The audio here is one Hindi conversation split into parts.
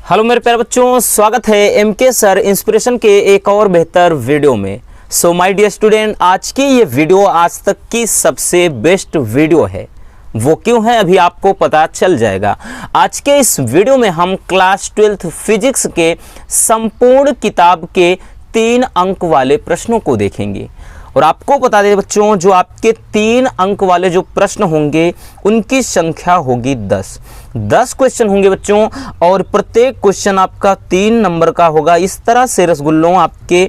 हेलो मेरे प्यारे बच्चों, स्वागत है एमके सर इंस्पिरेशन के एक और बेहतर वीडियो में। सो माय डियर स्टूडेंट, आज की ये वीडियो आज तक की सबसे बेस्ट वीडियो है। वो क्यों है अभी आपको पता चल जाएगा। आज के इस वीडियो में हम क्लास 12th फिजिक्स के संपूर्ण किताब के 3 अंक वाले प्रश्नों को देखेंगे। और आपको बता दें बच्चों, जो आपके 3 अंक वाले जो प्रश्न होंगे उनकी संख्या होगी 10 क्वेश्चन होंगे बच्चों, और प्रत्येक क्वेश्चन आपका 3 नंबर का होगा। इस तरह से रसगुल्लों आपके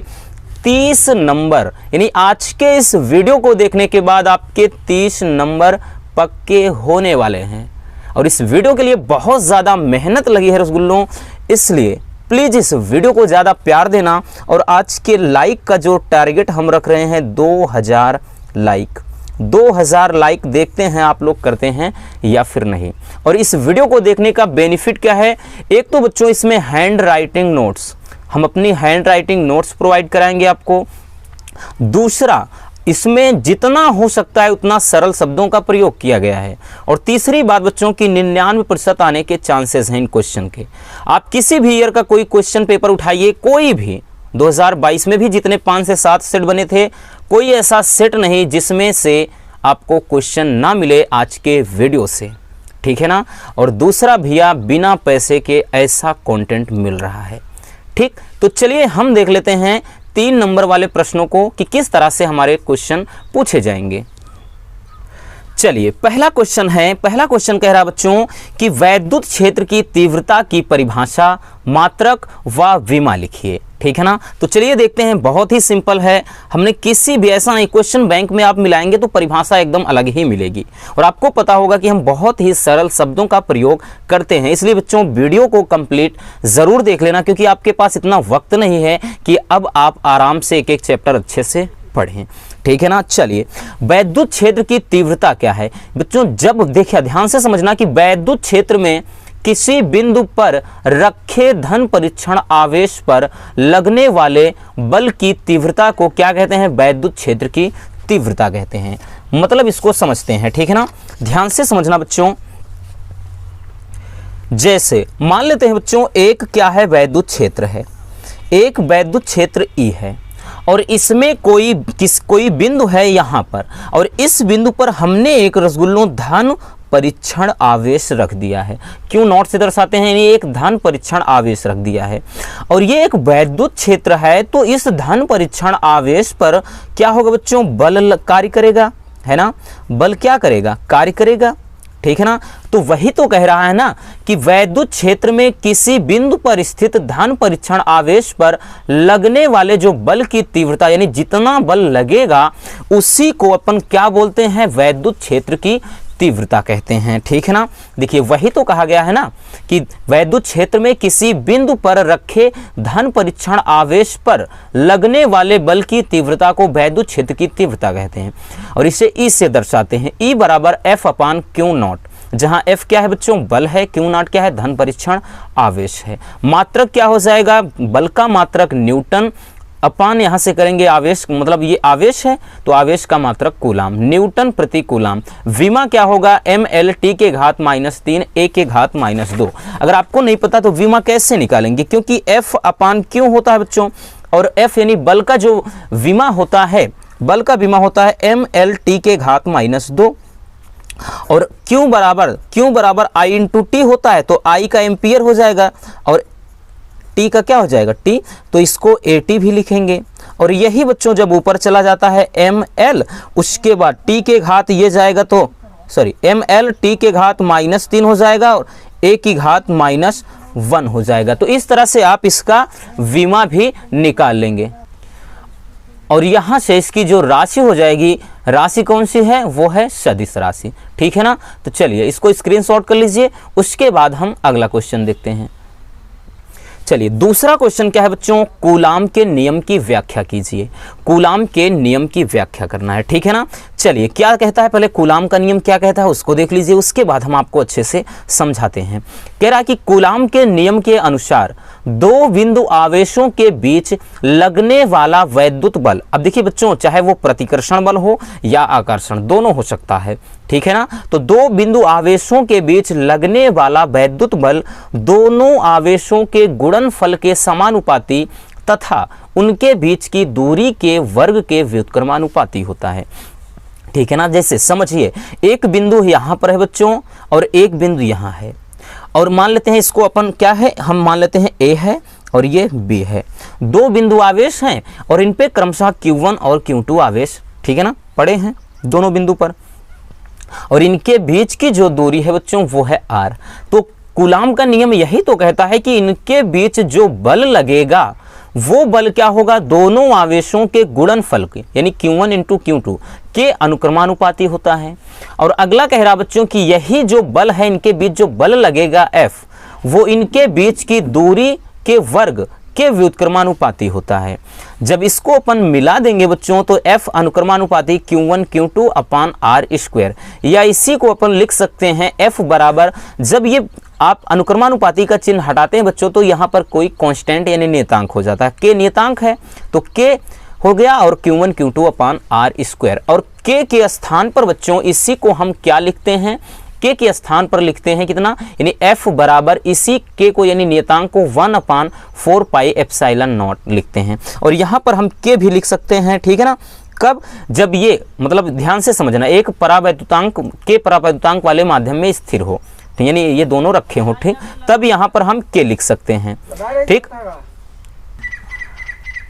30 नंबर, यानी आज के इस वीडियो को देखने के बाद आपके 30 नंबर पक्के होने वाले हैं। और इस वीडियो के लिए बहुत ज़्यादा मेहनत लगी है रसगुल्लों, इसलिए प्लीज़ इस वीडियो को ज़्यादा प्यार देना। और आज के लाइक का जो टारगेट हम रख रहे हैं 2000 लाइक। 2000 लाइक देखते हैं आप लोग करते हैं या फिर नहीं। और इस वीडियो को देखने का बेनिफिट क्या है, एक तो बच्चों इसमें हैंड राइटिंग नोट्स, हम अपनी हैंड राइटिंग नोट्स प्रोवाइड कराएंगे आपको। दूसरा, इसमें जितना हो सकता है उतना सरल शब्दों का प्रयोग किया गया है। और तीसरी बात बच्चों की 99% आने के चांसेस हैं इन क्वेश्चन के। आप किसी भी ईयर का कोई क्वेश्चन पेपर उठाइए, कोई भी 2022 में भी जितने 5 से 7 सेट बने थे, कोई ऐसा सेट नहीं जिसमें से आपको क्वेश्चन ना मिले आज के वीडियो से, ठीक है ना। और दूसरा भैया, बिना पैसे के ऐसा कंटेंट मिल रहा है, ठीक। तो चलिए हम देख लेते हैं 3 नंबर वाले प्रश्नों को कि किस तरह से हमारे क्वेश्चन पूछे जाएंगे। चलिए पहला क्वेश्चन कह रहा बच्चों कि वैद्युत क्षेत्र की तीव्रता की परिभाषा, मात्रक व विमा लिखिए, ठीक है ना। तो चलिए देखते हैं, बहुत ही सिंपल है। हमने किसी भी ऐसा नहीं, क्वेश्चन बैंक में आप मिलाएंगे तो परिभाषा एकदम अलग ही मिलेगी। और आपको पता होगा कि हम बहुत ही सरल शब्दों का प्रयोग करते हैं, इसलिए बच्चों वीडियो को कंप्लीट जरूर देख लेना, क्योंकि आपके पास इतना वक्त नहीं है कि अब आप आराम से एक एक चैप्टर अच्छे से पढ़ें, ठीक है ना। चलिए, वैद्युत क्षेत्र की तीव्रता क्या है बच्चों। जब देखिए ध्यान से समझना कि वैद्युत क्षेत्र में किसी बिंदु पर रखे धन परीक्षण आवेश पर लगने वाले बल की तीव्रता को क्या कहते हैं, वैद्युत क्षेत्र की तीव्रता कहते हैं। मतलब इसको समझते हैं, ठीक है ना। ध्यान से समझना बच्चों। जैसे मान लेते हैं बच्चों, एक क्या है, वैद्युत क्षेत्र है, एक वैद्युत क्षेत्र ई है, और इसमें कोई बिंदु है यहाँ पर, और इस बिंदु पर हमने एक रसगुल्लों धन परीक्षण आवेश रख दिया है। क्यों नोट से दर्शाते हैं, ये एक धन परीक्षण आवेश रख दिया है। और ये एक वैद्युत क्षेत्र है, तो इस धन परीक्षण आवेश पर क्या होगा बच्चों, बल कार्य करेगा, है ना। बल क्या करेगा, कार्य करेगा, ठीक है ना। तो वही तो कह रहा है ना कि वैद्युत क्षेत्र में किसी बिंदु पर स्थित धन परीक्षण आवेश पर लगने वाले जो बल की तीव्रता, यानी जितना बल लगेगा उसी को अपन क्या बोलते हैं, वैद्युत क्षेत्र की तीव्रता कहते हैं, ठीक है ना। देखिए वही तो कहा गया है ना कि वैद्युत क्षेत्र में किसी बिंदु पर रखे धन परीक्षण आवेश पर लगने वाले बल की तीव्रता को वैद्युत क्षेत्र की तीव्रता कहते हैं। और इसे ई से दर्शाते हैं, ई बराबर F/Q0, जहां F क्या है बच्चों, बल है, Q0 क्या है, धन परीक्षण आवेश है। मात्रक क्या हो जाएगा, बल का मात्रक न्यूटन, अपान यहां से करेंगे आवेश, मतलब ये आवेश है तो आवेश का मात्रक कूलाम, न्यूटन प्रति कूलाम। विमा क्या होगा, mL/T के घात -3 A के घात -2। अगर आपको नहीं पता तो विमा कैसे निकालेंगे, क्योंकि F/Q होता है बच्चों, और F यानी बल का जो विमा होता है, बल का विमा होता है mL/T के घात -2, और Q बराबर I/T होता है, तो I का एम्पियर हो जाएगा, और T का क्या हो जाएगा, T, तो इसको AT भी लिखेंगे। और यही बच्चों जब ऊपर चला जाता है mL, उसके बाद T के घात ये जाएगा, तो mL/T के घात -3 हो जाएगा, और A की घात -1 हो जाएगा। तो इस तरह से आप इसका विमा भी निकाल लेंगे। और यहाँ से इसकी जो राशि हो जाएगी, राशि कौन सी है, वो है सदिश राशि, ठीक है ना। तो चलिए इसको स्क्रीनशॉट कर लीजिए, उसके बाद हम अगला क्वेश्चन देखते हैं। चलिए दूसरा क्वेश्चन क्या है बच्चों, कूलाम के नियम की व्याख्या कीजिए। कूलाम के नियम की व्याख्या करना है, ठीक है ना। चलिए क्या कहता है, पहले कूलाम का नियम क्या कहता है उसको देख लीजिए, उसके बाद हम आपको अच्छे से समझाते हैं। कह रहा है कि कूलाम के नियम के अनुसार दो बिंदु आवेशों के बीच लगने वाला वैद्युत बल, अब देखिए बच्चों चाहे वो प्रतिकर्षण बल हो या आकर्षण, दोनों हो सकता है, ठीक है ना। तो दो बिंदु आवेशों के बीच लगने वाला वैद्युत बल दोनों आवेशों के गुणनफल के समानुपाती तथा उनके बीच की दूरी के वर्ग के व्युत्क्रमानुपाती होता है, ठीक है ना। जैसे समझिए एक बिंदु यहाँ पर है बच्चों और एक बिंदु यहाँ है, और मान लेते हैं इसको अपन क्या है, हम मान लेते हैं A है और ये B है। दो बिंदु आवेश हैं और इन पे क्रमशः Q1 और Q2 आवेश, ठीक है ना, पड़े हैं दोनों बिंदु पर, और इनके बीच की जो दूरी है बच्चों वो है R। तो कूलाम का नियम यही तो कहता है कि इनके बीच जो बल लगेगा वो बल क्या होगा, दोनों आवेशों के गुणनफल के यानी Q1 इंटू Q2 के अनुक्रमानुपाती होता है। और अगला कह रहा बच्चों कि यही जो बल है, इनके बीच जो बल लगेगा F, वो इनके बीच की दूरी के वर्ग के व्युत्क्रमानुपाती होता है। जब इसको अपन मिला देंगे बच्चों तो F अनुक्रमानुपाती Q1 Q2 अपान R स्क्वायर, या इसी को अपन लिख सकते हैं F बराबर, जब ये आप अनुक्रमानुपाती का चिन्ह हटाते हैं बच्चों तो यहाँ पर कोई कांस्टेंट यानी नियतांक हो जाता है, K नियतांक है तो K हो गया और Q1 Q2 अपान R स्क्वायर। और K के स्थान पर बच्चों इसी को हम क्या लिखते हैं, K के स्थान पर लिखते हैं कितना, यानी F बराबर इसी K को यानी नियतांक को 1/4 पाई एप्सिलॉन नॉट लिखते हैं। और यहाँ पर हम K भी लिख सकते हैं, ठीक है ना। कब, जब ये मतलब ध्यान से समझना, एक परावैद्युतांक K परावैद्युतांक वाले माध्यम में स्थिर हो, यानी ये दोनों रखे हो, ठीक, तब यहाँ पर हम K लिख सकते हैं, ठीक।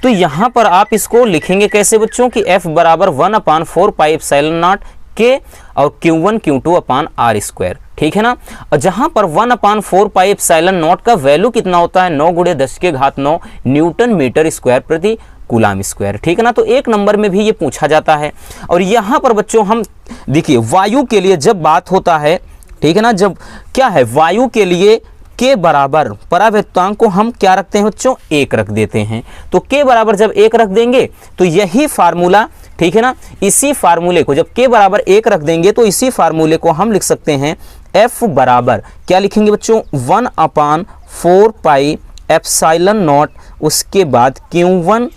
तो यहाँ पर आप इसको लिखेंगे कैसे बच्चों कि F बराबर 1/4 पाई एप्सिलॉन नॉट K और Q1 Q2 अपान R स्क्वायर, ठीक है ना। और जहां पर 1/4 पाई एप्सिलॉन नॉट का वैल्यू कितना होता है, 9 × 10⁹ न्यूटन मीटर स्क्वायर प्रति कूलाम स्क्वायर, ठीक है ना। तो एक नंबर में भी ये पूछा जाता है। और यहाँ पर बच्चों हम देखिए वायु के लिए जब बात होता है, ठीक है ना, जब क्या है वायु के लिए K बराबर परावैद्युतांक को हम क्या रखते हैं बच्चों, 1 रख देते हैं। तो K बराबर जब 1 रख देंगे तो यही फार्मूला, ठीक है ना, इसी फार्मूले को जब K बराबर 1 रख देंगे तो इसी फार्मूले को हम लिख सकते हैं F बराबर क्या लिखेंगे बच्चों, 1/4 पाई एप्सिलॉन नॉट, उसके बाद Q1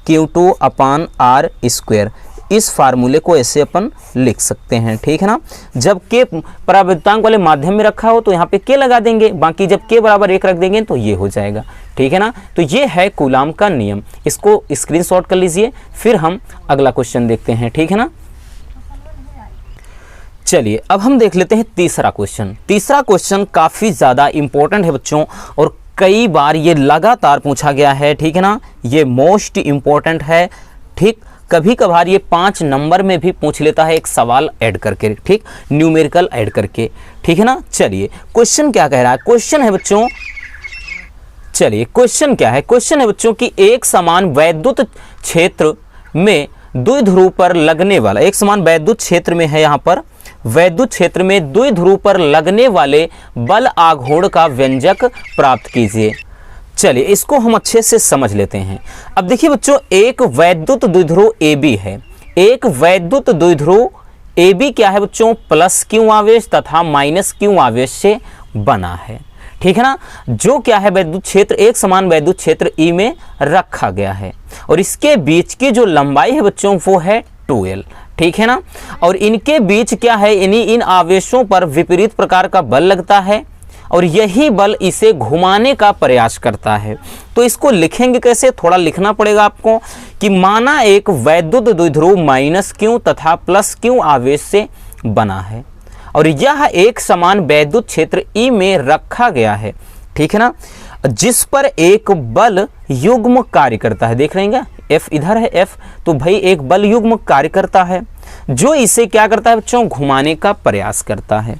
Q2 अपान R स्क्वायर। इस फार्मूले को ऐसे अपन लिख सकते हैं, ठीक है ना। जब K परावैद्युतांक वाले माध्यम में रखा हो तो यहाँ पे K लगा देंगे, बाकी जब K बराबर 1 रख देंगे तो ये हो जाएगा, ठीक है ना। तो ये है कूलाम का नियम, इसको स्क्रीनशॉट कर लीजिए, फिर हम अगला क्वेश्चन देखते हैं, ठीक है ना। चलिए अब हम देख लेते हैं तीसरा क्वेश्चन। तीसरा क्वेश्चन काफ़ी ज़्यादा इंपॉर्टेंट है बच्चों और कई बार ये लगातार पूछा गया है, ठीक है ना। ये मोस्ट इंपॉर्टेंट है, ठीक। कभी कभार ये 5 नंबर में भी पूछ लेता है एक सवाल ऐड करके, ठीक, न्यूमेरिकल ऐड करके, ठीक है ना। चलिए क्वेश्चन क्या कह रहा है, क्वेश्चन है बच्चों, चलिए क्वेश्चन क्या है, क्वेश्चन है बच्चों कि एक समान वैद्युत क्षेत्र में द्विध्रुव पर लगने वाला, एक समान वैद्युत क्षेत्र में है, यहाँ पर वैद्युत क्षेत्र में द्विध्रुव पर लगने वाले बल आघूर्ण का व्यंजक प्राप्त कीजिए। चलिए इसको हम अच्छे से समझ लेते हैं। अब देखिए बच्चों, एक वैद्युत द्विध्रुव AB है, एक वैद्युत द्विध्रुव AB क्या है बच्चों, प्लस Q आवेश तथा माइनस Q आवेश से बना है, ठीक है ना। जो क्या है वैद्युत क्षेत्र, एक समान वैद्युत क्षेत्र E में रखा गया है और इसके बीच की जो लंबाई है बच्चों वो है 2L, ठीक है ना। और इनके बीच क्या है, इन आवेशों पर विपरीत प्रकार का बल लगता है और यही बल इसे घुमाने का प्रयास करता है। तो इसको लिखेंगे कैसे, थोड़ा लिखना पड़ेगा आपको कि माना एक वैद्युत द्विध्रुव माइनस Q तथा प्लस Q आवेश से बना है और यह एक समान वैद्युत क्षेत्र E में रखा गया है, ठीक है ना, जिस पर एक बल युग्म कार्य करता है। देख रहे हैं F इधर है F, तो भाई एक बल युग्म कार्य करता है जो इसे क्या करता है बच्चों, घुमाने का प्रयास करता है।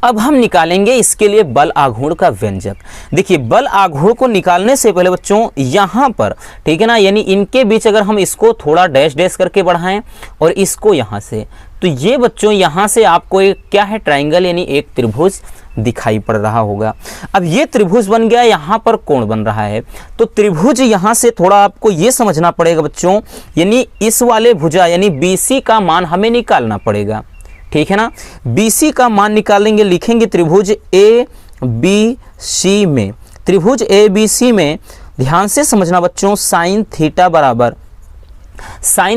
अब हम निकालेंगे इसके लिए बल आघूर्ण का व्यंजक। देखिए बल आघूर्ण को निकालने से पहले बच्चों यहाँ पर, ठीक है ना, यानी इनके बीच अगर हम इसको थोड़ा डैश डैश करके बढ़ाएं और इसको यहाँ से तो ये बच्चों यहाँ से आपको एक क्या है, ट्राइंगल यानी एक त्रिभुज दिखाई पड़ रहा होगा। अब ये त्रिभुज बन गया, यहाँ पर कोण बन रहा है, तो त्रिभुज यहाँ से थोड़ा आपको ये समझना पड़ेगा बच्चों, यानी इस वाले भुजा यानी BC का मान हमें निकालना पड़ेगा, ठीक है ना। BC का मान निकालेंगे, लिखेंगे त्रिभुज ABC में, त्रिभुज ABC में ध्यान से समझना बच्चों, साइन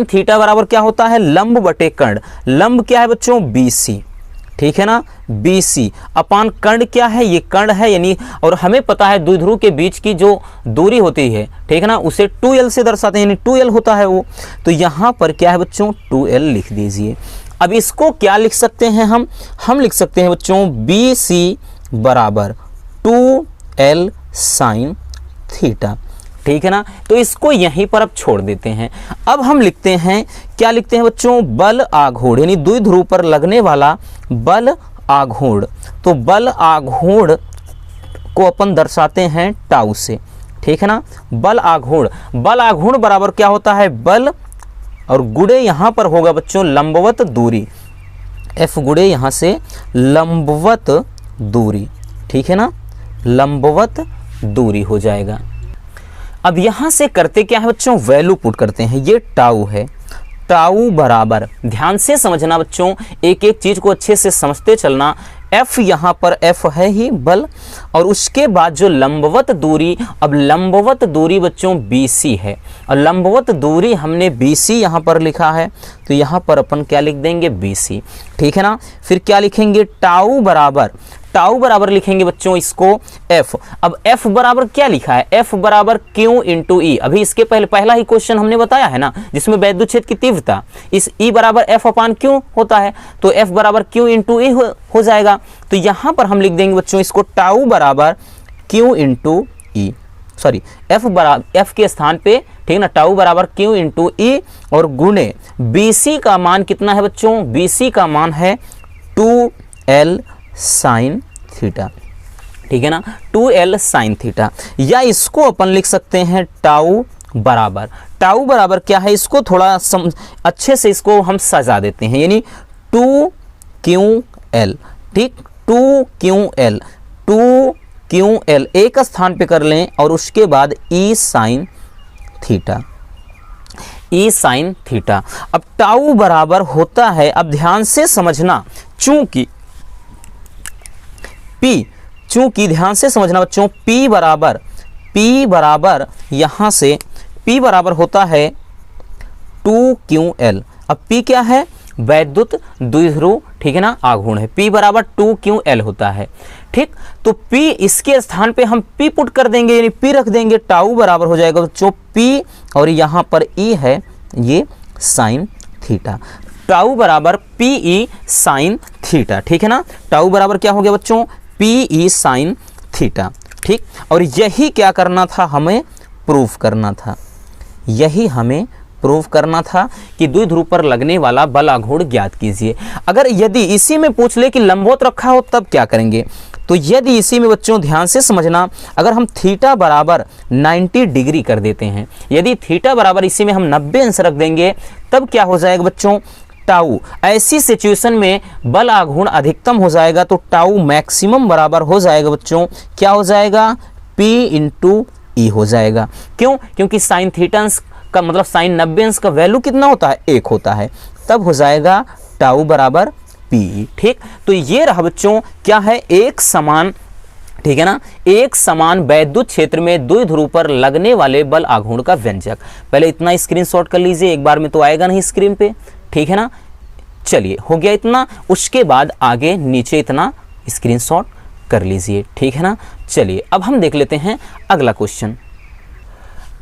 थीटा बराबर क्या होता है, लंब बटे कर्ण। लंब क्या है बच्चों, BC, ठीक है ना, BC अपान कर्ण क्या है, ये कर्ण है यानी, और हमें पता है द्विध्रुव के बीच की जो दूरी होती है, ठीक है ना, उसे 2l से दर्शाते हैं, यानी 2l होता है वो। तो यहाँ पर क्या है बच्चों, 2l लिख दीजिए। अब इसको क्या लिख सकते हैं हम लिख सकते हैं बच्चों BC बराबर 2l साइन थीटा, ठीक है ना। तो इसको यहीं पर अब छोड़ देते हैं। अब हम लिखते हैं, क्या लिखते हैं बच्चों, बल आघूर्ण, यानी द्विध्रुव पर लगने वाला बल आघूर्ण। तो बल आघूर्ण को अपन दर्शाते हैं टाउ से, ठीक है ना। बल आघूर्ण बराबर क्या होता है, बल और गुणे यहाँ पर होगा बच्चों लंबवत दूरी, F गुणे यहाँ से लंबवत दूरी, ठीक है ना, लंबवत दूरी हो जाएगा। अब यहाँ से करते क्या है बच्चों, वैल्यू पुट करते हैं। ये टाउ है, टाउ बराबर, ध्यान से समझना बच्चों, एक एक चीज को अच्छे से समझते चलना। F यहाँ पर F है ही बल, और उसके बाद जो लंबवत दूरी, अब लंबवत दूरी बच्चों BC है, और लंबवत दूरी हमने BC यहाँ पर लिखा है, तो यहाँ पर अपन क्या लिख देंगे, BC, ठीक है ना। फिर क्या लिखेंगे, टाउ बराबर लिखेंगे बच्चों इसको F। अब F बराबर क्या लिखा है, F बराबर Q इंटू E। अभी इसके पहला ही क्वेश्चन हमने बताया है ना, जिसमें वैद्युत क्षेत्र की तीव्रता इस E बराबर F अपान Q होता है, तो F बराबर Q इंटू E हो जाएगा। तो यहाँ पर हम लिख देंगे बच्चों इसको टाउ बराबर Q into E, sorry F के स्थान पे, ठीक ना, टाउ बराबर Q इंटू E और गुणे BC का मान कितना है बच्चों, BC का मान है 2l साइन थीटा, ठीक है ना, 2l साइन थीटा। या इसको अपन लिख सकते हैं टाउ बराबर क्या है, इसको थोड़ा अच्छे से इसको हम सजा देते हैं, यानी 2ql, ठीक, 2ql एक स्थान पे कर लें, और उसके बाद E साइन थीटा। अब टाउ बराबर होता है, अब ध्यान से समझना, चूंकि ध्यान से समझना बच्चों, P बराबर यहाँ से P बराबर होता है 2ql। अब P क्या है, वैद्युत द्विध्रुव, ठीक है ना, आघूर्ण है, P बराबर 2ql होता है, ठीक। तो P इसके स्थान पे हम P पुट कर देंगे, यानी P रख देंगे, टाउ बराबर हो जाएगा बच्चों P, और यहाँ पर E है ये साइन थीटा, टाउ बराबर PE साइन थीटा, ठीक है ना। टाउ बराबर क्या हो गया बच्चों, PE साइन थीटा, ठीक। और यही क्या करना था, हमें प्रूफ करना था कि द्विध्रुव पर लगने वाला बल आघूर्ण ज्ञात कीजिए। अगर यदि इसी में पूछ ले कि लंबवत रखा हो तब क्या करेंगे, तो यदि इसी में बच्चों ध्यान से समझना, अगर हम थीटा बराबर 90 डिग्री कर देते हैं, यदि थीटा बराबर इसी में हम 90 अंश रख देंगे, तब क्या हो जाएगा बच्चों, टाउ, ऐसी सिचुएशन में बल आघूर्ण अधिकतम हो जाएगा, तो टाउ मैक्सिमम बराबर हो जाएगा बच्चों, क्या हो जाएगा, P इंटू E हो जाएगा। क्यों, क्योंकि साइन थीटा का मतलब साइन 90 अंश का वैल्यू कितना होता है, 1 होता है, तब हो जाएगा टाउ बराबर PE, ठीक। तो ये रहा बच्चों क्या है, एक समान, ठीक है ना, एक समान वैद्युत क्षेत्र में द्विध्रुव पर लगने वाले बल आघूर्ण का व्यंजक। पहले इतना स्क्रीनशॉट कर लीजिए, एक बार में तो आएगा नहीं स्क्रीन पे, ठीक है ना। चलिए हो गया इतना, उसके बाद आगे नीचे इतना स्क्रीनशॉट कर लीजिए, ठीक है ना। चलिए अब हम देख लेते हैं अगला क्वेश्चन।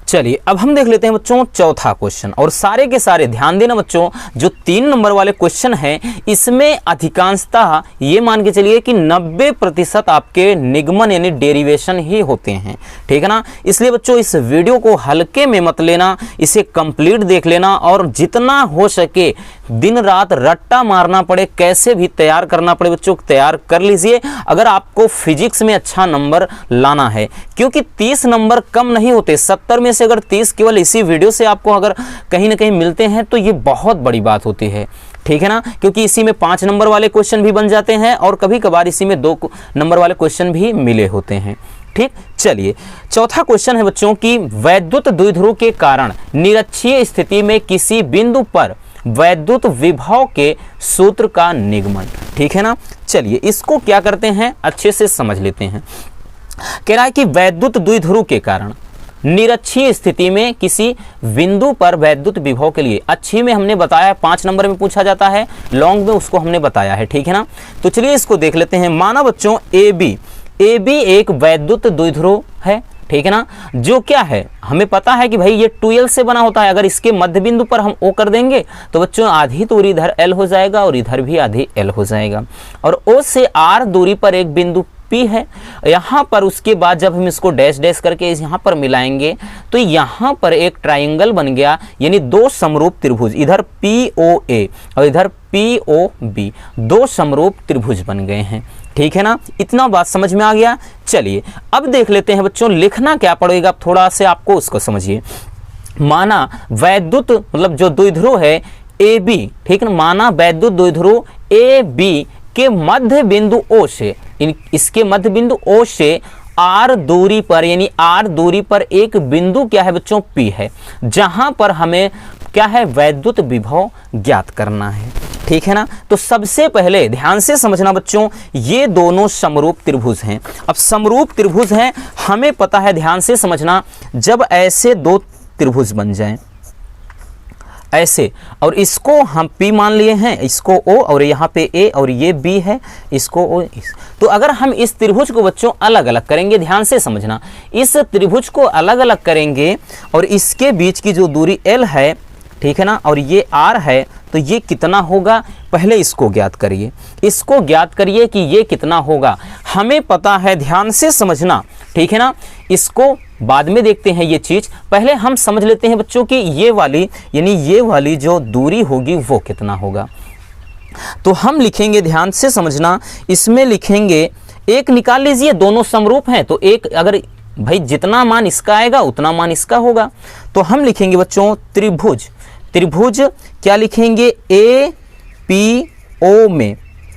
चलिए अब हम देख लेते हैं बच्चों चौथा क्वेश्चन, और सारे के सारे ध्यान देना बच्चों, जो 3 नंबर वाले क्वेश्चन हैं इसमें अधिकांशतः ये मान के चलिए कि 90% आपके निगमन यानी डेरिवेशन ही होते हैं, ठीक है ना। इसलिए बच्चों इस वीडियो को हल्के में मत लेना, इसे कंप्लीट देख लेना, और जितना हो सके दिन रात रट्टा मारना पड़े, कैसे भी तैयार करना पड़े बच्चों, तैयार कर लीजिए अगर आपको फिजिक्स में अच्छा नंबर लाना है, क्योंकि 30 नंबर कम नहीं होते। 70 में से अगर 30 केवल इसी वीडियो से आपको अगर कहीं ना कहीं मिलते हैं तो ये बहुत बड़ी बात होती है, ठीक है ना, क्योंकि इसी में 5 नंबर वाले क्वेश्चन भी बन जाते हैं और कभी कभार इसी में 2 नंबर वाले क्वेश्चन भी मिले होते हैं। ठीक, चलिए चौथा क्वेश्चन है बच्चों की वैद्युत द्विध्रुव के कारण निरक्षीय स्थिति में किसी बिंदु पर वैद्युत विभव के सूत्र का निगमन। ठीक है ना, चलिए इसको क्या करते हैं अच्छे से समझ लेते हैं। कह रहा है कि वैद्युत द्विध्रुव के कारण निरक्षीय स्थिति में किसी बिंदु पर वैद्युत विभव के लिए, अच्छी में हमने बताया 5 नंबर में पूछा जाता है, लॉन्ग में उसको हमने बताया है। ठीक है ना, तो चलिए इसको देख लेते हैं। माना बच्चों ए बी एक वैद्युत द्विध्रुव है। ठीक है ना, जो क्या है हमें पता है कि भाई ये 2l से बना होता है। अगर इसके मध्य बिंदु पर हम O कर देंगे तो बच्चों आधी दूरी इधर L हो जाएगा और इधर भी आधी L हो जाएगा, और O से R दूरी पर एक बिंदु P है यहाँ पर। उसके बाद जब हम इसको डैश डैश करके यहाँ पर मिलाएंगे तो यहाँ पर एक ट्राइंगल बन गया, यानी 2 समरूप त्रिभुज, इधर POA और इधर POB, 2 समरूप त्रिभुज बन गए हैं। ठीक है ना, इतना बात समझ में आ गया। चलिए अब देख लेते हैं बच्चों लिखना क्या पड़ेगा, थोड़ा से आपको उसको समझिए। माना वैद्युत मतलब जो द्विध्रुव है AB, ठीक है ना, माना वैद्युत द्विध्रुव AB के मध्य बिंदु O से, इसके मध्य बिंदु O से R दूरी पर, यानी R दूरी पर एक बिंदु क्या है बच्चों P है, जहां पर हमें क्या है वैद्युत विभव ज्ञात करना है। ठीक है ना, तो सबसे पहले ध्यान से समझना बच्चों, ये दोनों समरूप त्रिभुज हैं। अब समरूप त्रिभुज हैं, हमें पता है, ध्यान से समझना, जब ऐसे 2 त्रिभुज बन जाएं ऐसे, और इसको हम P मान लिए हैं, इसको O, और यहाँ पे A और ये B है, इसको O, तो अगर हम इस त्रिभुज को बच्चों अलग अलग करेंगे, ध्यान से समझना, इस त्रिभुज को अलग अलग करेंगे और इसके बीच की जो दूरी L है, ठीक है ना, और ये R है, तो ये कितना होगा, पहले इसको ज्ञात करिए, इसको ज्ञात करिए कि ये कितना होगा। हमें पता है, ध्यान से समझना, ठीक है ना, इसको बाद में देखते हैं ये चीज, पहले हम समझ लेते हैं बच्चों कि ये वाली, यानी ये वाली जो दूरी होगी वो कितना होगा। तो हम लिखेंगे, ध्यान से समझना, इसमें लिखेंगे, एक निकाल लीजिए, दोनों समरूप हैं तो एक, अगर भाई जितना मान इसका आएगा उतना मान इसका होगा, तो हम लिखेंगे बच्चों त्रिभुज, त्रिभुज क्या लिखेंगे APO में,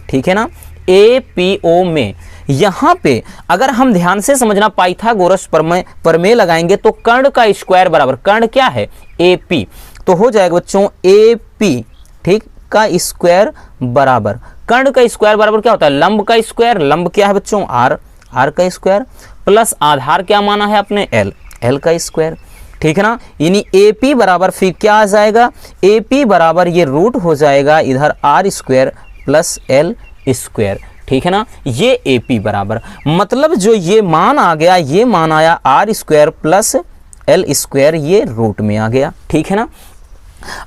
ठीक है ना, APO में। यहाँ पे अगर हम ध्यान से समझना पाइथागोरस प्रमेय लगाएंगे तो कर्ण का स्क्वायर बराबर, कर्ण क्या है AP, तो हो जाएगा बच्चों AP, ठीक, का स्क्वायर बराबर, कर्ण का स्क्वायर बराबर क्या होता है लंब का स्क्वायर, लंब क्या है बच्चों R का स्क्वायर, प्लस आधार क्या माना है अपने L का स्क्वायर। ठीक है ना, यानी AP बराबर फिर क्या आ जाएगा, AP बराबर ये रूट हो जाएगा इधर R square plus L square. ठीक है ना, ये AP बराबर, मतलब जो ये मान आ गया, ये मान आया R square plus L square, ये रूट में आ गया। ठीक है ना,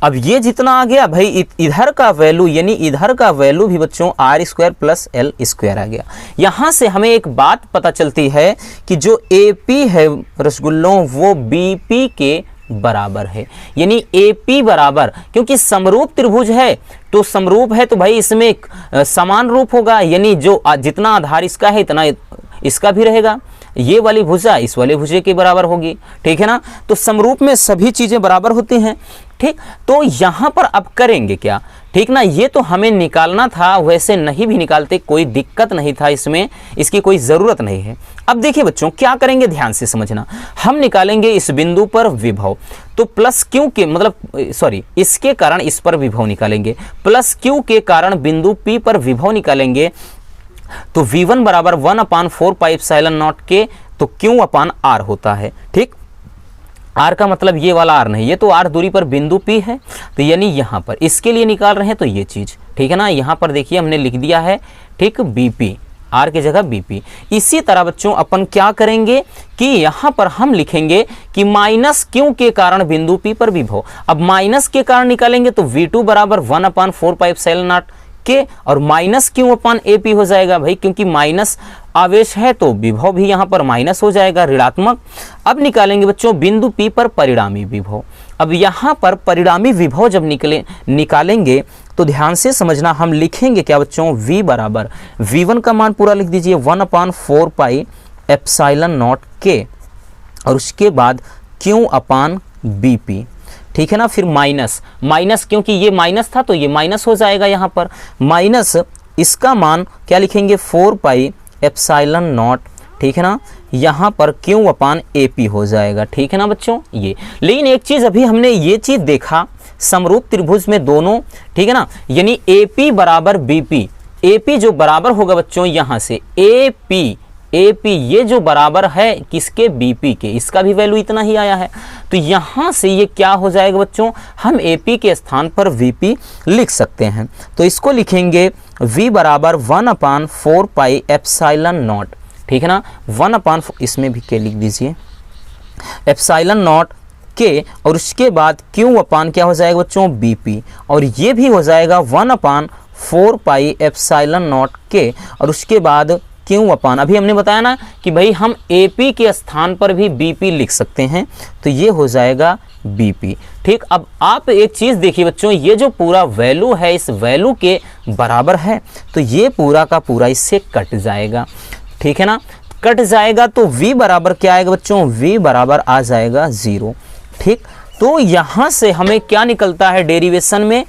अब ये जितना आ गया भाई इधर का वैल्यू, यानी इधर का वैल्यू भी बच्चों R square plus L square आ गया। यहां से हमें एक बात पता चलती है कि जो AP है रसगुल्लों वो BP के बराबर है, यानी AP बराबर, क्योंकि समरूप त्रिभुज है तो समरूप है तो भाई इसमें समान रूप होगा, यानी जो जितना आधार इसका है इतना इसका भी रहेगा, ये वाली भुजा इस वाले भुजे के बराबर होगी। ठीक है ना, तो समरूप में सभी चीजें बराबर होती हैं। ठीक, तो यहां पर अब करेंगे क्या, ठीक ना, ये तो हमें निकालना था, वैसे नहीं भी निकालते कोई दिक्कत नहीं था, इसमें इसकी कोई जरूरत नहीं है। अब देखिए बच्चों क्या करेंगे, ध्यान से समझना, हम निकालेंगे इस बिंदु पर विभव, तो प्लस क्यू के मतलब सॉरी इसके कारण इस पर विभव निकालेंगे, प्लस क्यू के कारण बिंदु P पर विभव निकालेंगे, तो V1 बराबर 1/4 पाई एप्सिलॉन नॉट के, तो Q अपान R होता है। ठीक, R का मतलब ये वाला R नहीं, ये तो R दूरी पर बिंदु P है, तो यानी यहाँ पर इसके लिए निकाल रहे हैं तो ये चीज। ठीक है ना, यहाँ पर देखिए हमने लिख दिया है, ठीक, BP, R की जगह BP। इसी तरह बच्चों अपन क्या करेंगे कि यहाँ पर हम लिखेंगे कि माइनस Q के कारण बिंदु P पर विभव, अब माइनस के कारण निकालेंगे तो V2 बराबर 1/4 पाई एप्सिलॉन नॉट के, और माइनस Q अपान AP हो जाएगा भाई, क्योंकि माइनस आवेश है तो विभव भी यहाँ पर माइनस हो जाएगा, ऋणात्मक। अब निकालेंगे बच्चों बिंदु P पर परिणामी विभव। अब यहाँ पर परिणामी विभव जब निकालेंगे तो ध्यान से समझना, हम लिखेंगे क्या बच्चों, V बराबर, V1 का मान पूरा लिख दीजिए 1/4 पाई एप्सिलॉन नॉट के, और उसके बाद Q अपान BP। ठीक है ना। फिर माइनस, माइनस क्योंकि ये माइनस था तो ये माइनस हो जाएगा यहाँ पर, माइनस इसका मान क्या लिखेंगे 4 पाई एप्सिलॉन नॉट, ठीक है ना, यहाँ पर क्यू अपान एपी हो जाएगा, ठीक है ना बच्चों ये। लेकिन एक चीज़ अभी हमने ये चीज़ देखा समरूप त्रिभुज में दोनों, ठीक है ना, यानी एपी बराबर बीपी, एपी जो बराबर होगा बच्चों यहाँ से एपी, एपी ये जो बराबर है किसके बीपी के, इसका भी वैल्यू इतना ही आया है। तो यहाँ से ये क्या हो जाएगा बच्चों, हम एपी के स्थान पर वीपी लिख सकते हैं। तो इसको लिखेंगे v बराबर 1/4 पाई एप्सिलॉन नॉट, ठीक है ना, 1/, इसमें भी के लिख दीजिए एप्सिलॉन नॉट के, और उसके बाद क्यू अपान क्या हो जाएगा बच्चों बीपी, और ये भी हो जाएगा 1/4 पाई एप्सिलॉन नॉट के, और उसके बाद क्यू अपान, अभी हमने बताया ना कि भाई हम एपी के स्थान पर भी बीपी लिख सकते हैं, तो ये हो जाएगा बीपी, ठीक। अब आप एक चीज़ देखिए बच्चों, ये जो पूरा वैल्यू है इस वैल्यू के बराबर है, तो ये पूरा का पूरा इससे कट जाएगा, ठीक है ना, कट जाएगा। तो v बराबर क्या आएगा बच्चों, v बराबर आ जाएगा 0, ठीक। तो यहाँ से हमें क्या निकलता है डेरिवेशन में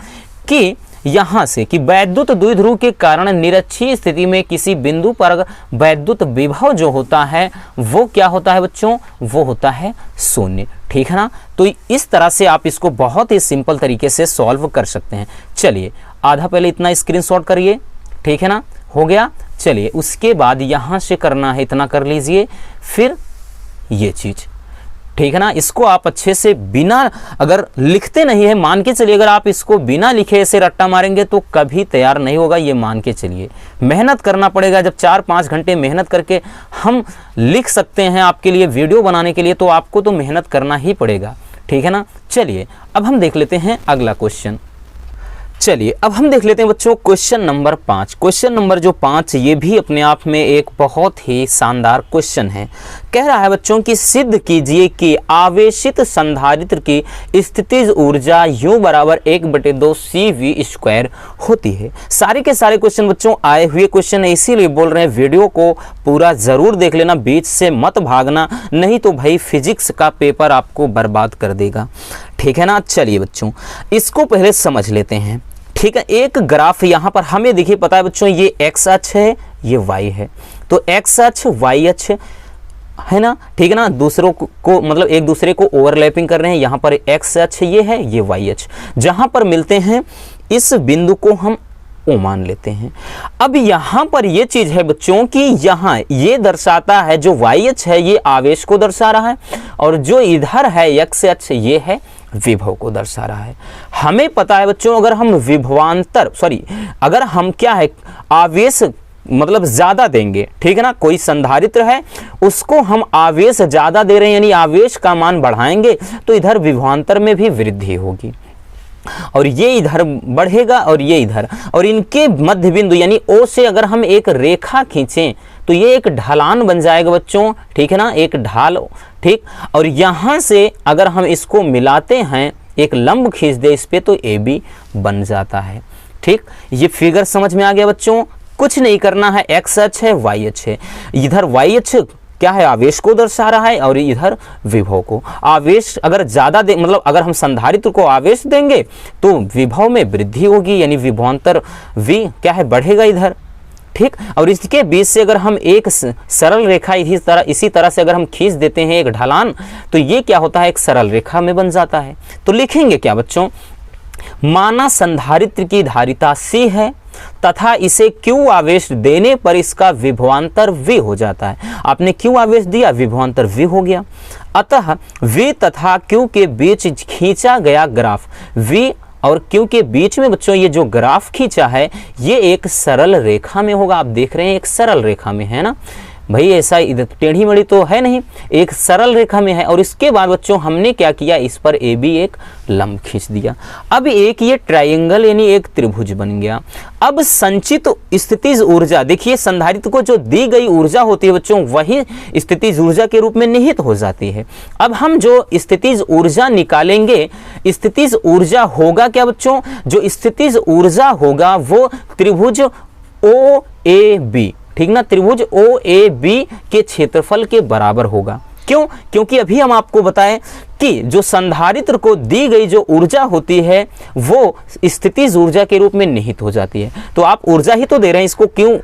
कि यहाँ से कि वैद्युत द्विध्रुव के कारण निरक्षीय स्थिति में किसी बिंदु पर वैद्युत विभव जो होता है वो क्या होता है बच्चों, वो होता है 0, ठीक है ना। तो इस तरह से आप इसको बहुत ही सिंपल तरीके से सॉल्व कर सकते हैं। चलिए आधा पहले इतना स्क्रीनशॉट करिए, ठीक है ना, हो गया। चलिए उसके बाद यहाँ से करना है, इतना कर लीजिए, फिर ये चीज़, ठीक है ना। इसको आप अच्छे से बिना अगर लिखते नहीं है, मान के चलिए अगर आप इसको बिना लिखे ऐसे रट्टा मारेंगे तो कभी तैयार नहीं होगा, ये मान के चलिए। मेहनत करना पड़ेगा, जब 4-5 घंटे मेहनत करके हम लिख सकते हैं आपके लिए वीडियो बनाने के लिए, तो आपको तो मेहनत करना ही पड़ेगा, ठीक है ना। चलिए अब हम देख लेते हैं अगला क्वेश्चन। चलिए अब हम देख लेते हैं बच्चों क्वेश्चन नंबर 5। क्वेश्चन नंबर जो 5 ये भी अपने आप में एक बहुत ही शानदार क्वेश्चन है। कह रहा है बच्चों कि सिद्ध कीजिए कि आवेशित संधारित्र की स्थितिज ऊर्जा U बराबर 1/2 CV² होती है। सारे के सारे क्वेश्चन बच्चों आए हुए क्वेश्चन है, इसीलिए बोल रहे हैं वीडियो को पूरा ज़रूर देख लेना, बीच से मत भागना, नहीं तो भाई फिजिक्स का पेपर आपको बर्बाद कर देगा, ठीक है ना। चलिए बच्चों इसको पहले समझ लेते हैं, ठीक है। एक ग्राफ यहाँ पर हमें देखिए पता है बच्चों, ये x अक्ष है, ये y है, तो x अक्ष y अक्ष है ना, ठीक है ना, दूसरों को मतलब एक दूसरे को ओवरलैपिंग कर रहे हैं। यहाँ पर x अक्ष ये है, ये y अक्ष, जहाँ पर मिलते हैं इस बिंदु को हम O मान लेते हैं। अब यहाँ पर ये चीज है बच्चों कि यहाँ ये दर्शाता है, जो y अक्ष है ये आवेश को दर्शा रहा है, और जो इधर है x अक्ष ये है विभव को दर्शा रहा है। हमें पता है बच्चों अगर हम विभवांतर अगर हम क्या है आवेश मतलब ज़्यादा देंगे, ठीक है ना, कोई संधारित्र है उसको हम आवेश ज़्यादा दे रहे हैं यानी आवेश का मान बढ़ाएंगे, तो इधर विभवांतर में भी वृद्धि होगी, और ये इधर बढ़ेगा और ये इधर, और इनके मध्य बिंदु यानी O से अगर हम एक रेखा खींचें तो ये एक ढलान बन जाएगा बच्चों, ठीक है ना, एक ढाल, ठीक। और यहाँ से अगर हम इसको मिलाते हैं, एक लंब खींच दे इस पे, तो AB बन जाता है, ठीक। ये फिगर समझ में आ गया बच्चों। कुछ नहीं करना है, x अक्ष है, y अक्ष है, इधर y अक्ष क्या है आवेश को दर्शा रहा है, और इधर विभव को। आवेश अगर ज़्यादा दे मतलब अगर हम संधारित्र को आवेश देंगे तो विभव में वृद्धि होगी, यानी विभवांतर V क्या है बढ़ेगा इधर, ठीक। और इसके बीच से अगर हम एक सरल रेखा इसी तरह से अगर हम खींच देते हैं एक ढलान, तो ये क्या होता है एक सरल रेखा में बन जाता है। तो लिखेंगे क्या बच्चों, माना संधारित्र की धारिता C है तथा इसे Q आवेश देने पर इसका विभवांतर V हो जाता है। आपने Q आवेश दिया, विभवांतर V हो गया। अतः V तथा Q के बीच खींचा गया ग्राफ, V और Q के बीच में बच्चों ये जो ग्राफ खींचा है ये एक सरल रेखा में होगा। आप देख रहे हैं एक सरल रेखा में है ना भाई, ऐसा इधर टेढ़ी मेढ़ी तो है नहीं, एक सरल रेखा में है। और इसके बाद बच्चों हमने क्या किया, इस पर AB एक लंब खींच दिया। अब एक ये ट्रायंगल यानी एक त्रिभुज बन गया। अब संचित स्थितिज ऊर्जा, देखिए संधारित्र को जो दी गई ऊर्जा होती है बच्चों वही स्थितिज ऊर्जा के रूप में निहित हो जाती है। अब हम जो स्थितिज ऊर्जा निकालेंगे, स्थितिज ऊर्जा होगा क्या बच्चों, जो स्थितिज ऊर्जा होगा वो त्रिभुज OAB, ठीक ना, त्रिभुज OAB के क्षेत्रफल के बराबर होगा, क्यों? क्योंकि अभी हम आपको बताएं कि जो संधारित्र को दी गई जो ऊर्जा होती है वो स्थितिज ऊर्जा के रूप में निहित हो जाती है। तो आप ऊर्जा ही तो दे रहे हैं, इसको क्यों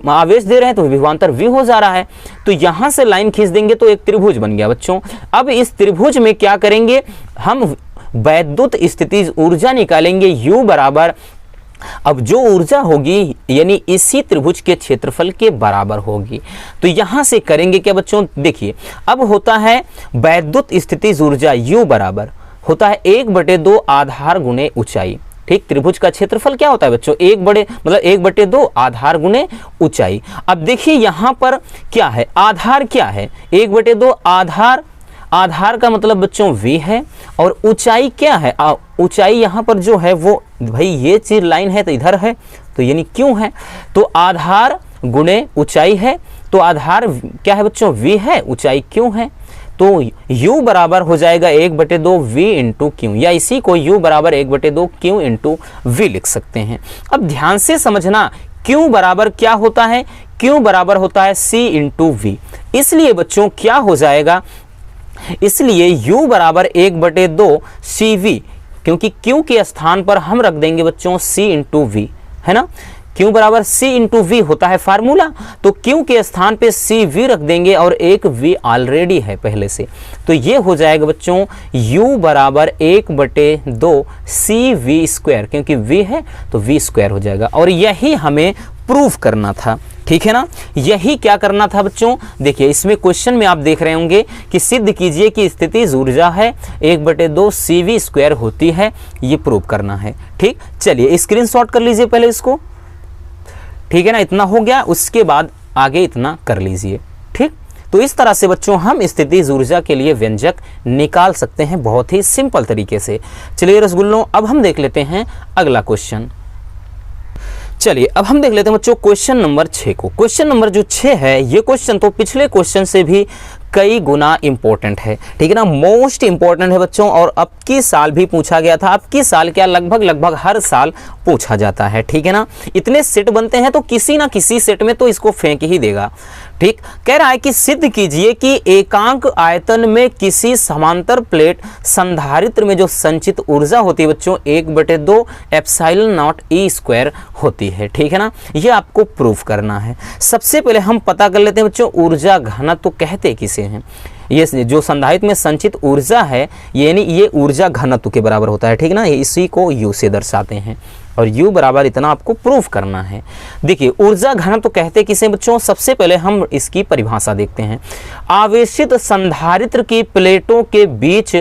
आवेश दे रहे हैं, तो विभवांतर V हो जा रहा है। तो यहां से लाइन खींच देंगे तो एक त्रिभुज बन गया बच्चों। अब इस त्रिभुज में क्या करेंगे, हम वैद्युत स्थितिज ऊर्जा निकालेंगे U बराबर, अब जो ऊर्जा होगी यानी इसी त्रिभुज के क्षेत्रफल के बराबर होगी। तो यहां से करेंगे क्या बच्चों, देखिए अब होता है वैद्युत स्थितिज ऊर्जा U बराबर होता है 1/2 आधार गुणे ऊंचाई। ठीक, त्रिभुज का क्षेत्रफल क्या होता है बच्चों, 1/2 आधार गुणे ऊंचाई। अब देखिए यहां पर क्या है, आधार क्या है, 1/2 आधार का मतलब बच्चों V है, और ऊंचाई क्या है, ऊंचाई यहां पर जो है वो भाई ये चीज लाइन है तो इधर है, तो यानी क्यों है, तो आधार गुणे ऊंचाई है, तो आधार क्या है बच्चों V है, ऊंचाई क्यों है, तो U बराबर हो जाएगा 1/2 V इंटू क्यू, या इसी को U बराबर 1/2 Q इंटू V लिख सकते हैं। अब ध्यान से समझना, Q बराबर क्या होता है, Q बराबर होता है C इंटू V। इसलिए बच्चों क्या हो जाएगा, इसलिए U बराबर 1/2 CV, क्योंकि Q के स्थान पर हम रख देंगे बच्चों C इंटू V, है ना। Q बराबर C इंटू V होता है फार्मूला, तो Q के स्थान पे CV रख देंगे और एक V ऑलरेडी है पहले से, तो ये हो जाएगा बच्चों U बराबर 1/2 CV स्क्वायर, क्योंकि V है तो V स्क्वायर हो जाएगा। और यही हमें प्रूफ करना था, ठीक है ना, यही क्या करना था बच्चों। देखिए इसमें क्वेश्चन में आप देख रहे होंगे कि सिद्ध कीजिए कि स्थितिज ऊर्जा है 1/2 CV स्क्वायर होती है, ये प्रूफ करना है। ठीक, चलिए स्क्रीनशॉट कर लीजिए पहले इसको, ठीक है ना, इतना हो गया, उसके बाद आगे इतना कर लीजिए। ठीक, तो इस तरह से बच्चों हम स्थितिज ऊर्जा के लिए व्यंजक निकाल सकते हैं बहुत ही सिंपल तरीके से। चलिए रसगुल्लों, अब हम देख लेते हैं अगला क्वेश्चन। चलिए अब हम देख लेते हैं बच्चों क्वेश्चन नंबर 6 को। क्वेश्चन नंबर जो 6 है, ये क्वेश्चन तो पिछले क्वेश्चन से भी कई गुना इंपॉर्टेंट है, ठीक है ना, मोस्ट इंपॉर्टेंट है बच्चों, और अब की साल भी पूछा गया था, अब की साल क्या लगभग हर साल पूछा जाता है, ठीक है ना। इतने सेट बनते हैं तो किसी ना किसी सेट में तो इसको फेंक ही देगा। ठीक, कह रहा है कि सिद्ध कीजिए कि एकांक आयतन में किसी समांतर प्लेट संधारित्र में जो संचित ऊर्जा होती है बच्चों 1/2 एप्सिलॉन नॉट E स्क्वायर होती है, ठीक है ना, ये आपको प्रूफ करना है। सबसे पहले हम पता कर लेते हैं बच्चों ऊर्जा घनत्व तो कहते किसे हैं। ये जो संधारित्र में संचित ऊर्जा है यानी ये ऊर्जा घनत्व के बराबर होता है, ठीक है ना, इसी को U से दर्शाते हैं, और U बराबर इतना आपको प्रूफ करना है। देखिए ऊर्जा घनत्व तो कहते किसे बच्चों, सबसे पहले हम इसकी परिभाषा देखते हैं। आवेशित संधारित्र की प्लेटों के बीच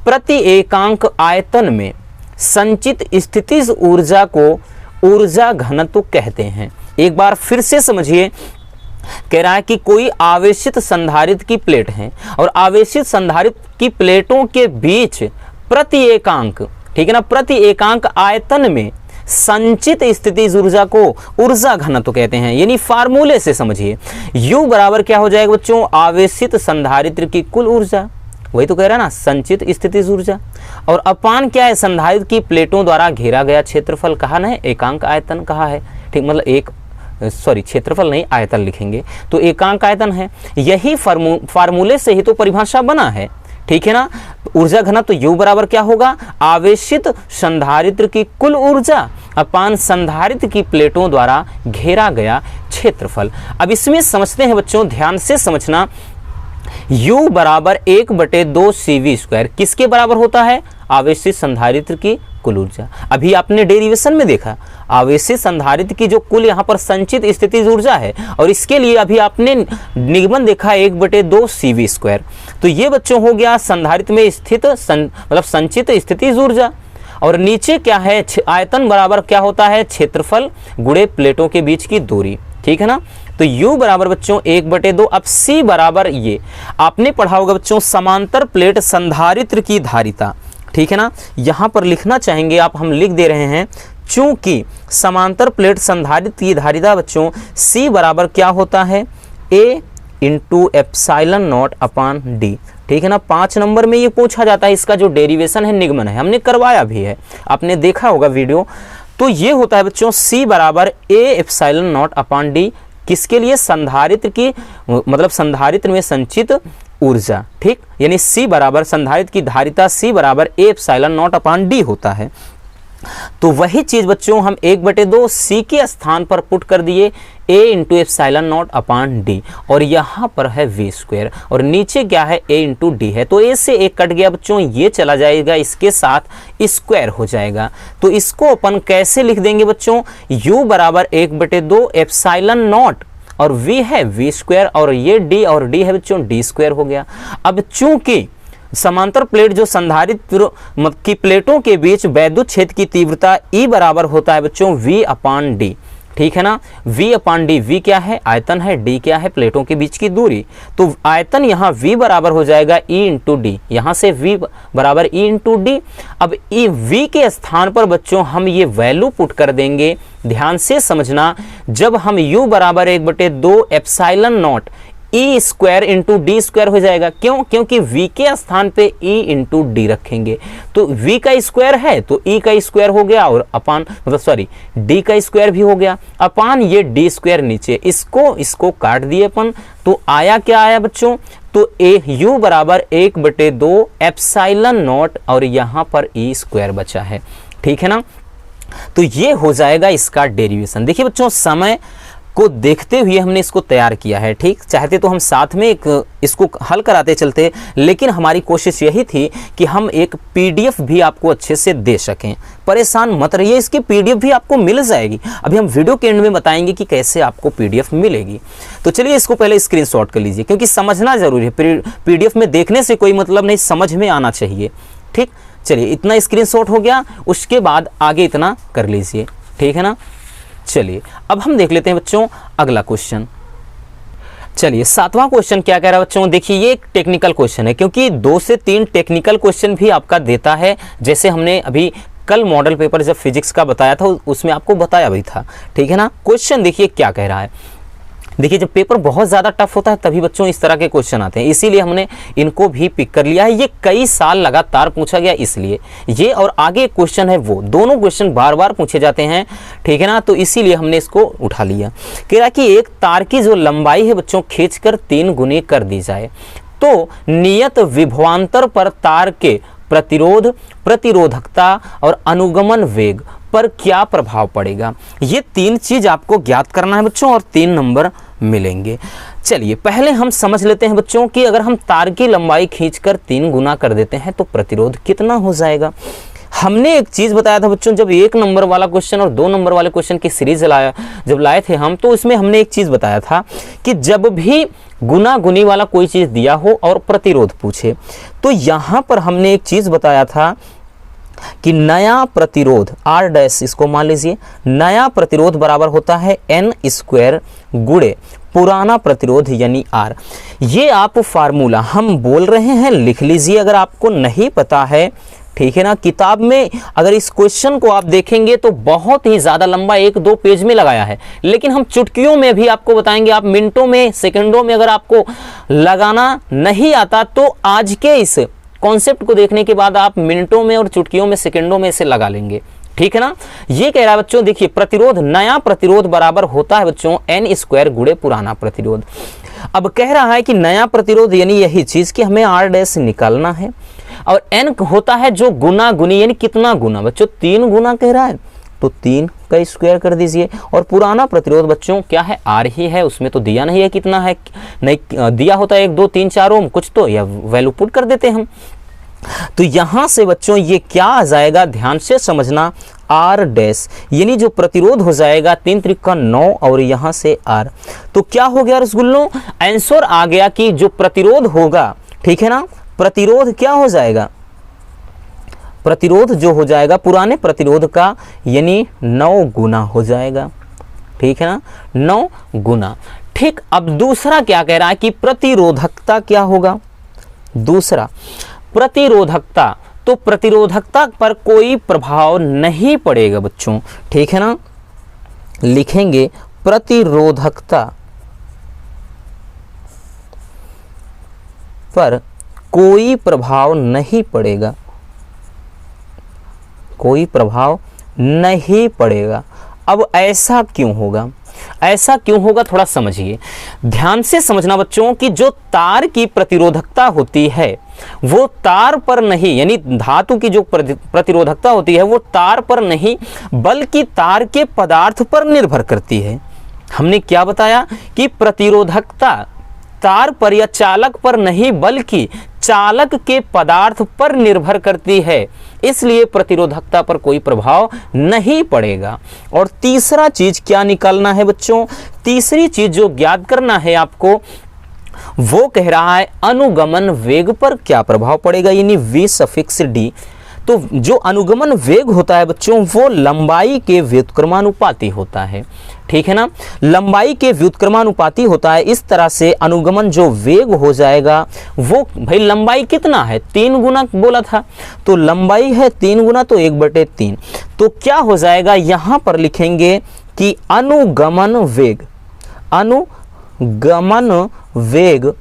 प्रति एकांक आयतन में संचित स्थितिज ऊर्जा को ऊर्जा घनत्व कहते हैं। एक बार फिर से समझिए, कह रहा है कि कोई आवेशित संधारित्र की प्लेट है और आवेशित संधारित्र की प्लेटों के बीच प्रति एकांक, ठीक है ना, प्रति एकांक आयतन में संचित स्थितिज ऊर्जा को ऊर्जा घनत्व कहते हैं। यानी फार्मूले से समझिए, U बराबर क्या हो जाएगा बच्चों, आवेशित संधारित्र की कुल ऊर्जा, वही तो कह रहा है ना, संचित स्थितिज ऊर्जा, और अपान क्या है, संधारित्र की प्लेटों द्वारा घेरा गया क्षेत्रफल कहा ना है, एकांक आयतन कहा है, ठीक, मतलब क्षेत्रफल नहीं आयतन लिखेंगे तो एकांक आयतन है। यही फार्मूले से ही तो परिभाषा बना है, ठीक है ना। ऊर्जा घनत्व तो U बराबर क्या होगा, आवेशित संधारित्र की कुल ऊर्जा अपान संधारित्र की प्लेटों द्वारा घेरा गया क्षेत्रफल। अब इसमें समझते हैं बच्चों, ध्यान से समझना, U बराबर 1/2 CV स्क्वायर किसके बराबर होता है, आवेशित संधारित्र की कुल ऊर्जा। अभी आपने डेरिवेशन में देखा आवेशित संधारित्र की जो कुल यहाँ पर संचित स्थितिज ऊर्जा है, और इसके लिए अभी आपने निगमन देखा 1/2 CV स्क्वायर। तो ये बच्चों हो गया संधारित्र में स्थित मतलब संचित स्थितिज ऊर्जा, और नीचे क्या है, आयतन बराबर क्या होता है, क्षेत्रफल गुणे प्लेटों के बीच की दूरी, ठीक है ना। तो U बराबर बच्चों 1/2। अब C बराबर, ये आपने पढ़ा होगा बच्चों, समांतर प्लेट संधारित्र की धारिता, ठीक है ना, यहां पर लिखना चाहेंगे आप, हम लिख दे रहे हैं, चूंकि समांतर प्लेट संधारित्र की धारिता बच्चों C बराबर क्या होता है, A into epsilon not upon D, ठीक है ना। 5 नंबर में ये पूछा जाता है, इसका जो डेरिवेशन है निगमन है, हमने करवाया भी है, आपने देखा होगा वीडियो। तो ये होता है बच्चों C बराबर A epsilon not upon D, किसके लिए, संधारित्र की मतलब संधारित्र में संचित ऊर्जा, ठीक, यानी C बराबर संधारित्र की धारिता C बराबर A epsilon not upon D होता है। तो वही चीज बच्चों हम 1/2 C के स्थान पर पुट कर दिए A into epsilon not upon D, और यहाँ पर है V स्क्वायर और नीचे क्या है A इंटू D है। तो A से एक कट गया बच्चों, ये चला जाएगा, इसके साथ स्क्वायर हो जाएगा। तो इसको अपन कैसे लिख देंगे बच्चों, U बराबर 1/2 एप्सिलॉन नॉट और V है V स्क्वायर और ये D और D है बच्चों D स्क्वायर हो गया। अब चूंकि समांतर प्लेट जो संधारित्र की प्लेटों के बीच वैद्युत क्षेत्र की तीव्रता E बराबर होता है बच्चों V अपान D, ठीक है ना। V अपान D, V क्या है, आयतन है, D क्या है, प्लेटों के बीच की दूरी। तो आयतन यहाँ V बराबर हो जाएगा E इंटू डी, यहाँ से V बराबर E इंटू डी। अब V के स्थान पर बच्चों हम ये वैल्यू पुट कर देंगे। ध्यान से समझना, जब हम U बराबर 1/2 epsilon not E square into D square हो जाएगा। क्यों, क्योंकि V के स्थान पे E इंटू डी रखेंगे। तो V का स्क्वायर है तो E का स्क्वायर हो गया और अपान D का स्क्वायर भी हो गया, अपान ये D स्क्वायर नीचे, इसको काट दिए अपन। तो आया क्या आया बच्चों, तो U बराबर 1/2 एप्सिलॉन नॉट और यहाँ पर E स्क्वायर बचा है, ठीक है ना। तो ये हो जाएगा इसका डेरिवेशन। देखिए बच्चों, समय को देखते हुए हमने इसको तैयार किया है, ठीक। चाहते तो हम साथ में इसको हल कराते चलते, लेकिन हमारी कोशिश यही थी कि हम एक पीडीएफ भी आपको अच्छे से दे सकें। परेशान मत रहिए, इसकी पीडीएफ भी आपको मिल जाएगी। अभी हम वीडियो के एंड में बताएंगे कि कैसे आपको पीडीएफ मिलेगी। तो चलिए इसको पहले स्क्रीनशॉट कर लीजिए, क्योंकि समझना जरूरी है। पीडीएफ में देखने से कोई मतलब नहीं, समझ में आना चाहिए, ठीक। चलिए इतना स्क्रीनशॉट हो गया, उसके बाद आगे इतना कर लीजिए, ठीक है ना। चलिए अब हम देख लेते हैं बच्चों अगला क्वेश्चन। चलिए 7वां क्वेश्चन क्या कह रहा है बच्चों, देखिए ये एक टेक्निकल क्वेश्चन है, क्योंकि 2 से 3 टेक्निकल क्वेश्चन भी आपका देता है। जैसे हमने अभी कल मॉडल पेपर जब फिजिक्स का बताया था उसमें आपको बताया भी था, ठीक है ना। क्वेश्चन देखिए क्या कह रहा है। देखिए जब पेपर बहुत ज़्यादा टफ होता है तभी बच्चों इस तरह के क्वेश्चन आते हैं, इसीलिए हमने इनको भी पिक कर लिया है। ये कई साल लगातार पूछा गया, इसलिए ये और आगे क्वेश्चन है वो दोनों क्वेश्चन बार बार पूछे जाते हैं, ठीक है ना। तो इसीलिए हमने इसको उठा लिया। कह रहा कि एक तार की जो लंबाई है बच्चों खींचकर 3 गुनी कर दी जाए तो नियत विभवांतर पर तार के प्रतिरोध, प्रतिरोधकता और अनुगमन वेग पर क्या प्रभाव पड़ेगा। ये 3 चीज आपको ज्ञात करना है बच्चों और 3 नंबर मिलेंगे। चलिए पहले हम समझ लेते हैं बच्चों कि अगर हम तार की लंबाई खींचकर 3 गुना कर देते हैं तो प्रतिरोध कितना हो जाएगा। हमने एक चीज बताया था बच्चों, जब 1 नंबर वाला क्वेश्चन और 2 नंबर वाले क्वेश्चन की सीरीज जब लाए थे हम, तो उसमें हमने एक चीज बताया था कि जब भी गुना गुनी वाला कोई चीज दिया हो और प्रतिरोध पूछे, तो यहां पर हमने एक चीज बताया था कि नया प्रतिरोध R डैश, इसको मान लीजिए नया प्रतिरोध बराबर होता है N स्क्वायर गुणे पुराना प्रतिरोध यानी R। ये आप फार्मूला हम बोल रहे हैं, लिख लीजिए अगर आपको नहीं पता है, ठीक है ना। किताब में अगर इस क्वेश्चन को आप देखेंगे तो बहुत ही ज़्यादा लंबा 1-2 पेज में लगाया है, लेकिन हम चुटकियों में भी आपको बताएंगे। आप मिनटों में, सेकंडों में अगर आपको लगाना नहीं आता तो आज के इस कॉन्सेप्ट को देखने के बाद आप मिनटों में और चुटकियों में, सेकंडों में इसे लगा लेंगे, ठीक है ना। ये कह रहा है बच्चों, देखिए प्रतिरोध, नया प्रतिरोध बराबर होता है बच्चों N स्क्वायर गुणे पुराना प्रतिरोध। अब कह रहा है कि नया प्रतिरोध यानी यही चीज कि हमें R डैश निकालना है, और N होता है जो गुना गुनी, यानी कितना गुना बच्चों, 3 गुना कह रहा है तो 3 का स्क्वायर कर दीजिए। और पुराना प्रतिरोध बच्चों क्या है, R ही है, उसमें तो दिया नहीं है कितना है, नहीं दिया होता है 1, 2, 3, 4 ओम कुछ, तो यह वैल्यू पुट कर देते हम। तो यहां से बच्चों ये क्या आ जाएगा, ध्यान से समझना, R डैश यानी जो प्रतिरोध हो जाएगा 3 त्रिका 9 और यहां से R। तो क्या हो गया रसगुल्लों, आंसर आ गया कि जो प्रतिरोध होगा, ठीक है ना, प्रतिरोध क्या हो जाएगा, प्रतिरोध जो हो जाएगा पुराने प्रतिरोध का यानी 9 गुना हो जाएगा, ठीक है ना, 9 गुना। ठीक, अब दूसरा क्या कह रहा है कि प्रतिरोधकता क्या होगा। दूसरा प्रतिरोधकता, तो प्रतिरोधकता पर कोई प्रभाव नहीं पड़ेगा बच्चों, ठीक है ना। लिखेंगे प्रतिरोधकता पर कोई प्रभाव नहीं पड़ेगा, कोई प्रभाव नहीं पड़ेगा। अब ऐसा क्यों होगा, ऐसा क्यों होगा थोड़ा समझिए, ध्यान से समझना बच्चों कि जो तार की प्रतिरोधकता होती है वो तार पर नहीं, यानी धातु की जो प्रतिरोधकता होती है वो तार पर नहीं बल्कि तार के पदार्थ पर निर्भर करती है। हमने क्या बताया कि प्रतिरोधकता तार पर या चालक पर नहीं बल्कि चालक के पदार्थ पर निर्भर करती है, इसलिए प्रतिरोधकता पर कोई प्रभाव नहीं पड़ेगा। और तीसरा चीज क्या निकालना है बच्चों, तीसरी चीज जो ज्ञात करना है आपको वो कह रहा है अनुगमन वेग पर क्या प्रभाव पड़ेगा, यानी V सफिक्स D। तो जो अनुगमन वेग होता है बच्चों वो लंबाई के व्युत्क्रमानुपाती होता है, ठीक है ना, लंबाई के व्युत्क्रमानुपाती होता है। इस तरह से अनुगमन जो वेग हो जाएगा वो, भाई लंबाई कितना है 3 गुना बोला था, तो लंबाई है 3 गुना तो 1/3, तो क्या हो जाएगा यहां पर लिखेंगे कि अनुगमन वेग,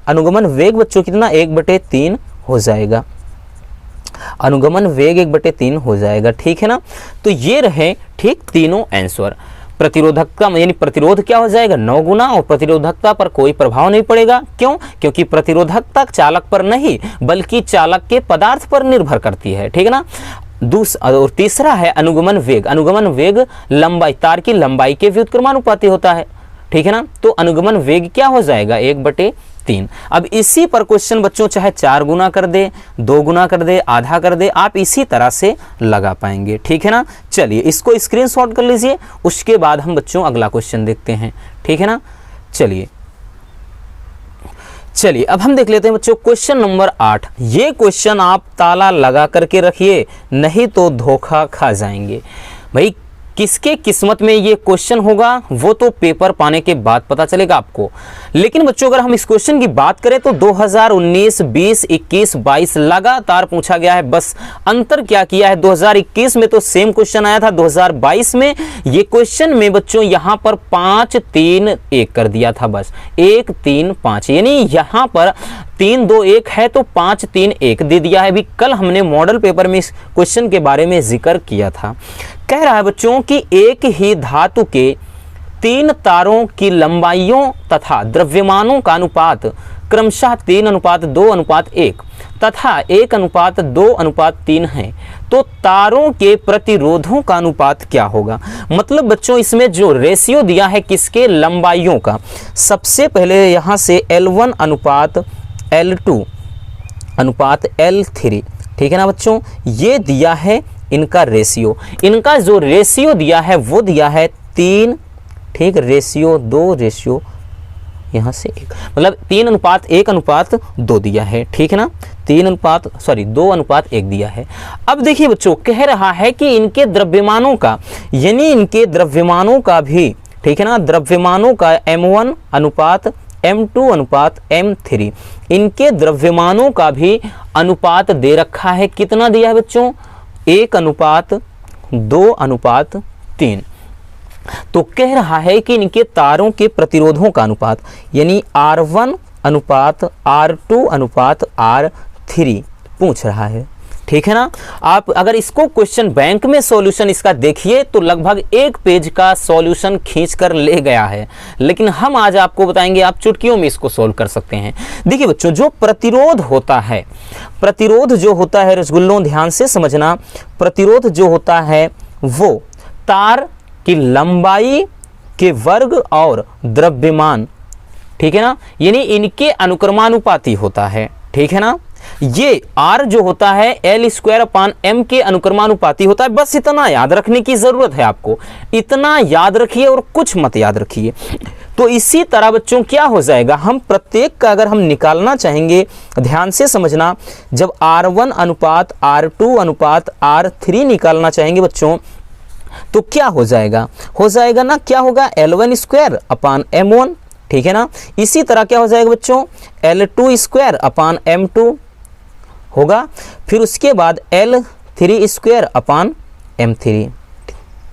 अनुगमन वेग बच्चों कितना 1/3 हो जाएगा, अनुगमन वेग 1/3 हो जाएगा, ठीक है ना। तो ये रहे ठीक तीनों आंसर। प्रतिरोधकता यानी प्रतिरोध क्या हो जाएगा 9 गुना, और प्रतिरोधकता पर कोई प्रभाव नहीं पड़ेगा, क्यों, क्योंकि प्रतिरोधकता चालक पर नहीं बल्कि चालक के पदार्थ पर निर्भर करती है, ठीक है ना। और तीसरा है अनुगमन वेग, अनुगमन वेग लंबाई, तार की लंबाई के व्युत्क्रमानुपाती होता है, ठीक है ना। तो अनुगमन वेग क्या हो जाएगा 1/3। अब इसी पर क्वेश्चन बच्चों चाहे 4 गुना कर दे, 2 गुना कर दे, आधा कर दे, आप इसी तरह से लगा पाएंगे, ठीक है ना। चलिए इसको स्क्रीनशॉट कर लीजिए, उसके बाद हम बच्चों अगला क्वेश्चन देखते हैं, ठीक है ना। चलिए अब हम देख लेते हैं बच्चों क्वेश्चन नंबर 8। ये क्वेश्चन आप ताला लगा करके रखिए, नहीं तो धोखा खा जाएंगे। भाई किसके किस्मत में ये क्वेश्चन होगा वो तो पेपर पाने के बाद पता चलेगा आपको, लेकिन बच्चों अगर हम इस क्वेश्चन की बात करें तो 2019, 20, 21, 22 लगातार पूछा गया है। बस अंतर क्या किया है, 2021 में तो सेम क्वेश्चन आया था, 2022 में ये क्वेश्चन में बच्चों यहाँ पर 5, 3, 1 कर दिया था, बस 1, 3, 5, यानी यहाँ पर 3, 2, 1 है तो 5, 3, 1 दे दिया है। अभी कल हमने मॉडल पेपर में इस क्वेश्चन के बारे में जिक्र किया था। कह रहा है बच्चों कि एक ही धातु के 3 तारों की लंबाइयों तथा द्रव्यमानों का अनुपात क्रमशः 3:2:1 तथा 1:2:3 है, तो तारों के प्रतिरोधों का अनुपात क्या होगा। मतलब बच्चों इसमें जो रेशियो दिया है किसके, लंबाइयों का, सबसे पहले यहाँ से L1:L2 अनुपात L3, ठीक है ना बच्चों, ये दिया है इनका रेशियो। इनका जो रेशियो दिया है वो दिया है 3, ठीक, रेशियो 2 रेशियो यहाँ से 1, मतलब 3:1:2 दिया है, ठीक है ना, 2:1 दिया है। अब देखिए बच्चों कह रहा है कि इनके द्रव्यमानों का, यानी इनके द्रव्यमानों का भी, ठीक है ना, द्रव्यमानों का M1:M2:M3, इनके द्रव्यमानों का भी अनुपात दे रखा है। कितना दिया है बच्चों 1:2:3। तो कह रहा है कि इनके तारों के प्रतिरोधों का अनुपात, यानी R1:R2:R3 पूछ रहा है, ठीक है ना। आप अगर इसको क्वेश्चन बैंक में सॉल्यूशन इसका देखिए तो लगभग 1 पेज का सॉल्यूशन खींच कर ले गया है, लेकिन हम आज आपको बताएंगे आप चुटकियों में इसको सॉल्व कर सकते हैं। देखिए बच्चों जो प्रतिरोध होता है, प्रतिरोध जो होता है रसगुल्लों ध्यान से समझना, प्रतिरोध जो होता है वो तार की लंबाई के वर्ग और द्रव्यमान, ठीक है ना, यानी इनके अनुक्रमानुपाती होता है, ठीक है ना। ये R जो होता है L²/M के अनुक्रमानुपाती होता है। बस इतना याद रखने की जरूरत है आपको, इतना याद रखिए और कुछ मत याद रखिए। तो इसी तरह बच्चों क्या हो जाएगा, हम प्रत्येक का अगर हम निकालना चाहेंगे, ध्यान से समझना, जब R1:R2:R3 निकालना चाहेंगे बच्चों तो क्या हो जाएगा ना, क्या होगा L1²/M1, ठीक है ना। इसी तरह क्या हो जाएगा बच्चों L2²/M2 होगा, फिर उसके बाद L3²/M3,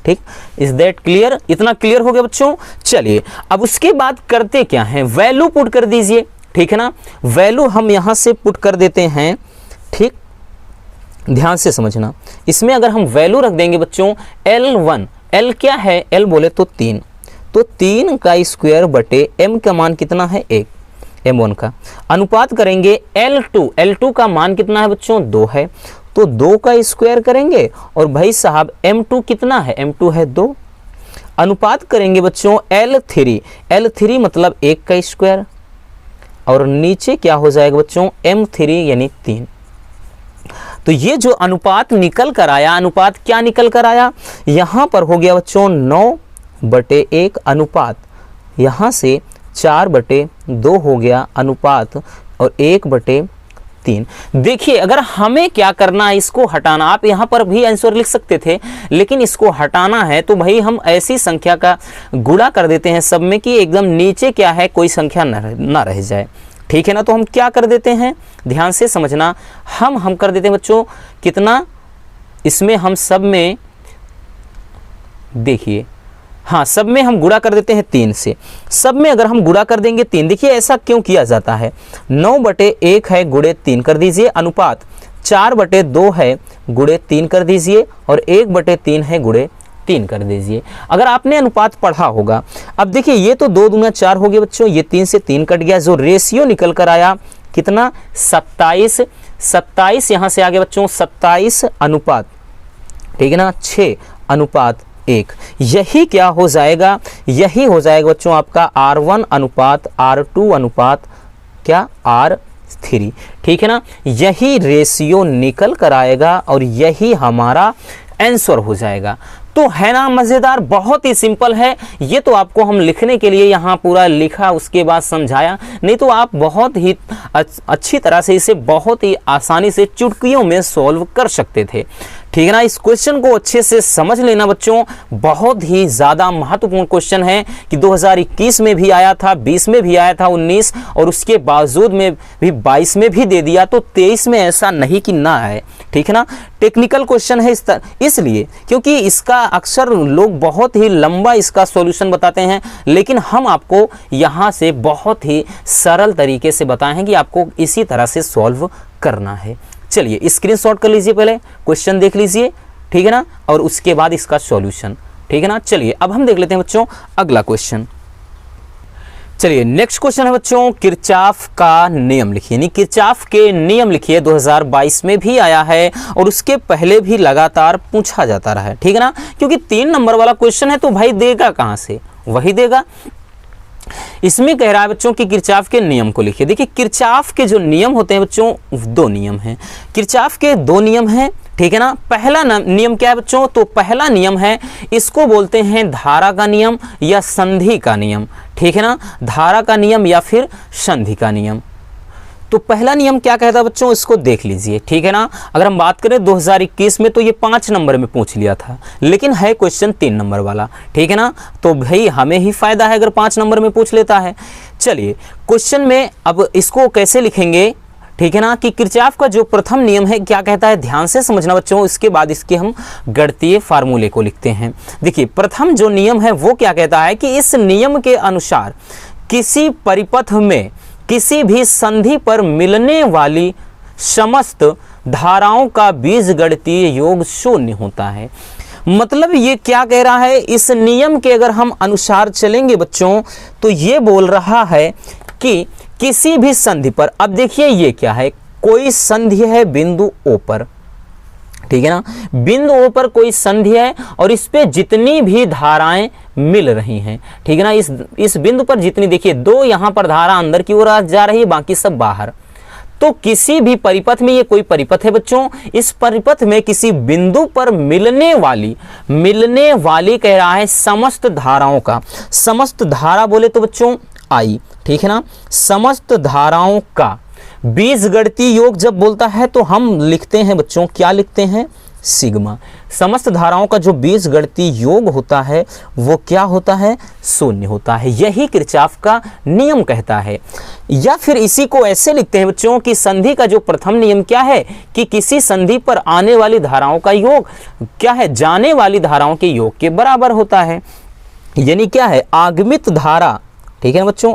ठीक। इज दैट क्लियर, इतना क्लियर हो गया बच्चों। चलिए अब उसके बाद करते क्या है, वैल्यू पुट कर दीजिए, ठीक है ना। वैल्यू हम यहां से पुट कर देते हैं, ठीक, ध्यान से समझना। इसमें अगर हम वैल्यू रख देंगे बच्चों L1, L क्या है, L बोले तो 3, तो 3 का स्क्वायर बटे m का मान कितना है 1, m1 का। अनुपात करेंगे L2 का मान कितना है बच्चों 2 है, तो 2 का स्क्वायर करेंगे और भाई साहब m2 कितना है, m2 है 2। अनुपात करेंगे बच्चों L3 मतलब 1 का स्क्वायर और नीचे क्या हो जाएगा बच्चों m3 यानी 3। तो ये जो अनुपात निकल कर आया, अनुपात क्या निकल कर आया, यहां पर हो गया बच्चों 9/1 अनुपात, यहां से 4/2 हो गया अनुपात और 1/3। देखिए अगर हमें क्या करना है, इसको हटाना, आप यहां पर भी आंसर लिख सकते थे, लेकिन इसको हटाना है तो भाई हम ऐसी संख्या का गुणा कर देते हैं सब में कि एकदम नीचे क्या है कोई संख्या ना रह जाए, ठीक है ना। तो हम क्या कर देते हैं, ध्यान से समझना, हम कर देते हैं बच्चों कितना, इसमें हम सब में देखिए, हाँ सब में हम गुणा कर देते हैं 3 से, सब में अगर हम गुणा कर देंगे 3, देखिए ऐसा क्यों किया जाता है, 9/1 है गुणे 3 कर दीजिए, अनुपात 4/2 है गुणे 3 कर दीजिए और 1/3 है गुणे 3 कर दीजिए। अगर आपने अनुपात पढ़ा होगा, अब देखिए ये तो 2 दूना 4 हो गया बच्चों, ये 3 से 3 कट गया, जो रेशियो निकल कर आया कितना 27 यहाँ से आगे बच्चों 27 अनुपात, ठीक है ना 6/1। यही क्या हो जाएगा, यही हो जाएगा बच्चों आपका R1 अनुपात R2 अनुपात क्या R3, ठीक है ना। यही रेशियो निकल कर आएगा और यही हमारा आंसर हो जाएगा। तो है ना मजेदार, बहुत ही सिंपल है। ये तो आपको हम लिखने के लिए यहाँ पूरा लिखा उसके बाद समझाया, नहीं तो आप बहुत ही अच्छी तरह से इसे बहुत ही आसानी से चुटकियों में सॉल्व कर सकते थे, ठीक है ना। इस क्वेश्चन को अच्छे से समझ लेना बच्चों, बहुत ही ज़्यादा महत्वपूर्ण क्वेश्चन है कि 2021 में भी आया था, 20 में भी आया था, 19 और उसके बावजूद में भी 22 में भी दे दिया, तो 23 में ऐसा नहीं कि ना आए, ठीक है ना। टेक्निकल क्वेश्चन है इसलिए क्योंकि इसका अक्सर लोग बहुत ही लंबा इसका सॉल्यूशन बताते हैं, लेकिन हम आपको यहाँ से बहुत ही सरल तरीके से बताए हैं कि आपको इसी तरह से सॉल्व करना है। चलिए स्क्रीनशॉट कर लीजिए, पहले क्वेश्चन देख लीजिए, ठीक है ना, और उसके बाद इसका सॉल्यूशन, ठीक है ना। चलिए अब हम देख लेते हैं बच्चों अगला क्वेश्चन। चलिए नेक्स्ट क्वेश्चन है बच्चों, किरचॉफ का नियम लिखिए, यानी किरचॉफ के नियम लिखिए। 2022 में भी आया है और उसके पहले भी लगातार पूछा जाता रहा है, ठीक है ना। क्योंकि 3 नंबर वाला क्वेश्चन है तो भाई देगा कहाँ से, वही देगा। इसमें कह रहा है बच्चों कि किरचॉफ के नियम को लिखिए। देखिए किरचॉफ के जो नियम होते हैं बच्चों 2 नियम हैं, किरचॉफ के 2 नियम हैं, ठीक है ना। पहला नियम क्या है बच्चों, तो पहला नियम है, इसको बोलते हैं धारा का नियम या संधि का नियम, ठीक है ना, धारा का नियम या फिर संधि का नियम। तो पहला नियम क्या कहता है बच्चों, इसको देख लीजिए, ठीक है ना। अगर हम बात करें 2021 में तो ये 5 नंबर में पूछ लिया था, लेकिन है क्वेश्चन 3 नंबर वाला, ठीक है ना। तो भाई हमें ही फायदा है अगर 5 नंबर में पूछ लेता है। चलिए क्वेश्चन में अब इसको कैसे लिखेंगे, ठीक है ना, कि किरचॉफ का जो प्रथम नियम है क्या कहता है, ध्यान से समझना बच्चों, इसके बाद इसके हम गणितीय फार्मूले को लिखते हैं। देखिए प्रथम जो नियम है वो क्या कहता है कि इस नियम के अनुसार किसी परिपथ में किसी भी संधि पर मिलने वाली समस्त धाराओं का बीजगणितीय योग 0 होता है। मतलब ये क्या कह रहा है, इस नियम के अगर हम अनुसार चलेंगे बच्चों तो ये बोल रहा है कि किसी भी संधि पर, अब देखिए ये क्या है, कोई संधि है बिंदु O पर, ठीक है ना, बिंदु O पर कोई संधि है और इस पे जितनी भी धाराएं मिल रही हैं, ठीक है ना, इस बिंदु पर जितनी, देखिए 2 यहाँ पर धारा अंदर की ओर जा रही है, बाकी सब बाहर। तो किसी भी परिपथ में, ये कोई परिपथ है बच्चों, इस परिपथ में किसी बिंदु पर मिलने वाली कह रहा है समस्त धाराओं का, समस्त धारा बोले तो बच्चों I, ठीक है ना, समस्त धाराओं का बीजगणितीय योग जब बोलता है तो हम लिखते हैं बच्चों, क्या लिखते हैं, सिग्मा। समस्त धाराओं का जो बीजगणितीय योग होता है वो क्या होता है, 0 होता है। यही किरचॉफ का नियम कहता है। या फिर इसी को ऐसे लिखते हैं बच्चों कि संधि का जो प्रथम नियम क्या है कि किसी संधि पर आने वाली धाराओं का योग क्या है, जाने वाली धाराओं के योग के बराबर होता है। यानी क्या है, आगमित धारा, ठीक है बच्चों,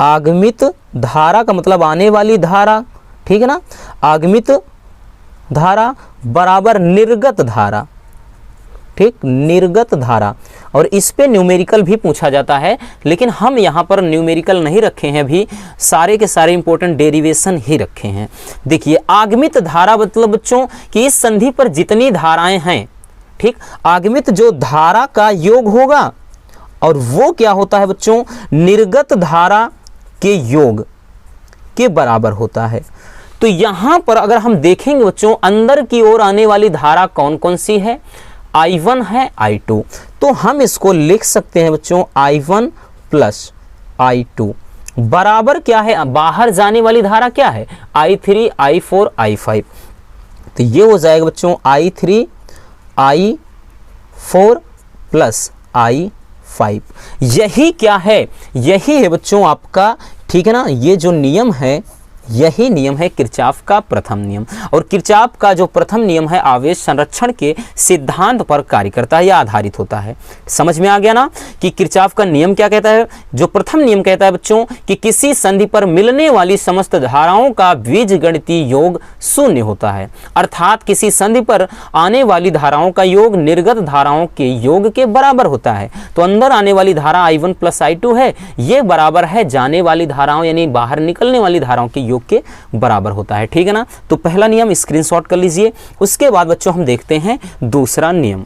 आगमित धारा का मतलब आने वाली धारा, ठीक है ना, आगमित धारा बराबर निर्गत धारा, ठीक, निर्गत धारा। और इस पे न्यूमेरिकल भी पूछा जाता है, लेकिन हम यहाँ पर न्यूमेरिकल नहीं रखे हैं, भी सारे के सारे इंपॉर्टेंट डेरिवेशन ही रखे हैं। देखिए आगमित धारा मतलब बच्चों कि इस संधि पर जितनी धाराएं हैं, ठीक, आगमित जो धारा का योग होगा और वो क्या होता है बच्चों, निर्गत धारा के योग के बराबर होता है। तो यहां पर अगर हम देखेंगे बच्चों, अंदर की ओर आने वाली धारा कौन कौन सी है, I1 है, I2। तो हम इसको लिख सकते हैं बच्चों I1 प्लस I2 बराबर क्या है, बाहर जाने वाली धारा क्या है, I3 I4 I5। तो ये हो जाएगा बच्चों I3 I4 प्लस I5। यही क्या है, यही है बच्चों आपका, ठीक है ना, ये जो नियम है यही नियम है किरचॉफ का प्रथम नियम। और किरचॉफ का जो प्रथम नियम है आवेश संरक्षण के सिद्धांत पर कार्य करता है या आधारित होता है। समझ में आ गया ना कि किरचॉफ का नियम क्या कहता है। जो प्रथम नियम कहता है बच्चों कि किसी संधि पर मिलने वाली समस्त धाराओं का बीजगणितीय योग शून्य होता है, अर्थात किसी संधि पर आने वाली धाराओं का योग निर्गत धाराओं के योग के बराबर होता है। तो अंदर आने वाली धारा I1 प्लस I2 है, ये बराबर है जाने वाली धाराओं यानी बाहर निकलने वाली धाराओं के योग के बराबर होता है। ठीक है ना। तो पहला नियम स्क्रीनशॉट कर लीजिए। उसके बाद बच्चों हम देखते हैं दूसरा नियम।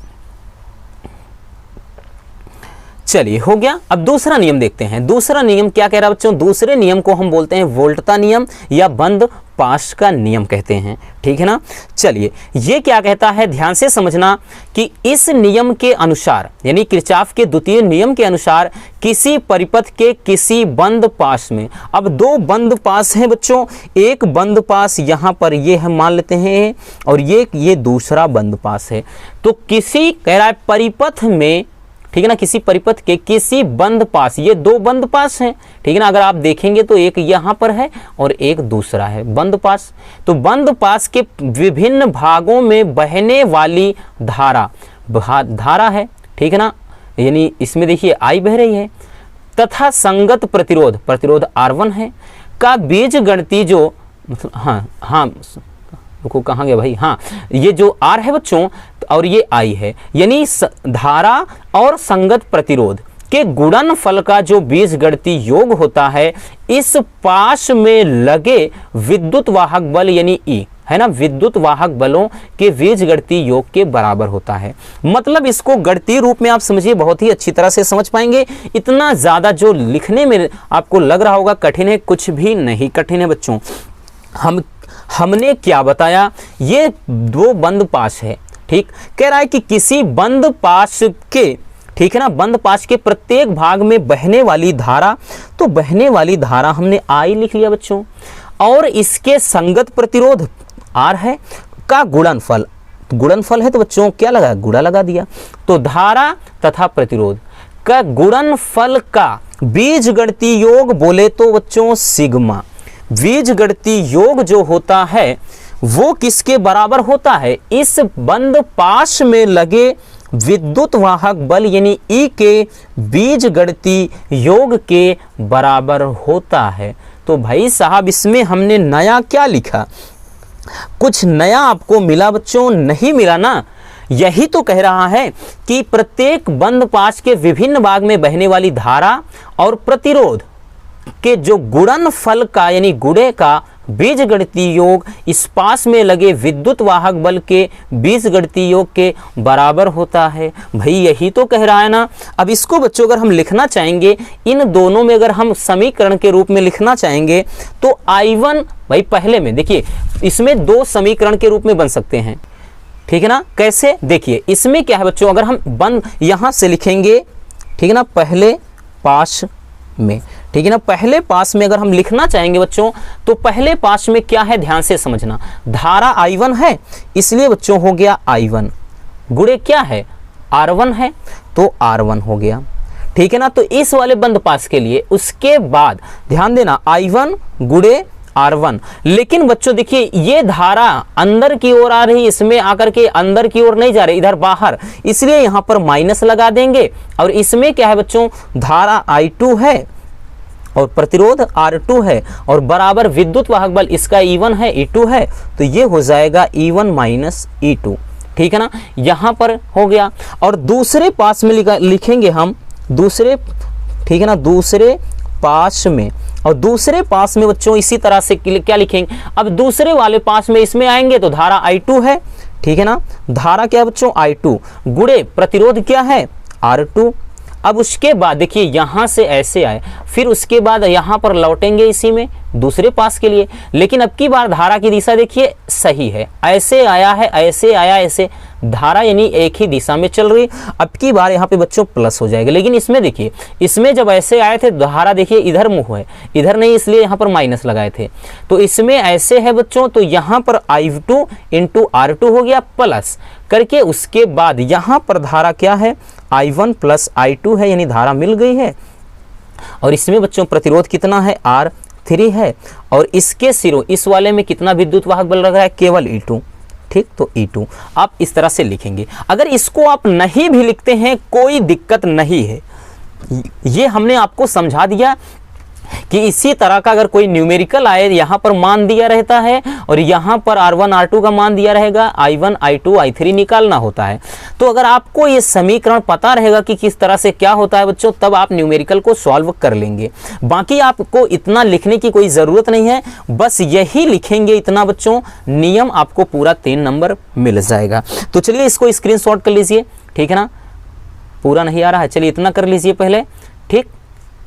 चलिए हो गया। अब दूसरा नियम देखते हैं। दूसरा नियम क्या कह रहा है बच्चों, दूसरे नियम को हम बोलते हैं वोल्टता नियम या बंद पाश का नियम कहते हैं। ठीक है ना। चलिए ये क्या कहता है, ध्यान से समझना कि इस नियम के अनुसार यानी किरचॉफ के द्वितीय नियम के अनुसार किसी परिपथ के किसी बंद पाश में, अब दो बंद पाश हैं बच्चों, एक बंद पाश यहाँ पर ये हम मान लेते हैं और ये दूसरा बंद पाश है। तो किसी कह रहा है परिपथ में, ठीक है ना, किसी परिपथ के किसी बंद पास, ये दो बंद पास हैं। ठीक है ना। अगर आप देखेंगे तो एक यहाँ पर है और एक दूसरा है बंद पास। तो बंद पास के विभिन्न भागों में बहने वाली धारा है। ठीक है ना, यानी इसमें देखिए I बह रही है तथा संगत प्रतिरोध R1 है का बीजगणितीय जो हाँ रुको कहाँ गया भाई, हाँ ये जो R है बच्चों और ये I है, यानी धारा और संगत प्रतिरोध के गुणनफल का जो बीजगणितीय योग होता है इस पाश में लगे विद्युत वाहक बल यानी E है ना, विद्युत वाहक बलों के बीजगणितीय योग के बराबर होता है। मतलब इसको गणितीय रूप में आप समझिए, बहुत ही अच्छी तरह से समझ पाएंगे। इतना ज़्यादा जो लिखने में आपको लग रहा होगा कठिन है, कुछ भी नहीं कठिन है बच्चों। हमने क्या बताया, ये दो बंद पाश है। ठीक, कह रहा है कि किसी बंद पाश के, ठीक है ना, बंद पाश के प्रत्येक भाग में बहने वाली धारा, तो बहने वाली धारा हमने I लिख लिया बच्चों, और इसके संगत प्रतिरोध R है का गुणनफल है तो बच्चों क्या लगा, गुणा लगा दिया। तो धारा तथा प्रतिरोध का गुणनफल का बीजगणितीय योग बोले तो बच्चों सिग्मा। बीजगणितीय योग जो होता है वो किसके बराबर होता है, इस बंद पाश में लगे विद्युत वाहक बल यानी E के बीजगणितीय योग के बराबर होता है। तो भाई साहब इसमें हमने नया क्या लिखा, कुछ नया आपको मिला बच्चों, नहीं मिला ना। यही तो कह रहा है कि प्रत्येक बंद पाश के विभिन्न भाग में बहने वाली धारा और प्रतिरोध के जो गुणनफल का यानी गुणे का बीजगणितीय योग इस पास में लगे विद्युत वाहक बल के बीजगणितीय योग के बराबर होता है। भाई यही तो कह रहा है ना। अब इसको बच्चों अगर हम लिखना चाहेंगे, इन दोनों में अगर हम समीकरण के रूप में लिखना चाहेंगे तो I1 भाई पहले में देखिए इसमें दो समीकरण के रूप में बन सकते हैं। ठीक है ना, कैसे देखिए इसमें क्या है बच्चों, अगर हम बंद यहां से लिखेंगे, ठीक है ना, पहले पाश में, ठीक है ना, पहले पास में अगर हम लिखना चाहेंगे बच्चों तो पहले पास में क्या है, ध्यान से समझना, धारा I1 है इसलिए बच्चों हो गया I1, गुणे क्या है R1 है तो R1 हो गया। ठीक है ना। तो इस वाले बंद पास के लिए उसके बाद ध्यान देना I1 गुणे R1। लेकिन बच्चों देखिए ये धारा अंदर की ओर आ रही, इसमें आकर के अंदर की ओर नहीं जा रही, इधर बाहर, इसलिए यहां पर माइनस लगा देंगे। और इसमें क्या है बच्चों, धारा I2 है और प्रतिरोध R2 है और बराबर विद्युत वाहक बल इसका E1 है E2 है, तो ये हो जाएगा E1 माइनस E2। ठीक है ना, यहाँ पर हो गया। और दूसरे पास में लिखेंगे हम दूसरे, ठीक है ना, दूसरे पास में, और दूसरे पास में बच्चों इसी तरह से क्या लिखेंगे, अब दूसरे वाले पास में इसमें आएंगे तो धारा I2 है, ठीक है ना, धारा क्या है बच्चों I2 गुणे प्रतिरोध क्या है R2। अब उसके बाद देखिए यहाँ से ऐसे आए, फिर उसके बाद यहाँ पर लौटेंगे इसी में दूसरे पास के लिए, लेकिन अब की बार धारा की दिशा देखिए सही है, ऐसे आया है, ऐसे आया, ऐसे, धारा यानी एक ही दिशा में चल रही। अब की बार यहाँ पे बच्चों प्लस हो जाएगा, लेकिन इसमें देखिए, इसमें जब ऐसे आए थे धारा देखिए इधर मुँह है, इधर नहीं, इसलिए यहाँ पर माइनस लगाए थे। तो इसमें ऐसे है बच्चों, तो यहाँ पर I2 इंटू R2 हो गया प्लस करके, उसके बाद यहाँ पर धारा क्या है I1 प्लस I2 है, यानी धारा मिल गई है। और इसमें बच्चों प्रतिरोध कितना है R3 है, और इसके सिरों इस वाले में कितना विद्युत वाहक बल लग रहा है केवल E2, ठीक, तो E2 आप इस तरह से लिखेंगे। अगर इसको आप नहीं भी लिखते हैं कोई दिक्कत नहीं है, ये हमने आपको समझा दिया कि इसी तरह का अगर कोई न्यूमेरिकल आए, यहाँ पर मान दिया रहता है और यहाँ पर R1 R2 का मान दिया रहेगा, I1 I2 I3 निकालना होता है। तो अगर आपको ये समीकरण पता रहेगा कि किस तरह से क्या होता है बच्चों, तब आप न्यूमेरिकल को सॉल्व कर लेंगे। बाकी आपको इतना लिखने की कोई ज़रूरत नहीं है, बस यही लिखेंगे इतना बच्चों, नियम आपको पूरा 3 नंबर मिल जाएगा। तो चलिए इसको स्क्रीनशॉट कर लीजिए, ठीक है ना, पूरा नहीं आ रहा है, चलिए इतना कर लीजिए पहले, ठीक,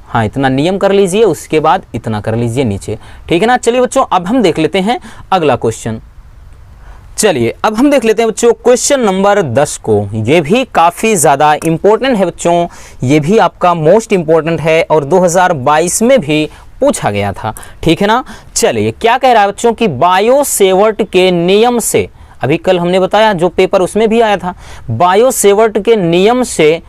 हाँ इतना नियम कर लीजिए, उसके बाद इतना कर लीजिए नीचे, ठीक है ना। चलिए बच्चों अब हम देख लेते हैं अगला क्वेश्चन। चलिए अब हम देख लेते हैं बच्चों क्वेश्चन नंबर 10 को। ये भी काफ़ी ज़्यादा इम्पोर्टेंट है बच्चों, ये भी आपका मोस्ट इम्पोर्टेंट है और 2022 में भी पूछा गया था, ठीक है ना। चलिए क्या कह रहा है बच्चों कि बायो सेवर्ट के नियम से, अभी कल हमने बताया जो पेपर उसमें भी आया था, बायो सेवर्ट के नियम से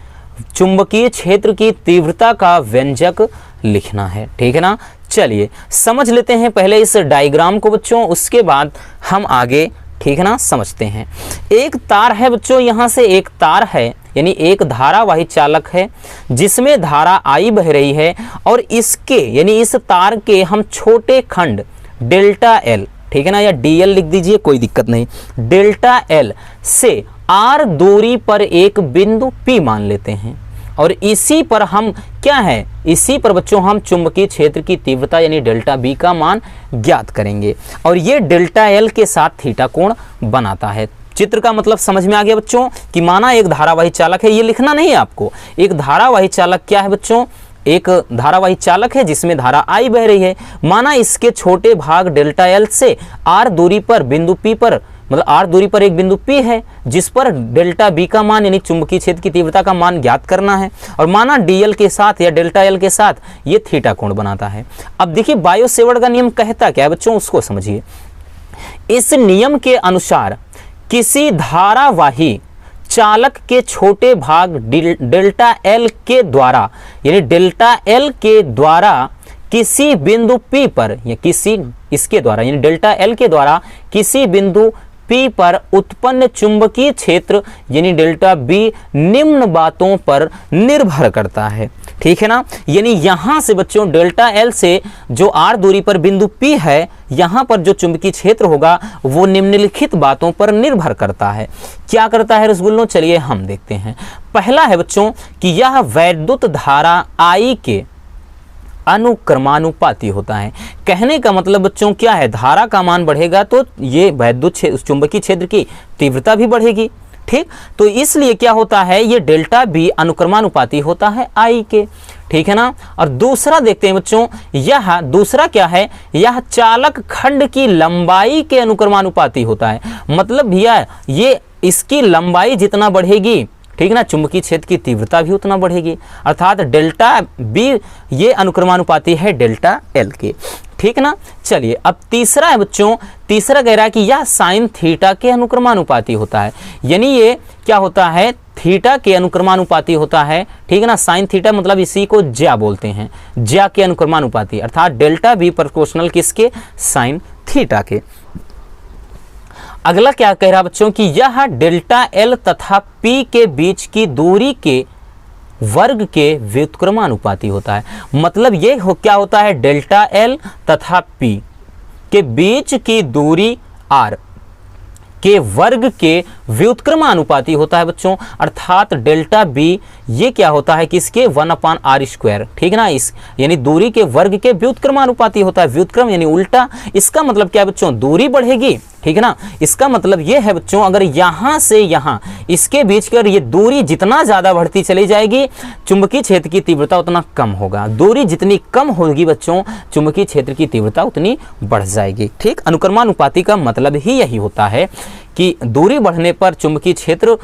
चुंबकीय क्षेत्र की तीव्रता का व्यंजक लिखना है, ठीक है ना। चलिए समझ लेते हैं पहले इस डायग्राम को बच्चों, उसके बाद हम आगे, ठीक है ना, समझते हैं। एक तार है बच्चों, यहाँ से एक तार है, यानी एक धारावाही चालक है जिसमें धारा I बह रही है, और इसके यानी इस तार के हम छोटे खंड डेल्टा L, ठीक है ना, या DL लिख दीजिए कोई दिक्कत नहीं, डेल्टा L से R दूरी पर एक बिंदु P मान लेते हैं, और इसी पर हम क्या है, इसी पर बच्चों हम चुंबकीय क्षेत्र की तीव्रता यानी डेल्टा B का मान ज्ञात करेंगे, और ये डेल्टा L के साथ थीटा कोण बनाता है। चित्र का मतलब समझ में आ गया बच्चों कि माना एक धारावाही चालक है, ये लिखना नहीं है आपको, एक धारावाही चालक क्या है बच्चों, एक धारावाही चालक है जिसमें धारा I बह रही है, माना इसके छोटे भाग डेल्टा L से R दूरी पर बिंदु P पर, मतलब R दूरी पर एक बिंदु P है जिस पर डेल्टा B का मान यानी चुंबकीय क्षेत्र की तीव्रता का मान ज्ञात करना है, और माना DL के साथ या डेल्टा L के साथ ये थीटा कोण बनाता है। अब देखिए बायो सेवर्ट का नियम कहता क्या है बच्चों, उसको समझिए। इस नियम के अनुसार किसी धारावाही चालक के छोटे भाग डेल्टा L के द्वारा, यानी डेल्टा L के द्वारा किसी बिंदु P पर, या किसी इसके द्वारा यानी डेल्टा L के द्वारा किसी बिंदु P पर उत्पन्न चुंबकीय क्षेत्र यानी डेल्टा B निम्न बातों पर निर्भर करता है, ठीक है ना। यानी यहाँ से बच्चों डेल्टा L से जो R दूरी पर बिंदु P है, यहाँ पर जो चुंबकीय क्षेत्र होगा वो निम्नलिखित बातों पर निर्भर करता है। क्या करता है रसगुल्लों, चलिए हम देखते हैं। पहला है बच्चों कि यह वैद्युत धारा I के अनुक्रमानुपाती होता है। कहने का मतलब बच्चों क्या है, धारा का मान बढ़ेगा तो ये वैद्युत चुंबकीय क्षेत्र की तीव्रता भी बढ़ेगी, ठीक। तो इसलिए क्या होता है, ये डेल्टा B अनुक्रमानुपाती होता है I के, ठीक है ना। और दूसरा देखते हैं बच्चों, यह दूसरा क्या है, यह चालक खंड की लंबाई के अनुक्रमानुपाती होता है। मतलब भैया ये इसकी लंबाई जितना बढ़ेगी, ठीक है ना, चुंबकीय क्षेत्र की तीव्रता भी उतना बढ़ेगी, अर्थात डेल्टा B ये अनुक्रमानुपाती है डेल्टा L के, ठीक ना। चलिए अब तीसरा है बच्चों, तीसरा कह रहा है कि यह साइन थीटा के अनुक्रमानुपाती होता है, यानी ये क्या होता है, थीटा के अनुक्रमानुपाती होता है, ठीक है ना। साइन थीटा मतलब इसी को ज्या बोलते हैं, ज्या के अनुक्रमानुपाती, अर्थात डेल्टा B प्रोपोर्शनल किसके, साइन थीटा के। अगला क्या कह रहा बच्चों कि यह डेल्टा L तथा P के बीच की दूरी के वर्ग के व्युत्क्रमानुपाती होता है। मतलब ये क्या होता है, डेल्टा L तथा P के बीच की दूरी R के वर्ग के व्युत्क्रमानुपाती होता है बच्चों, अर्थात डेल्टा बी ये क्या होता है कि इसके 1/r², ठीक है ना, इस यानी दूरी के वर्ग के व्युत्क्रमानुपाती होता है। व्युत्क्रम यानी उल्टा, इसका मतलब क्या है बच्चों, दूरी बढ़ेगी, ठीक है ना। इसका मतलब ये है बच्चों, अगर यहां से यहां इसके बीच कर ये दूरी जितना ज्यादा बढ़ती चली जाएगी, चुंबकीय क्षेत्र की तीव्रता उतना कम होगा। दूरी जितनी कम होगी बच्चों, चुंबकीय क्षेत्र की तीव्रता उतनी बढ़ जाएगी। ठीक, अनुक्रमानुपाती का मतलब ही यही होता है कि दूरी बढ़ने पर चुंबकीय क्षेत्र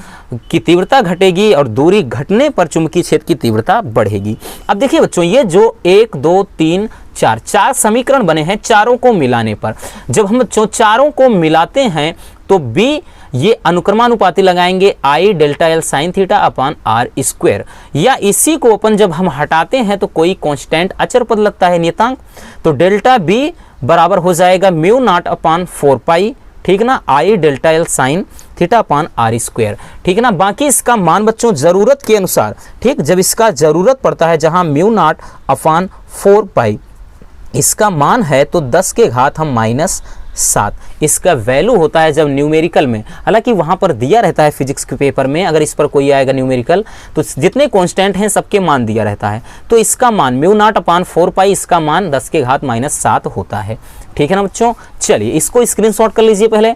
की तीव्रता घटेगी और दूरी घटने पर चुंबकीय क्षेत्र की तीव्रता बढ़ेगी। अब देखिए बच्चों, ये जो 1 2 3 4 समीकरण बने हैं, चारों को मिलाने पर जब हम चारों को मिलाते हैं तो B ये अनुक्रमानुपाती लगाएंगे I delta L sine theta upon r², या इसी को अपन जब हम हटाते हैं तो कोई कांस्टेंट अचर पद लगता है, नियतांक, तो डेल्टा B बराबर हो जाएगा μ0 अपॉन 4π, ठीक ना, I delta L sine theta upon r², ठीक है ना। बाकी इसका मान बच्चों जरूरत के अनुसार, ठीक, जब इसका जरूरत पड़ता है, जहां μ0 अपॉन 4π इसका मान है तो 10 के घात हम -7 इसका वैल्यू होता है जब न्यूमेरिकल में, हालांकि वहां पर दिया रहता है फिजिक्स के पेपर में, अगर इस पर कोई आएगा न्यूमेरिकल तो जितने कांस्टेंट हैं सबके मान दिया रहता है, तो इसका मान μ0 अपॉन 4π इसका मान 10 के घात -7 होता है, ठीक है ना बच्चों। चलिए इसको स्क्रीनशॉट कर लीजिए पहले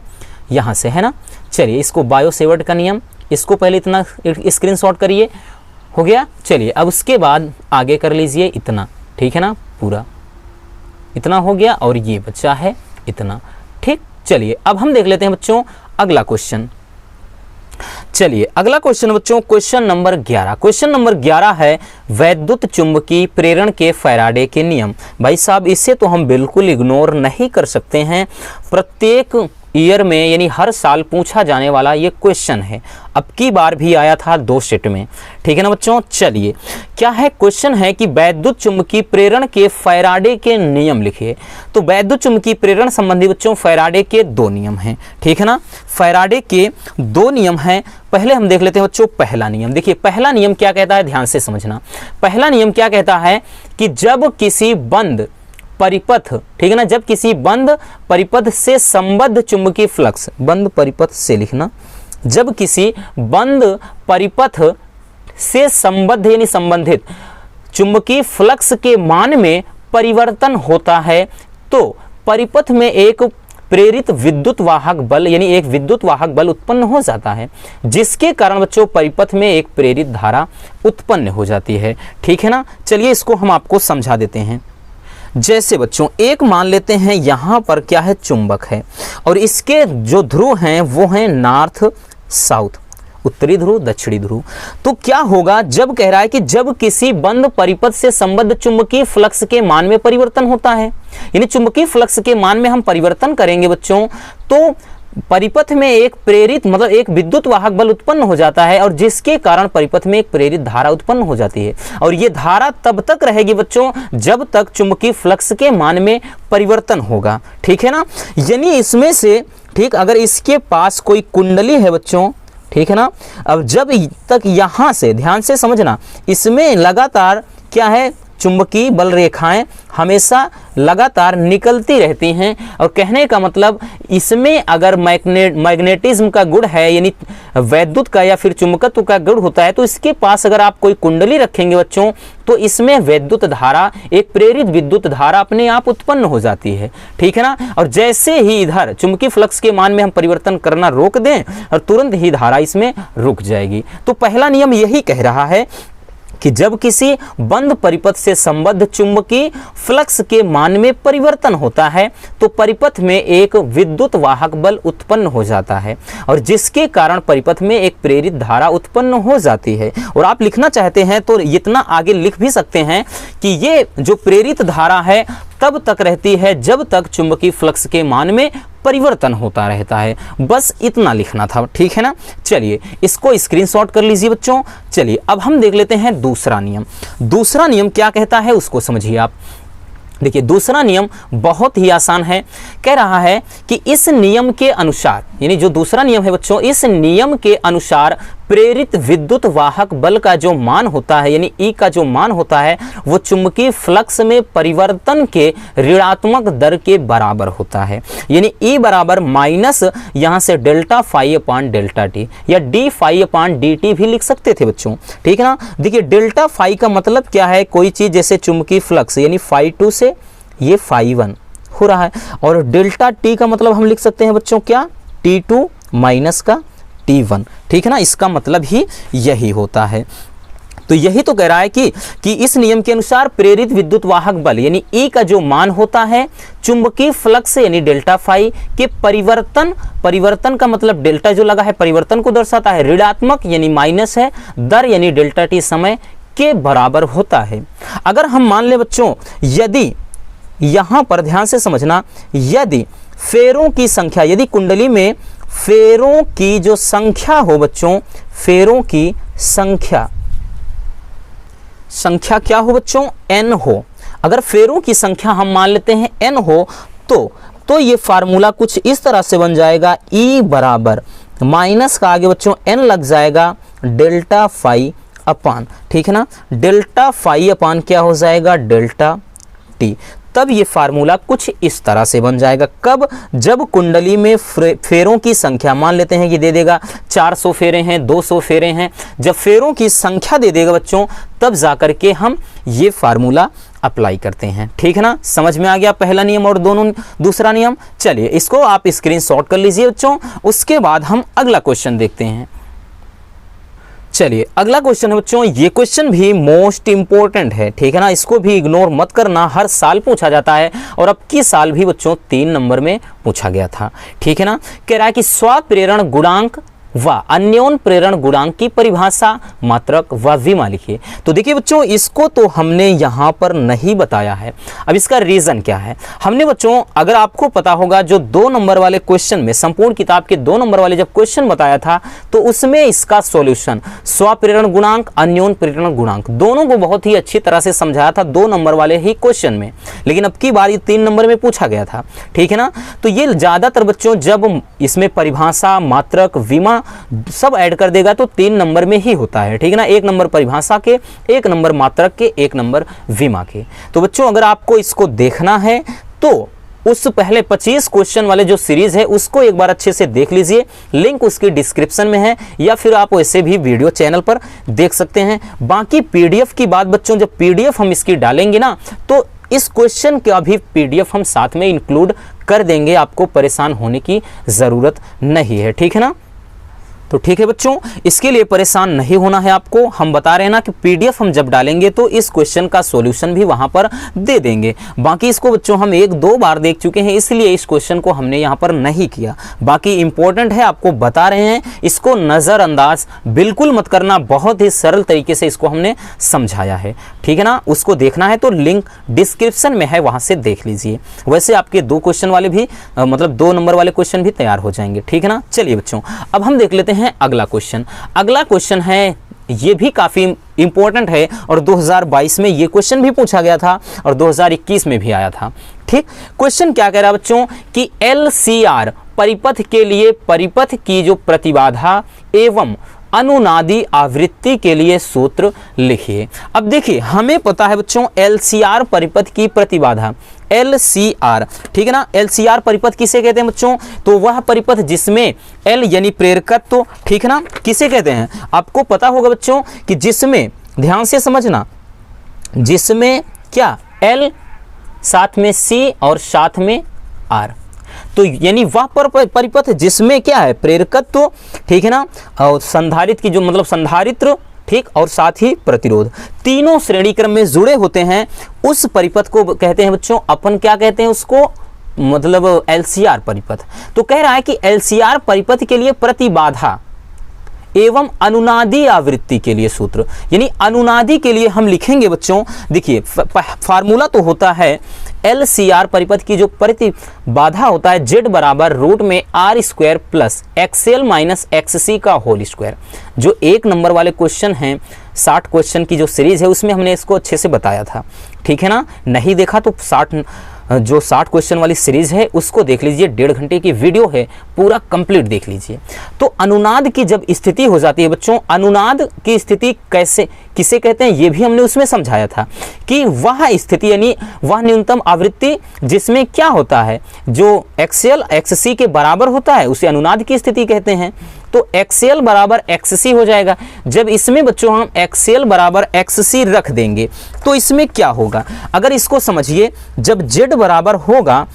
यहाँ से, है ना। चलिए इसको बायो सेवर्ट का नियम, इसको पहले इतना स्क्रीनशॉट करिए, हो गया। चलिए अब उसके बाद आगे कर लीजिए इतना, ठीक है ना, पूरा इतना हो गया और ये बचा है इतना, ठीक। चलिए अब हम देख लेते हैं बच्चों अगला क्वेश्चन। चलिए अगला क्वेश्चन बच्चों, क्वेश्चन नंबर 11। क्वेश्चन नंबर 11 है वैद्युत चुंबकीय प्रेरण के फैराडे के नियम। भाई साहब इसे तो हम बिल्कुल इग्नोर नहीं कर सकते हैं, प्रत्येक ईयर में यानी हर साल पूछा जाने वाला ये क्वेश्चन है, अब की बार भी आया था 2 सेट में, ठीक है ना बच्चों। चलिए क्या है क्वेश्चन है कि वैद्युत चुंबकीय प्रेरण के फैराडे के नियम लिखिए। तो वैद्युत चुंबकीय प्रेरण संबंधी बच्चों फैराडे के 2 नियम हैं, ठीक है ना। फैराडे के 2 नियम हैं। पहले हम देख लेते हैं बच्चों पहला नियम। देखिए पहला नियम क्या कहता है, ध्यान से समझना। पहला नियम क्या कहता है कि जब किसी बंद परिपथ, ठीक है ना, जब किसी बंद परिपथ से संबद्ध चुंबकीय फ्लक्स, बंद परिपथ से लिखना, जब किसी बंद परिपथ से संबद्ध यानी संबंधित चुंबकीय फ्लक्स के मान में परिवर्तन होता है तो परिपथ में एक प्रेरित विद्युत वाहक बल यानी एक विद्युत वाहक बल उत्पन्न हो जाता है, जिसके कारण बच्चों परिपथ में एक प्रेरित धारा उत्पन्न हो जाती है, ठीक है ना। चलिए इसको हम आपको समझा देते हैं। जैसे बच्चों एक मान लेते हैं यहां पर क्या है, चुंबक है और इसके जो ध्रुव हैं वो हैं नॉर्थ साउथ, उत्तरी ध्रुव दक्षिणी ध्रुव। तो क्या होगा, जब कह रहा है कि जब किसी बंद परिपथ से संबद्ध चुंबकीय फ्लक्स के मान में परिवर्तन होता है, यानी चुंबकीय फ्लक्स के मान में हम परिवर्तन करेंगे बच्चों, तो परिपथ में एक प्रेरित मतलब एक विद्युत वाहक बल उत्पन्न हो जाता है और जिसके कारण परिपथ में एक प्रेरित धारा उत्पन्न हो जाती है और ये धारा तब तक रहेगी बच्चों जब तक चुंबकीय फ्लक्स के मान में परिवर्तन होगा, ठीक है ना। यानी इसमें से, ठीक, अगर इसके पास कोई कुंडली है बच्चों, ठीक है ना, अब जब तक यहां से, ध्यान से समझना, इसमें लगातार क्या है, चुंबकीय बल रेखाएं हमेशा लगातार निकलती रहती हैं और कहने का मतलब इसमें अगर मैग्नेटिज्म का गुण है यानी वैद्युत का या फिर चुंबकत्व का गुण होता है तो इसके पास अगर आप कोई कुंडली रखेंगे बच्चों तो इसमें वैद्युत धारा, एक प्रेरित विद्युत धारा अपने आप उत्पन्न हो जाती है, ठीक है ना। और जैसे ही इधर चुंबकीय फ्लक्स के मान में हम परिवर्तन करना रोक दें और तुरंत ही धारा इसमें रुक जाएगी। तो पहला नियम यही कह रहा है कि जब किसी बंद परिपथ से संबद्ध चुंबकीय फ्लक्स के मान में परिवर्तन होता है तो परिपथ में एक विद्युत वाहक बल उत्पन्न हो जाता है और जिसके कारण परिपथ में एक प्रेरित धारा उत्पन्न हो जाती है। और आप लिखना चाहते हैं तो इतना आगे लिख भी सकते हैं कि ये जो प्रेरित धारा है तब तक रहती है जब तक चुंबकीय फ्लक्स के मान में परिवर्तन होता रहता है, बस इतना लिखना था, ठीक है ना। चलिए इसको स्क्रीनशॉट कर लीजिए बच्चों। चलिए अब हम देख लेते हैं दूसरा नियम। दूसरा नियम क्या कहता है उसको समझिए आप। देखिए दूसरा नियम बहुत ही आसान है, कह रहा है कि इस नियम के अनुसार, यानी जो दूसरा नियम है बच्चों, इस नियम के अनुसार प्रेरित विद्युत वाहक बल का जो मान होता है, यानी E का जो मान होता है, वो चुंबकीय फ्लक्स में परिवर्तन के ऋणात्मक दर के बराबर होता है। यानी E बराबर माइनस यहाँ से delta phi upon delta T, या D phi upon D T भी लिख सकते थे बच्चों, ठीक है ना। देखिए डेल्टा फाई का मतलब क्या है, कोई चीज़ जैसे चुंबकीय फ्लक्स यानी फाई 2 से ये फाई 1 हो रहा है, और डेल्टा टी का मतलब हम लिख सकते हैं बच्चों क्या, T2 माइनस का T1, ठीक है ना। इसका मतलब ही यही होता है। तो यही तो कह रहा है कि इस नियम के अनुसार प्रेरित विद्युत वाहक बल यानी E का जो मान होता है चुंबकीय फ्लक्स यानी डेल्टा फाई के परिवर्तन का मतलब डेल्टा जो लगा है परिवर्तन को दर्शाता है, ऋणात्मक यानी माइनस है, दर यानी डेल्टा टी समय के बराबर होता है। अगर हम मान ले बच्चों, यदि यहां पर ध्यान से समझना, यदि फेरों की संख्या, यदि कुंडली में फेरों की जो संख्या हो बच्चों, फेरों की संख्या क्या हो बच्चों, n हो, अगर फेरों की संख्या हम मान लेते हैं n हो, तो ये फार्मूला कुछ इस तरह से बन जाएगा, E बराबर माइनस का आगे बच्चों n लग जाएगा डेल्टा फाई अपान, ठीक है ना, डेल्टा फाई अपान क्या हो जाएगा, डेल्टा टी। तब ये फार्मूला कुछ इस तरह से बन जाएगा। कब, जब कुंडली में फेरों की संख्या, मान लेते हैं कि दे देगा 400 फेरे हैं, 200 फेरे हैं, जब फेरों की संख्या दे देगा बच्चों, तब जाकर के हम ये फार्मूला अप्लाई करते हैं, ठीक है ना। समझ में आ गया पहला नियम और दूसरा नियम। चलिए इसको आप स्क्रीनशॉट कर लीजिए बच्चों। उसके बाद हम अगला क्वेश्चन देखते हैं। चलिए अगला क्वेश्चन है बच्चों, ये क्वेश्चन भी मोस्ट इंपॉर्टेंट है, ठीक है ना, इसको भी इग्नोर मत करना, हर साल पूछा जाता है और अब की साल भी बच्चों 3 नंबर में पूछा गया था, ठीक है ना। कह रहा है कि स्वप्रेरण गुणांक व अन्योन प्रेरण गुणांक की परिभाषा, मात्रक व विमा लिखिए। तो देखिए बच्चों, इसको तो हमने यहाँ पर नहीं बताया है। अब इसका रीजन क्या है, हमने बच्चों, अगर आपको पता होगा, जो 2 नंबर वाले क्वेश्चन में, संपूर्ण किताब के 2 नंबर वाले जब क्वेश्चन बताया था, तो उसमें इसका सॉल्यूशन स्वप्रेरण गुणांक, अन्योन प्रेरण गुणांक, दोनों को बहुत ही अच्छी तरह से समझाया था 2 नंबर वाले ही क्वेश्चन में। लेकिन अब की बार ये 3 नंबर में पूछा गया था, ठीक है ना। तो ये ज्यादातर बच्चों जब इसमें परिभाषा, मात्रक, विमा सब ऐड कर देगा तो 3 नंबर में ही होता है, ठीक है ना। 1 नंबर परिभाषा के, 1 नंबर मात्रक के, 1 नंबर विमा के। तो बच्चों अगर आपको इसको देखना है तो उस पहले 25 क्वेश्चन वाले जो सीरीज है उसको एक बार अच्छे से देख लीजिए, लिंक उसकी डिस्क्रिप्शन में है, या फिर आप वैसे भी वीडियो चैनल पर देख सकते हैं। बाकी पीडीएफ की बात बच्चों, जब पीडीएफ हम इसकी डालेंगे ना, तो इस क्वेश्चन का भी पीडीएफ हम साथ में इंक्लूड कर देंगे, आपको परेशान होने की ज़रूरत नहीं है, ठीक है ना। तो ठीक है बच्चों, इसके लिए परेशान नहीं होना है आपको। हम बता रहे हैं ना कि पीडीएफ हम जब डालेंगे तो इस क्वेश्चन का सॉल्यूशन भी वहां पर दे देंगे। बाकी इसको बच्चों हम 1-2 बार देख चुके हैं, इसलिए इस क्वेश्चन को हमने यहाँ पर नहीं किया। बाकी इंपॉर्टेंट है, आपको बता रहे हैं, इसको नज़रअंदाज बिल्कुल मत करना, बहुत ही सरल तरीके से इसको हमने समझाया है, ठीक है ना। उसको देखना है तो लिंक डिस्क्रिप्शन में है, वहां से देख लीजिए। वैसे आपके 2 क्वेश्चन वाले भी मतलब 2 नंबर वाले क्वेश्चन भी तैयार हो जाएंगे, ठीक है ना। चलिए बच्चों, अब हम देख लेते हैं अगला क्वेश्चन। अगला क्वेश्चन है, ये भी काफी इंपॉर्टेंट है और 2022 में ये क्वेश्चन भी पूछा गया था और 2021 में भी आया था, ठीक। क्वेश्चन क्या कह रहा है बच्चों कि LCR परिपथ के लिए परिपथ की जो प्रतिबाधा एवं अनुनादी आवृत्ति के लिए सूत्र लिखिए। अब देखिए, हमें पता है बच्चों LCR परिपथ की प्रतिबाधा, LCR, ठीक है ना। LCR परिपथ किसे कहते हैं बच्चों, तो वह परिपथ जिसमें L यानी प्रेरकत्व, ठीक है ना, किसे कहते हैं आपको पता होगा बच्चों कि जिसमें, ध्यान से समझना, जिसमें क्या L साथ में C और साथ में R, तो यानी वह परिपथ जिसमें क्या है प्रेरकत्व, ठीक है ना, और संधारित्र की जो मतलब संधारित्र, ठीक, और साथ ही प्रतिरोध, तीनों श्रेणी क्रम में जुड़े होते हैं, उस परिपथ को कहते हैं बच्चों, अपन क्या कहते हैं उसको, मतलब LCR परिपथ। तो कह रहा है कि LCR परिपथ के लिए प्रतिबाधा एवं अनुनादी आवृत्ति के लिए सूत्र, यानी अनुनादी के लिए हम लिखेंगे बच्चों, देखिए फार्मूला तो होता है LCR परिपथ की जो प्रतिबाधा होता है Z बराबर रूट में R² plus XL minus XC का होल स्क्वायर। जो 1 नंबर वाले क्वेश्चन हैं 60 क्वेश्चन की जो सीरीज़ है उसमें हमने इसको अच्छे से बताया था, ठीक है ना। नहीं देखा तो 60 क्वेश्चन वाली सीरीज़ है उसको देख लीजिए, 1.5 घंटे की वीडियो है, पूरा कंप्लीट देख लीजिए। तो अनुनाद की जब स्थिति हो जाती है बच्चों, अनुनाद की स्थिति किसे कहते हैं ये भी हमने उसमें समझाया था कि वह स्थिति यानी वह न्यूनतम आवृत्ति जिसमें क्या होता है, जो XL XC के बराबर होता है उसे अनुनाद की स्थिति कहते हैं। तो XL बराबर XC हो जाएगा। जब इसमें बच्चों हम XL बराबर XC रख देंगे तो इसमें क्या होगा, अगर इसको समझिए, जब Z बराबर होगा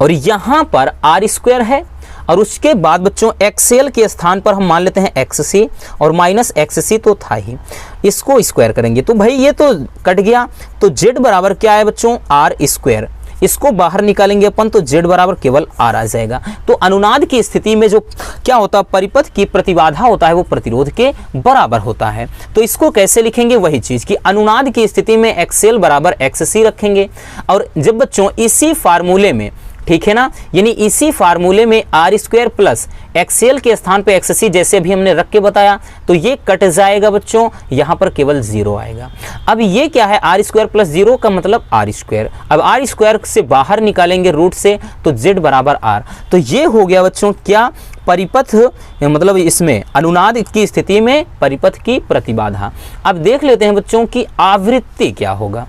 और यहाँ पर R² है और उसके बाद बच्चों XL के स्थान पर हम मान लेते हैं XC और माइनस XC तो था ही, इसको स्क्वायर करेंगे तो भाई ये तो कट गया। तो Z बराबर क्या है बच्चों, R², इसको बाहर निकालेंगे अपन तो Z बराबर केवल R आ जाएगा। तो अनुनाद की स्थिति में जो क्या होता है, परिपथ की प्रतिबाधा होता है वो प्रतिरोध के बराबर होता है। तो इसको कैसे लिखेंगे, वही चीज़ कि अनुनाद की स्थिति में XL बराबर XC रखेंगे और जब बच्चों इसी फार्मूले में, ठीक है ना, यानी इसी फार्मूले में R² प्लस XL के स्थान पे XC जैसे भी हमने रख के बताया तो ये कट जाएगा बच्चों, यहाँ पर केवल 0 आएगा। अब ये क्या है, R² प्लस 0 का मतलब R²। अब R² से बाहर निकालेंगे रूट से तो Z बराबर R। तो ये हो गया बच्चों क्या, परिपथ, मतलब इसमें अनुनाद की स्थिति में परिपथ की प्रतिबाधा। अब देख लेते हैं बच्चों की आवृत्ति क्या होगा।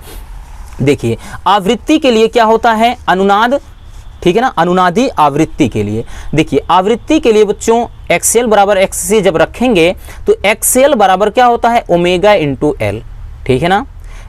देखिए आवृत्ति के लिए क्या होता है, अनुनाद, ठीक है ना, अनुनादी आवृत्ति के लिए देखिए, आवृत्ति के लिए बच्चों XL बराबर XC जब रखेंगे तो XL बराबर क्या होता है, ओमेगा इंटू L, ठीक है ना।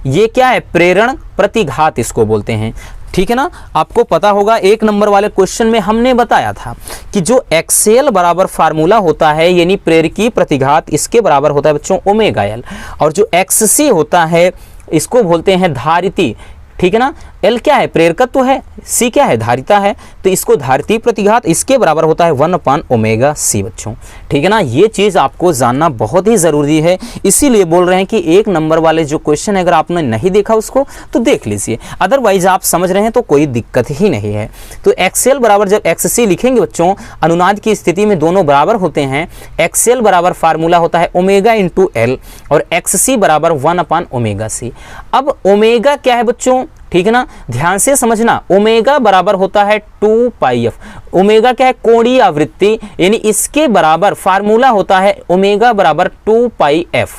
ये क्या है, प्रेरण प्रतिघात इसको बोलते हैं, ठीक है ना। आपको पता होगा 1 नंबर वाले क्वेश्चन में हमने बताया था कि जो XL बराबर फार्मूला होता है यानी प्रेरकी प्रतिघात, इसके बराबर होता है बच्चों ओमेगा L, और जो XC होता है इसको बोलते हैं धारिती, ठीक है ना। L क्या है, प्रेरकत्व है, C क्या है, धारिता है, तो इसको धारिती प्रतिघात, इसके बराबर होता है 1/ωc बच्चों, ठीक है ना। ये चीज़ आपको जानना बहुत ही ज़रूरी है, इसीलिए बोल रहे हैं कि 1 नंबर वाले जो क्वेश्चन है अगर आपने नहीं देखा उसको तो देख लीजिए, अदरवाइज आप समझ रहे हैं तो कोई दिक्कत ही नहीं है। तो XL बराबर जब XC लिखेंगे बच्चों, अनुनाद की स्थिति में दोनों बराबर होते हैं। XL बराबर फार्मूला होता है ओमेगा इंटू L और XC बराबर 1/ωc। अब ओमेगा क्या है बच्चों, ठीक है ना, ध्यान से समझना, ओमेगा बराबर होता है 2πf। ओमेगा क्या है, कोणीय आवृत्ति, यानी इसके बराबर फार्मूला होता है ओमेगा बराबर 2πf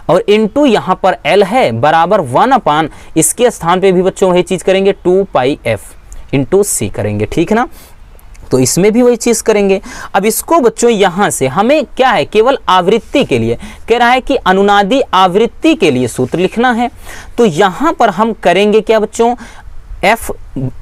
और इनटू यहाँ पर L है बराबर 1/, इसके स्थान पे भी बच्चों वही चीज करेंगे 2πf इंटू C करेंगे, ठीक है ना। तो इसमें भी वही चीज करेंगे। अब इसको बच्चों यहां से हमें क्या है, केवल आवृत्ति के लिए कह रहा है कि अनुनादी आवृत्ति के लिए सूत्र लिखना है। तो यहां पर हम करेंगे क्या बच्चों, F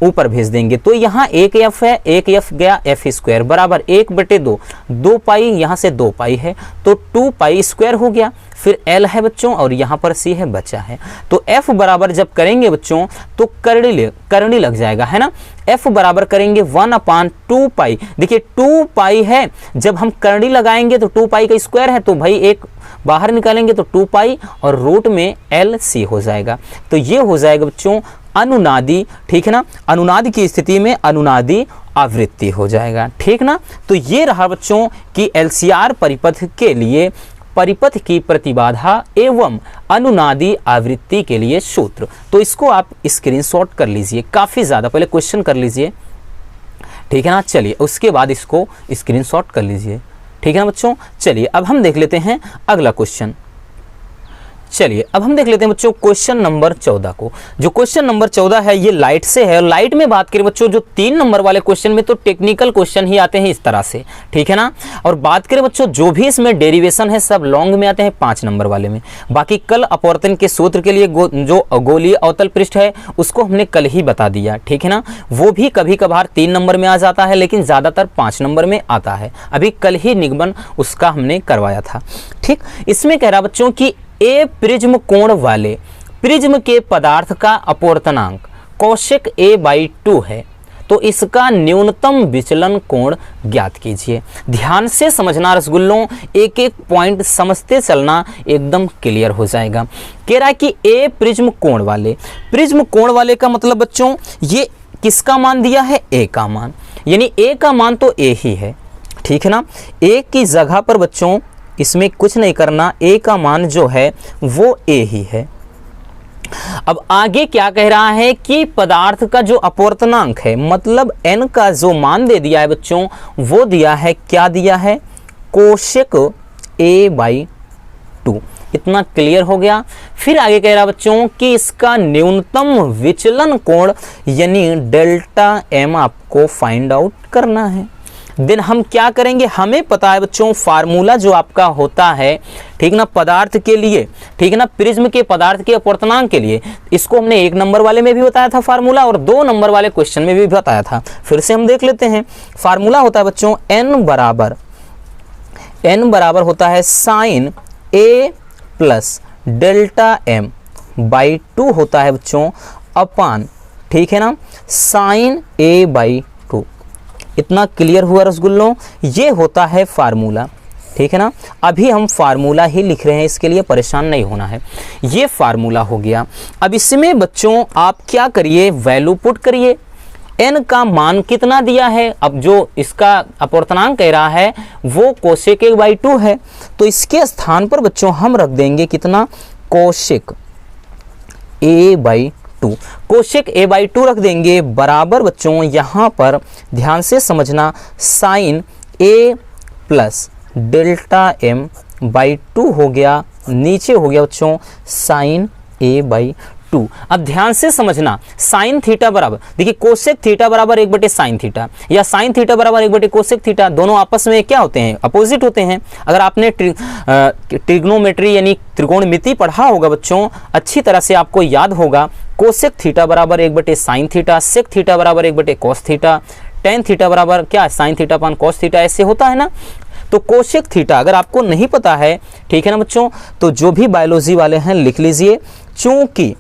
ऊपर भेज देंगे तो यहाँ एक F है, एक F गया F² बराबर 1/2, 2π यहाँ से 2π है तो 2π² हो गया। फिर L है बच्चों और यहाँ पर C है बचा है। तो F बराबर जब करेंगे बच्चों तो करनी लग जाएगा, है ना। F बराबर करेंगे 1/2π। देखिए 2π है, जब हम करनी लगाएंगे तो 2π का स्क्वायर है तो भाई एक बाहर निकालेंगे तो 2π और रूट में LC हो जाएगा। तो ये हो जाएगा बच्चों अनुनादी, ठीक है ना। अनुनाद की स्थिति में अनुनादी आवृत्ति हो जाएगा, ठीक ना। तो ये रहा बच्चों कि LCR परिपथ के लिए परिपथ की प्रतिबाधा एवं अनुनादी आवृत्ति के लिए सूत्र। तो इसको आप स्क्रीनशॉट कर लीजिए, काफ़ी ज़्यादा पहले क्वेश्चन कर लीजिए, ठीक है ना। चलिए उसके बाद इसको स्क्रीनशॉट कर लीजिए, ठीक है ना बच्चों। चलिए अब हम देख लेते हैं अगला क्वेश्चन। चलिए अब हम देख लेते हैं बच्चों क्वेश्चन नंबर 14 को। जो क्वेश्चन नंबर 14 है ये लाइट से है। और लाइट में बात करें बच्चों जो 3 नंबर वाले क्वेश्चन में तो टेक्निकल क्वेश्चन ही आते हैं इस तरह से, ठीक है ना। और बात करें बच्चों जो भी इसमें डेरिवेशन है सब लॉन्ग में आते हैं 5 नंबर वाले में। बाकी कल अपवर्तन के सूत्र के लिए जो गोलीय अवतल पृष्ठ है उसको हमने कल ही बता दिया, ठीक है ना। वो भी कभी कभार 3 नंबर में आ जाता है लेकिन ज़्यादातर 5 नंबर में आता है। अभी कल ही निगमन उसका हमने करवाया था, ठीक। इसमें कह रहा बच्चों की ए प्रिज्म कोण वाले प्रिज्म के पदार्थ का अपवर्तनांक कौशिक a/2 है तो इसका न्यूनतम विचलन कोण ज्ञात कीजिए। ध्यान से समझना रसगुल्लों, एक एक पॉइंट समझते चलना, एकदम क्लियर हो जाएगा। कह रहा है कि ए प्रिज्म कोण वाले का मतलब बच्चों ये किसका मान दिया है, ए का मान, यानी ए का मान तो ए ही है, ठीक है ना। ए की जगह पर बच्चों इसमें कुछ नहीं करना, ए का मान जो है वो ए ही है। अब आगे क्या कह रहा है कि पदार्थ का जो अपवर्तनांक है, मतलब n का जो मान दे दिया है बच्चों, वो दिया है, क्या दिया है, कोशेक a/2। इतना क्लियर हो गया। फिर आगे कह रहा है बच्चों कि इसका न्यूनतम विचलन कोण यानी डेल्टा m आपको फाइंड आउट करना है। देन हम क्या करेंगे, हमें पता है बच्चों फार्मूला जो आपका होता है, ठीक ना, पदार्थ के लिए, ठीक है ना, प्रिज्म के पदार्थ के अपवर्तनांक के लिए, इसको हमने 1 नंबर वाले में भी बताया था फार्मूला और 2 नंबर वाले क्वेश्चन में भी बताया था। फिर से हम देख लेते हैं। फार्मूला होता है बच्चों n बराबर होता है sign a plus delta m/2 होता है बच्चों अपान, ठीक है ना, साइन a/2। इतना क्लियर हुआ रसगुल्लों, ये होता है फार्मूला, ठीक है ना। अभी हम फार्मूला ही लिख रहे हैं, इसके लिए परेशान नहीं होना है। ये फार्मूला हो गया। अब इसमें बच्चों आप क्या करिए, वैल्यू पुट करिए। n का मान कितना दिया है, अब जो इसका अपवर्तनांक कह रहा है वो कोशेक a/2 है, तो इसके स्थान पर बच्चों हम रख देंगे कितना, कोशेक a/2। कोशेक a/2 रख देंगे बराबर बच्चों, यहाँ पर ध्यान से समझना, sign a plus delta m/2 हो गया, नीचे हो गया बच्चों साइन a/2। अब ध्यान से समझना, साइन थीटा बराबर, देखिए कोसेक थीटा बराबर 1/साइन थीटा या साइन थीटा बराबर 1/कोसेक थीटा, दोनों आपस में क्या होते हैं, अपोजिट होते हैं। अगर आपने ट्रिग्नोमेट्री यानी त्रिकोणमिति पढ़ा होगा बच्चों, अच्छी तरह से आपको याद होगा, कोसेक थीटा बराबर 1/साइन थीटा, सेक थीटा बराबर 1/कॉस थीटा, टेन थीटा बराबर क्या, sine theta upon cos theta, ऐसे होता है ना। तो कोसेक थीटा अगर आपको नहीं पता है, ठीक है ना बच्चों, तो जो भी बायोलॉजी वाले हैं लिख लीजिए, चूंकि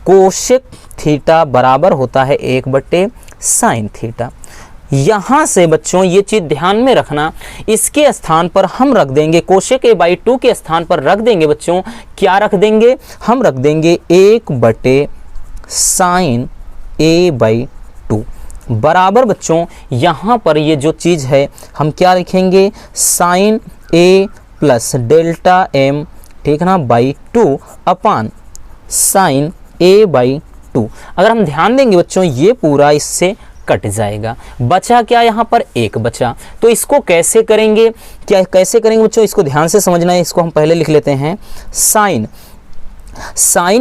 कोसेक थीटा बराबर होता है 1/साइन थीटा। यहां से बच्चों ये चीज ध्यान में रखना, इसके स्थान पर हम रख देंगे, कोसेक a/2 के स्थान पर रख देंगे बच्चों, क्या रख देंगे, हम रख देंगे 1/साइन a/2 बराबर बच्चों, यहां पर ये जो चीज है हम क्या लिखेंगे, sine a plus delta m, ठीक है ना, /2 अपान साइन a/2। अगर हम ध्यान देंगे बच्चों, ये पूरा इससे कट जाएगा, बचा क्या, यहाँ पर 1 बचा। तो इसको कैसे करेंगे, क्या कैसे करेंगे बच्चों, इसको ध्यान से समझना है। इसको हम पहले लिख लेते हैं, साइन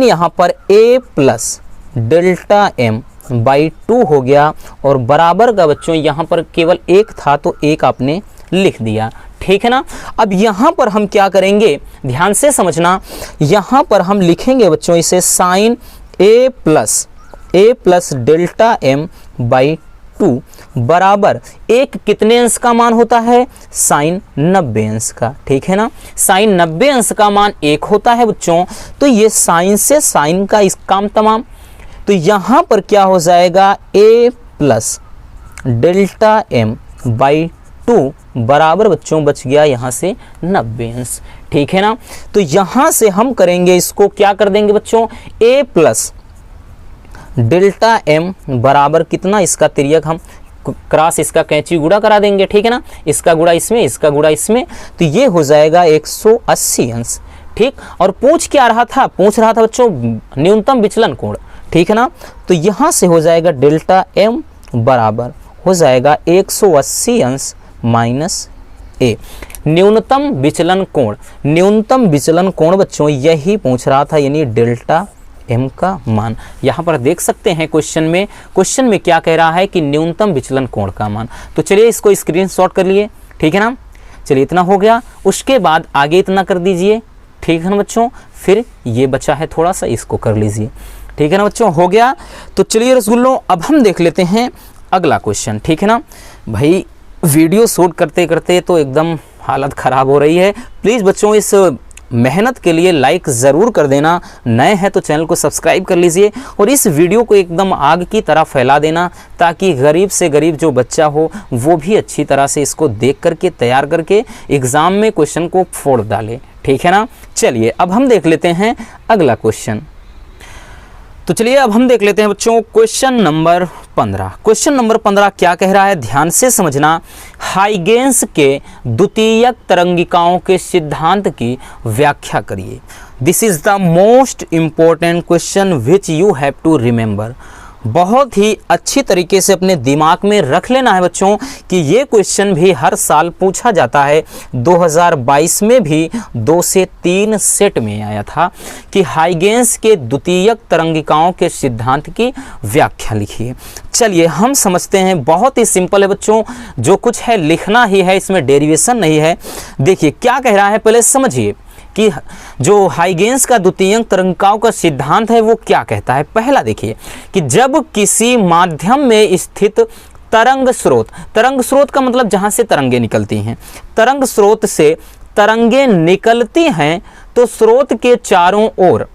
यहाँ पर a प्लस डेल्टा m/2 हो गया, और बराबर का बच्चों यहाँ पर केवल 1 था तो 1 आपने लिख दिया, ठीक है ना। अब यहाँ पर हम क्या करेंगे, ध्यान से समझना, यहाँ पर हम लिखेंगे बच्चों इसे sign a plus delta m/2 बराबर 1 कितने अंश का मान होता है, साइन 90 अंश का, ठीक है ना। साइन 90 अंश का मान 1 होता है बच्चों, तो ये साइन से साइन का इस काम तमाम। तो यहाँ पर क्या हो जाएगा, a प्लस डेल्टा m/2 बराबर बच्चों बच गया यहाँ से 90 अंश, ठीक है ना। तो यहाँ से हम करेंगे इसको, क्या कर देंगे बच्चों, a प्लस डेल्टा m बराबर कितना, इसका तिर्यक हम क्रॉस इसका कैंची गुड़ा करा देंगे, ठीक है ना, इसका गुड़ा इसमें, इसका गुड़ा इसमें, तो ये हो जाएगा 180 अंश, ठीक। और पूछ क्या रहा था, पूछ रहा था बच्चों न्यूनतम विचलन कोण, ठीक है ना। तो यहाँ से हो जाएगा डेल्टा m बराबर हो जाएगा 180 अंश माइनस a। न्यूनतम विचलन कोण, न्यूनतम विचलन कोण बच्चों यही पूछ रहा था, यानी डेल्टा m का मान। यहाँ पर देख सकते हैं क्वेश्चन में क्या कह रहा है कि न्यूनतम विचलन कोण का मान। तो चलिए इसको स्क्रीनशॉट कर लिए, ठीक है ना। चलिए इतना हो गया, उसके बाद आगे इतना कर दीजिए, ठीक है ना बच्चों। फिर ये बचा है थोड़ा सा, इसको कर लीजिए, ठीक है ना बच्चों, हो गया। तो चलिए रसगुल्लों अब हम देख लेते हैं अगला क्वेश्चन, ठीक है ना। भाई वीडियो शूट करते करते तो एकदम हालत ख़राब हो रही है। प्लीज़ बच्चों इस मेहनत के लिए लाइक ज़रूर कर देना, नए हैं तो चैनल को सब्सक्राइब कर लीजिए और इस वीडियो को एकदम आग की तरह फैला देना, ताकि गरीब से गरीब जो बच्चा हो वो भी अच्छी तरह से इसको देख करके तैयार करके एग्ज़ाम में क्वेश्चन को फोड़ डाले, ठीक है ना। चलिए अब हम देख लेते हैं अगला क्वेश्चन। तो चलिए अब हम देख लेते हैं बच्चों क्वेश्चन नंबर 15। क्वेश्चन नंबर 15 क्या कह रहा है, ध्यान से समझना। हाइगेंस के द्वितीयक तरंगिकाओं के सिद्धांत की व्याख्या करिए। This is the most important question which you have to remember. बहुत ही अच्छी तरीके से अपने दिमाग में रख लेना है बच्चों कि ये क्वेश्चन भी हर साल पूछा जाता है। 2022 में भी 2 से 3 सेट में आया था कि हाइगेंस के द्वितीयक तरंगिकाओं के सिद्धांत की व्याख्या लिखिए। चलिए हम समझते हैं, बहुत ही सिंपल है बच्चों, जो कुछ है लिखना ही है, इसमें डेरिवेशन नहीं है। देखिए क्या कह रहा है, पहले समझिए कि जो हाइगेंस का द्वितीयक तरंगिकाओं का सिद्धांत है वो क्या कहता है। पहला देखिए कि जब किसी माध्यम में स्थित तरंग स्रोत का मतलब जहां से तरंगे निकलती हैं, तरंग स्रोत से तरंगे निकलती हैं तो स्रोत के चारों ओर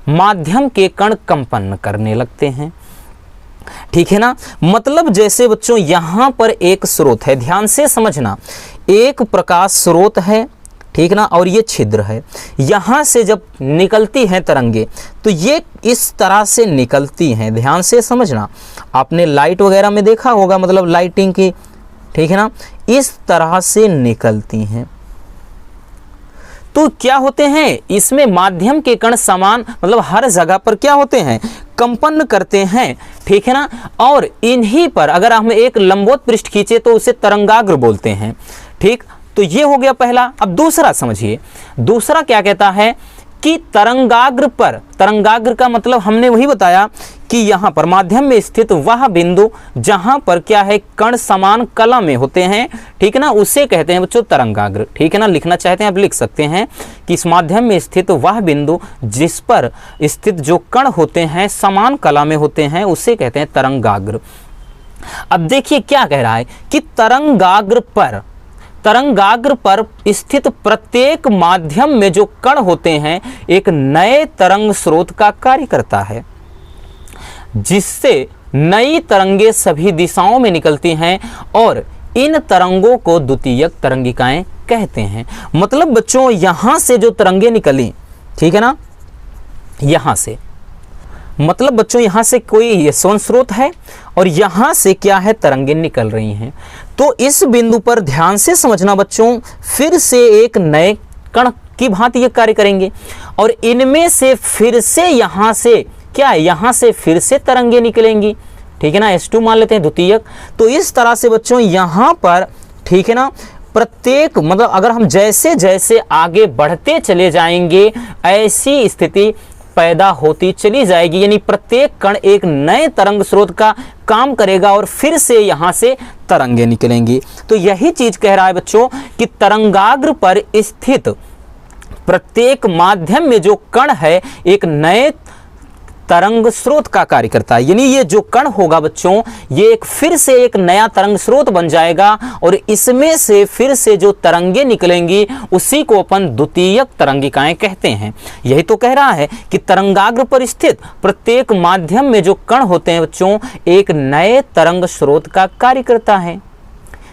माध्यम के कण कंपन करने लगते हैं। ठीक है ना, मतलब जैसे बच्चों यहां पर एक स्रोत है, ध्यान से समझना, एक प्रकाश स्रोत है, ठीक ना, और ये छिद्र है। यहाँ से जब निकलती हैं तरंगे तो ये इस तरह से निकलती हैं, ध्यान से समझना। आपने लाइट वगैरह में देखा होगा, मतलब लाइटिंग की, ठीक है ना, इस तरह से निकलती हैं। तो क्या होते हैं, इसमें माध्यम के कण समान, मतलब हर जगह पर क्या होते हैं, कंपन करते हैं, ठीक है ना। और इन्हीं पर अगर हम एक लंबवत पृष्ठ खींचे तो उसे तरंगाग्र बोलते हैं। ठीक, तो ये हो गया पहला। अब दूसरा समझिए, दूसरा क्या कहता है कि तरंगाग्र पर, तरंगाग्र का मतलब हमने वही बताया कि यहाँ पर माध्यम में स्थित वह बिंदु जहाँ पर क्या है, कण समान कला में होते हैं, ठीक है ना, उसे कहते हैं बच्चों तरंगाग्र। ठीक है ना, लिखना चाहते हैं आप लिख सकते हैं कि इस माध्यम में स्थित वह बिंदु जिस पर स्थित जो कण होते हैं समान कला में होते हैं उसे कहते हैं तरंगाग्र। अब देखिए क्या कह रहा है कि तरंगाग्र पर स्थित प्रत्येक माध्यम में जो कण होते हैं एक नए तरंग स्रोत का कार्य करता है, जिससे नई तरंगे सभी दिशाओं में निकलती हैं और इन तरंगों को द्वितीयक तरंगिकाएं कहते हैं। मतलब बच्चों यहां से जो तरंगे निकली, ठीक है ना, यहां से, मतलब बच्चों यहाँ से कोई यशवंत स्रोत है और यहाँ से क्या है, तरंगे निकल रही हैं। तो इस बिंदु पर ध्यान से समझना बच्चों, फिर से एक नए कण की भांति ये कार्य करेंगे और इनमें से फिर से यहाँ से क्या है, यहाँ से फिर से तरंगे निकलेंगी। ठीक है ना, S2 मान लेते हैं द्वितीयक। तो इस तरह से बच्चों यहाँ पर, ठीक है ना, प्रत्येक, मतलब अगर हम जैसे जैसे आगे बढ़ते चले जाएंगे ऐसी स्थिति पैदा होती चली जाएगी, यानी प्रत्येक कण एक नए तरंग स्रोत का काम करेगा और फिर से यहाँ से तरंगे निकलेंगी। तो यही चीज कह रहा है बच्चों कि तरंगाग्र पर स्थित प्रत्येक माध्यम में जो कण है एक नए तरंग स्रोत का कार्य करता है, यानी ये जो कण होगा बच्चों ये एक फिर से एक नया तरंग स्रोत बन जाएगा और इसमें से फिर से जो तरंगे निकलेंगी उसी को अपन द्वितीयक तरंगिकाएं कहते हैं। यही तो कह रहा है कि तरंगाग्र पर स्थित प्रत्येक माध्यम में जो कण होते हैं बच्चों एक नए तरंग स्रोत का कार्य करता है,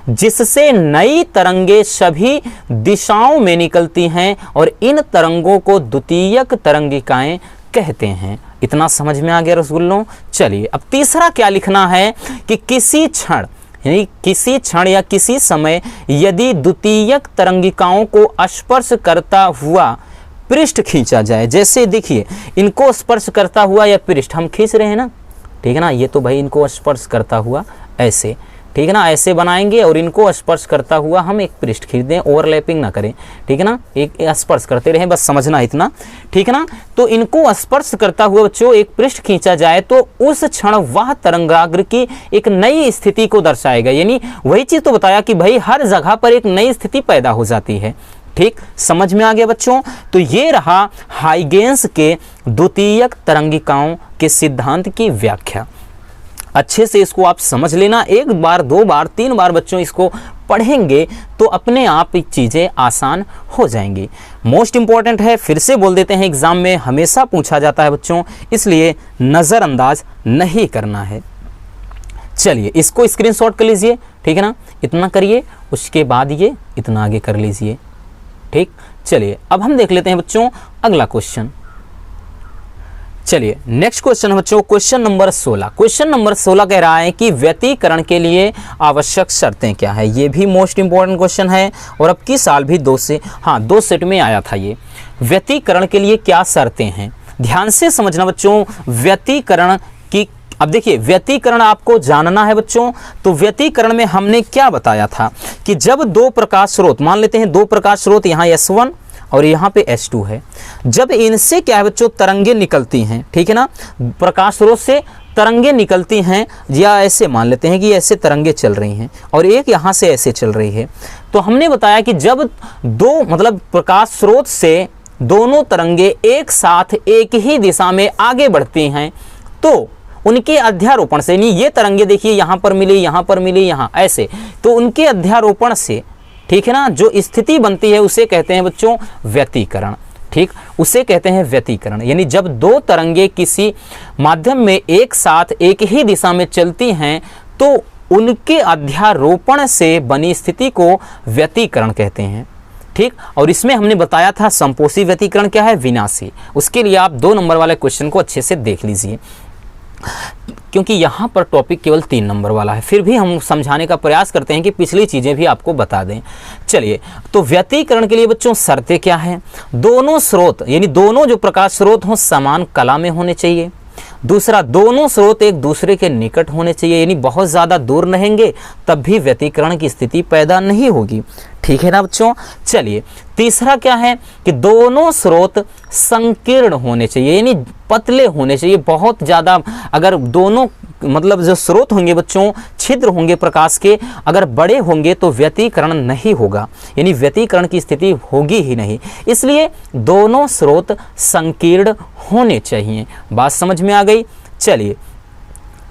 जिससे नई तरंगे सभी दिशाओं में निकलती हैं और इन तरंगों को द्वितीयक तरंगिकाएं कहते हैं। इतना समझ में आ गया रसगुल्लों। चलिए अब तीसरा क्या लिखना है कि किसी क्षण, यानी किसी क्षण या किसी समय यदि द्वितीयक तरंगिकाओं को स्पर्श करता हुआ पृष्ठ खींचा जाए, जैसे देखिए इनको स्पर्श करता हुआ या पृष्ठ हम खींच रहे हैं ना, ठीक है ना, ये तो भाई इनको स्पर्श करता हुआ ऐसे, ठीक है ना, ऐसे बनाएंगे और इनको स्पर्श करता हुआ हम एक पृष्ठ खींच दें, ओवरलैपिंग ना करें, ठीक है ना, एक स्पर्श करते रहें, बस समझना इतना, ठीक है ना। तो इनको स्पर्श करता हुआ बच्चों एक पृष्ठ खींचा जाए तो उस क्षण वह तरंगाग्र की एक नई स्थिति को दर्शाएगा, यानी वही चीज तो बताया कि भाई हर जगह पर एक नई स्थिति पैदा हो जाती है। ठीक, समझ में आ गया बच्चों। तो ये रहा हाइगेंस के द्वितीयक तरंगिकाओं के सिद्धांत की व्याख्या। अच्छे से इसको आप समझ लेना, एक बार, दो बार, तीन बार बच्चों इसको पढ़ेंगे तो अपने आप चीज़ें आसान हो जाएंगी। मोस्ट इंपॉर्टेंट है, फिर से बोल देते हैं, एग्जाम में हमेशा पूछा जाता है बच्चों, इसलिए नज़रअंदाज नहीं करना है। चलिए इसको स्क्रीनशॉट कर लीजिए, ठीक है ना, इतना करिए, उसके बाद ये इतना आगे कर लीजिए। ठीक, चलिए अब हम देख लेते हैं बच्चों अगला क्वेश्चन। चलिए नेक्स्ट क्वेश्चन बच्चों, क्वेश्चन नंबर 16। क्वेश्चन नंबर 16 कह रहा है कि व्यतिकरण के लिए आवश्यक शर्तें क्या है। ये भी मोस्ट इंपॉर्टेंट क्वेश्चन है और अब की साल भी दो सेट में आया था ये। व्यतिकरण के लिए क्या शर्तें हैं, ध्यान से समझना बच्चों। व्यतिकरण की, अब देखिए व्यतिकरण आपको जानना है बच्चों। तो व्यतिकरण में हमने क्या बताया था कि जब दो प्रकाश स्रोत, मान लेते हैं दो प्रकाश स्रोत, यहाँ S1 और यहाँ पे S2 है, जब इनसे क्या है बच्चों तरंगे निकलती हैं, ठीक है ना, प्रकाश स्रोत से तरंगे निकलती हैं, या ऐसे मान लेते हैं कि ऐसे तरंगे चल रही हैं और एक यहाँ से ऐसे चल रही है। तो हमने बताया कि जब दो मतलब प्रकाश स्रोत से दोनों तरंगे एक साथ एक ही दिशा में आगे बढ़ती हैं तो उनके अध्यारोपण से, नहीं ये तरंगे देखिए यहाँ पर मिली, यहाँ पर मिली, यहाँ ऐसे, तो उनके अध्यारोपण से, ठीक है ना, जो स्थिति बनती है उसे कहते हैं बच्चों व्यतिकरण। ठीक, उसे कहते हैं व्यतिकरण। यानी जब दो तरंगे किसी माध्यम में एक साथ एक ही दिशा में चलती हैं तो उनके अध्यारोपण से बनी स्थिति को व्यतिकरण कहते हैं। ठीक, और इसमें हमने बताया था संपोषी व्यतिकरण क्या है, विनाशी। उसके लिए आप 2 नंबर वाले क्वेश्चन को अच्छे से देख लीजिए, क्योंकि यहाँ पर टॉपिक केवल 3 नंबर वाला है। फिर भी हम समझाने का प्रयास करते हैं कि पिछली चीज़ें भी आपको बता दें। चलिए, तो व्यतिकरण के लिए बच्चों शर्तें क्या हैं, दोनों स्रोत यानी दोनों जो प्रकाश स्रोत हों समान कला में होने चाहिए। दूसरा, दोनों स्रोत एक दूसरे के निकट होने चाहिए, यानी बहुत ज़्यादा दूर रहेंगे तब भी व्यतिकरण की स्थिति पैदा नहीं होगी। ठीक है ना बच्चों। चलिए, तीसरा क्या है कि दोनों स्रोत संकीर्ण होने चाहिए, यानी पतले होने चाहिए। बहुत ज़्यादा अगर दोनों मतलब जो स्रोत होंगे बच्चों, छिद्र होंगे प्रकाश के, अगर बड़े होंगे तो व्यतिकरण नहीं होगा, यानी व्यतिकरण की स्थिति होगी ही नहीं। इसलिए दोनों स्रोत संकीर्ण होने चाहिए। बात समझ में आ गई। चलिए,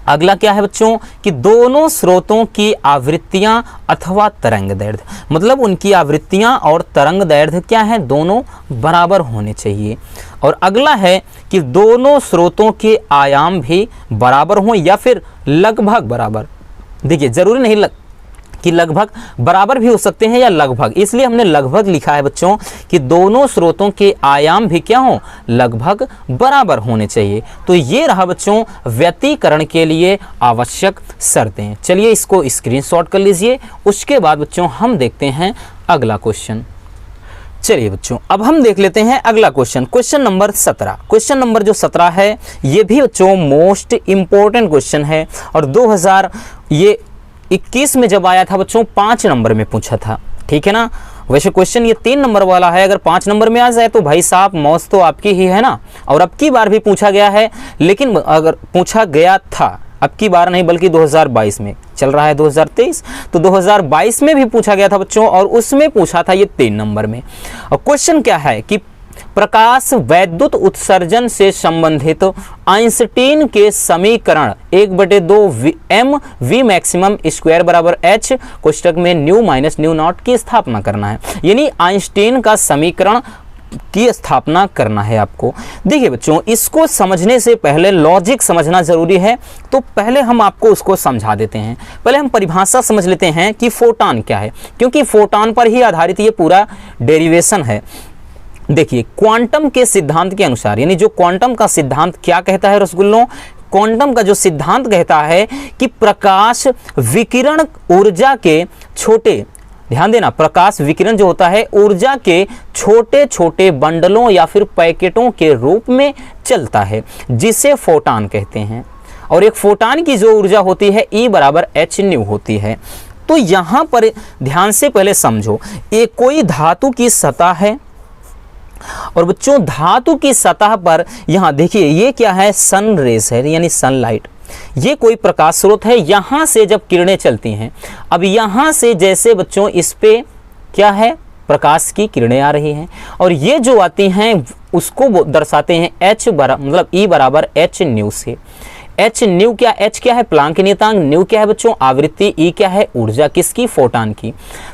अगला क्या है बच्चों कि दोनों स्रोतों की आवृत्तियां अथवा तरंग दैर्ध्य, मतलब उनकी आवृत्तियां और तरंग दैर्ध्य क्या है, दोनों बराबर होने चाहिए। और अगला है कि दोनों स्रोतों के आयाम भी बराबर हों या फिर लगभग बराबर। देखिए, जरूरी नहीं कि लगभग बराबर भी हो सकते हैं या लगभग, इसलिए हमने लगभग लिखा है बच्चों कि दोनों स्रोतों के आयाम भी क्या हों, लगभग बराबर होने चाहिए। तो ये रहा बच्चों व्यतिकरण के लिए आवश्यक शर्तें। चलिए इसको स्क्रीनशॉट कर लीजिए। उसके बाद बच्चों हम देखते हैं अगला क्वेश्चन। चलिए बच्चों, अब हम देख लेते हैं अगला question, question number 17। Question number जो 17 है ये भी बच्चों मोस्ट इम्पोर्टेंट क्वेश्चन है और 2021 में जब आया था बच्चों 5 नंबर में पूछा था। ठीक है ना, वैसे क्वेश्चन ये 3 नंबर वाला है, अगर 5 नंबर में आ जाए तो भाई साहब मौज तो आपकी ही है ना। और अब की बार भी पूछा गया है, लेकिन अगर पूछा गया था, अब की बार नहीं बल्कि 2022 में, चल रहा है 2023, तो 2022 में भी पूछा गया था बच्चों और उसमें पूछा था ये 3 नंबर में। और क्वेश्चन क्या है कि प्रकाश वैद्युत उत्सर्जन से संबंधित आइंस्टीन के समीकरण 1/2 m v मैक्सिमम स्क्वायर बराबर h कोष्टक में न्यू माइनस न्यू नॉट की स्थापना करना है, यानी आइंस्टीन का समीकरण की स्थापना करना है आपको। देखिए बच्चों, इसको समझने से पहले लॉजिक समझना जरूरी है, तो पहले हम आपको उसको समझा देते हैं। पहले हम परिभाषा समझ लेते हैं कि फोटॉन क्या है, क्योंकि फोटॉन पर ही आधारित ये पूरा डेरिवेशन है। देखिए, क्वांटम के सिद्धांत के अनुसार, यानी जो क्वांटम का सिद्धांत क्या कहता है रसगुल्लों, क्वांटम का जो सिद्धांत कहता है कि प्रकाश विकिरण ऊर्जा के छोटे, ध्यान देना, प्रकाश विकिरण जो होता है ऊर्जा के छोटे छोटे बंडलों या फिर पैकेटों के रूप में चलता है, जिसे फोटॉन कहते हैं। और एक फोटॉन की जो ऊर्जा होती है E बराबर h न्यू होती है। तो यहाँ पर ध्यान से पहले समझो, ये कोई धातु की सतह है और बच्चों धातु की सतह पर यहाँ देखिए ये क्या है, सन रेस है, यानी सनलाइट। ये कोई प्रकाश स्रोत है, यहाँ से जब किरणें चलती हैं, अब यहाँ से जैसे बच्चों इस पे क्या है, प्रकाश की किरणें आ रही हैं और ये जो आती हैं उसको दर्शाते हैं h मतलब E बराबर h न्यू से। h न्यू क्या, h क्या है प्लांक नियतांक, न्यू क्या है बच्चों आवृत्ति, E क्या है ऊर्जा किसकी, फोटॉन की।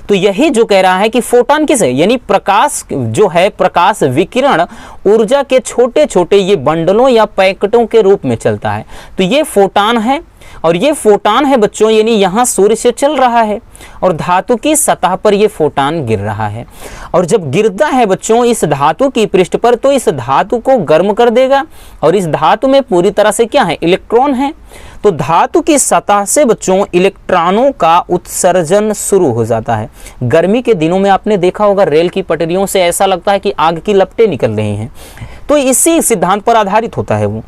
तो यही जो कह रहा है कि फोटॉन किस है, यानी प्रकाश जो है, प्रकाश विकिरण ऊर्जा के छोटे छोटे ये बंडलों या पैकेटों के रूप में चलता है, तो ये फोटॉन है। और ये फोटान है बच्चों, यानी यहाँ सूर्य से चल रहा है और धातु की सतह पर ये फोटान गिर रहा है। और जब गिरता है बच्चों इस धातु की पृष्ठ पर, तो इस धातु को गर्म कर देगा और इस धातु में पूरी तरह से क्या है, इलेक्ट्रॉन है। तो धातु की सतह से बच्चों इलेक्ट्रॉनों का उत्सर्जन शुरू हो जाता है। गर्मी के दिनों में आपने देखा होगा रेल की पटरियों से ऐसा लगता है कि आग की लपटें निकल रही हैं। तो इसी सिद्धांत पर आधारित होता है वो।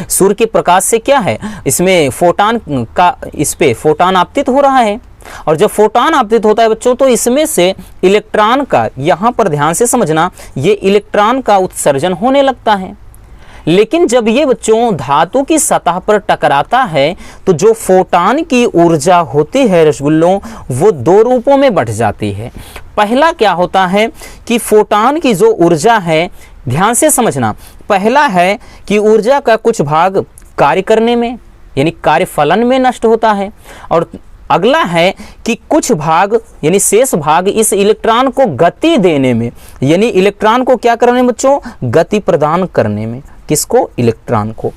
सूर्य के प्रकाश से क्या है, इसमें फोटान का, इस पे फोटान आपतित हो रहा है और जब फोटान आपतित होता है बच्चों तो इसमें से इलेक्ट्रॉन का, यहाँ पर ध्यान से समझना, ये इलेक्ट्रॉन का उत्सर्जन होने लगता है। लेकिन जब ये बच्चों धातु की सतह पर टकराता है तो जो फोटान की ऊर्जा होती है रसगुल्लों, वो दो रूपों में बंट जाती है। पहला क्या होता है कि फोटान की जो ऊर्जा है, ध्यान से समझना, पहला है कि ऊर्जा का कुछ भाग कार्य करने में यानी कार्यफलन में नष्ट होता है और अगला है कि कुछ भाग यानी शेष भाग इस इलेक्ट्रॉन को गति देने में, यानी इलेक्ट्रॉन को क्या करने में बच्चों, गति प्रदान करने में। किसको, इलेक्ट्रॉन को।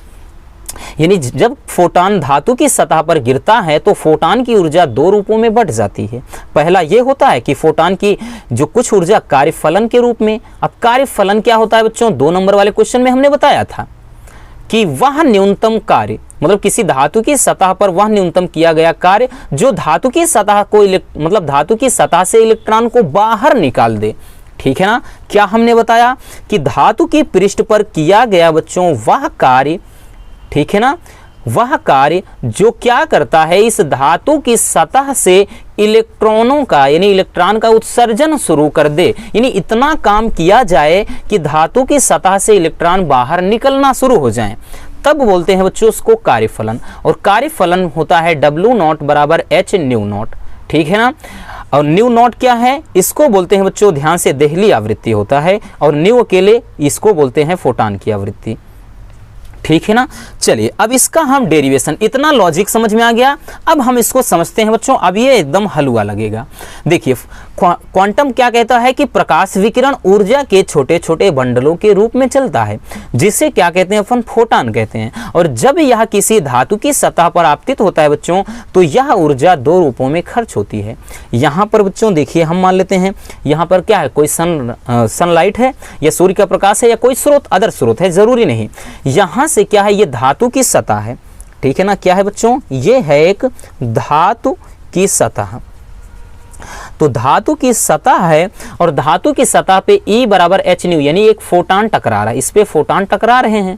यानी जब फोटान धातु की सतह पर गिरता है तो फोटान की ऊर्जा दो रूपों में बढ़ जाती है। पहला ये होता है कि फोटान की जो कुछ ऊर्जा कार्यफलन के रूप में। अब कार्यफलन क्या होता है बच्चों, 2 नंबर वाले क्वेश्चन में हमने बताया था कि वह न्यूनतम कार्य, मतलब किसी धातु की सतह पर वह न्यूनतम किया गया कार्य जो धातु की सतह को मतलब धातु की सतह से इलेक्ट्रॉन को बाहर निकाल दे। ठीक है ना। क्या हमने बताया कि धातु की पृष्ठ पर किया गया बच्चों वह कार्य, ठीक है ना, वह कार्य जो क्या करता है, इस धातु की सतह से इलेक्ट्रॉनों का यानी इलेक्ट्रॉन का उत्सर्जन शुरू कर दे। यानी इतना काम किया जाए कि धातु की सतह से इलेक्ट्रॉन बाहर निकलना शुरू हो जाए, तब बोलते हैं बच्चों उसको कार्यफलन। और कार्यफलन होता है W0 बराबर H न्यू नॉट। ठीक है ना। और न्यू नॉट क्या है, इसको बोलते हैं बच्चों, ध्यान से, देहली आवृत्ति होता है और न्यू अकेले इसको बोलते हैं फोटान की आवृत्ति। ठीक है ना। चलिए अब इसका हम डेरिवेशन, इतना लॉजिक समझ में आ गया। अब हम इसको समझते हैं बच्चों। अब ये एकदम हलवा लगेगा। देखिए क्वांटम क्या कहता है कि प्रकाश विकिरण ऊर्जा के छोटे छोटे बंडलों के रूप में चलता है, जिसे क्या कहते हैं अपन, फोटान कहते हैं। और जब यह किसी धातु की सतह पर आपतित होता है बच्चों तो यह ऊर्जा दो रूपों में खर्च होती है। यहाँ पर बच्चों देखिए हम मान लेते हैं यहाँ पर क्या है, कोई सनलाइट है या सूर्य का प्रकाश है या कोई स्रोत, अदर स्रोत है, जरूरी नहीं। यहाँ से क्या है, ये धातु की सतह है। ठीक है ना। क्या है बच्चों, ये है एक धातु की सतह। तो धातु की सतह है और धातु की सतह पे E बराबर H न्यू यानी एक फोटान टकरा रहा है, इस पे फोटान टकरा रहे हैं।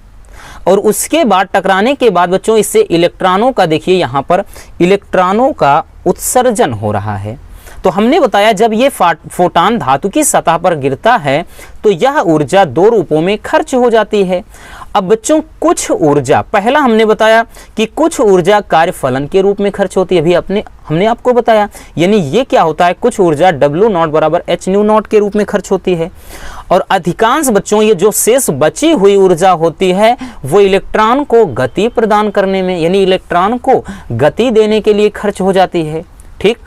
और उसके बाद टकराने के बाद बच्चों इससे इलेक्ट्रॉनों का, देखिए यहाँ पर इलेक्ट्रॉनों का उत्सर्जन हो रहा है। तो हमने बताया जब ये फोटान धातु की सतह पर गिरता है तो यह ऊर्जा दो रूपों में खर्च हो जाती है। अब बच्चों कुछ ऊर्जा, पहला हमने बताया कि कुछ ऊर्जा कार्यफलन के रूप में खर्च होती है, अभी हमने आपको बताया। यानी ये क्या होता है, कुछ ऊर्जा W0 बराबर H न्यू नॉट के रूप में खर्च होती है। और अधिकांश बच्चों ये जो शेष बची हुई ऊर्जा होती है वो इलेक्ट्रॉन को गति प्रदान करने में यानी इलेक्ट्रॉन को गति देने के लिए खर्च हो जाती है। ठीक।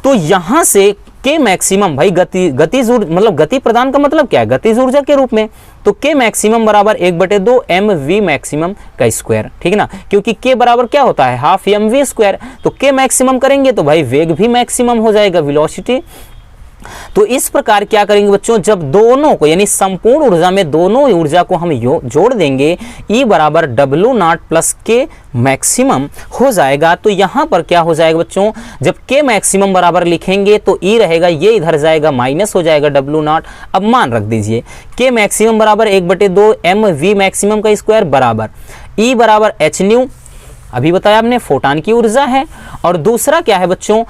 तो यहाँ से के मैक्सिमम, भाई गतिज मतलब गति प्रदान का मतलब क्या है, गतिज ऊर्जा के रूप में। तो के मैक्सिमम बराबर 1/2 mv मैक्सिमम का स्क्वायर। ठीक है ना, क्योंकि के बराबर क्या होता है, हाफ mv स्क्वायर। तो के मैक्सिमम करेंगे तो भाई वेग भी मैक्सिमम हो जाएगा, वेलोसिटी। तो इस प्रकार क्या करेंगे बच्चों, जब दोनों को यानी संपूर्ण ऊर्जा में दोनों ऊर्जा को हम जोड़ देंगे, E बराबर W0 प्लस के मैक्सिमम हो जाएगा। तो यहाँ पर क्या हो जाएगा बच्चों, जब के मैक्सिमम बराबर लिखेंगे तो E रहेगा, ये इधर जाएगा, माइनस हो जाएगा W0। अब मान रख दीजिए के मैक्सिमम बराबर 1/2 mv मैक्सिमम का स्क्वायर बराबर E बराबर H न्यू, अभी बताया हमने फोटान की ऊर्जा है। और दूसरा क्या है बच्चों,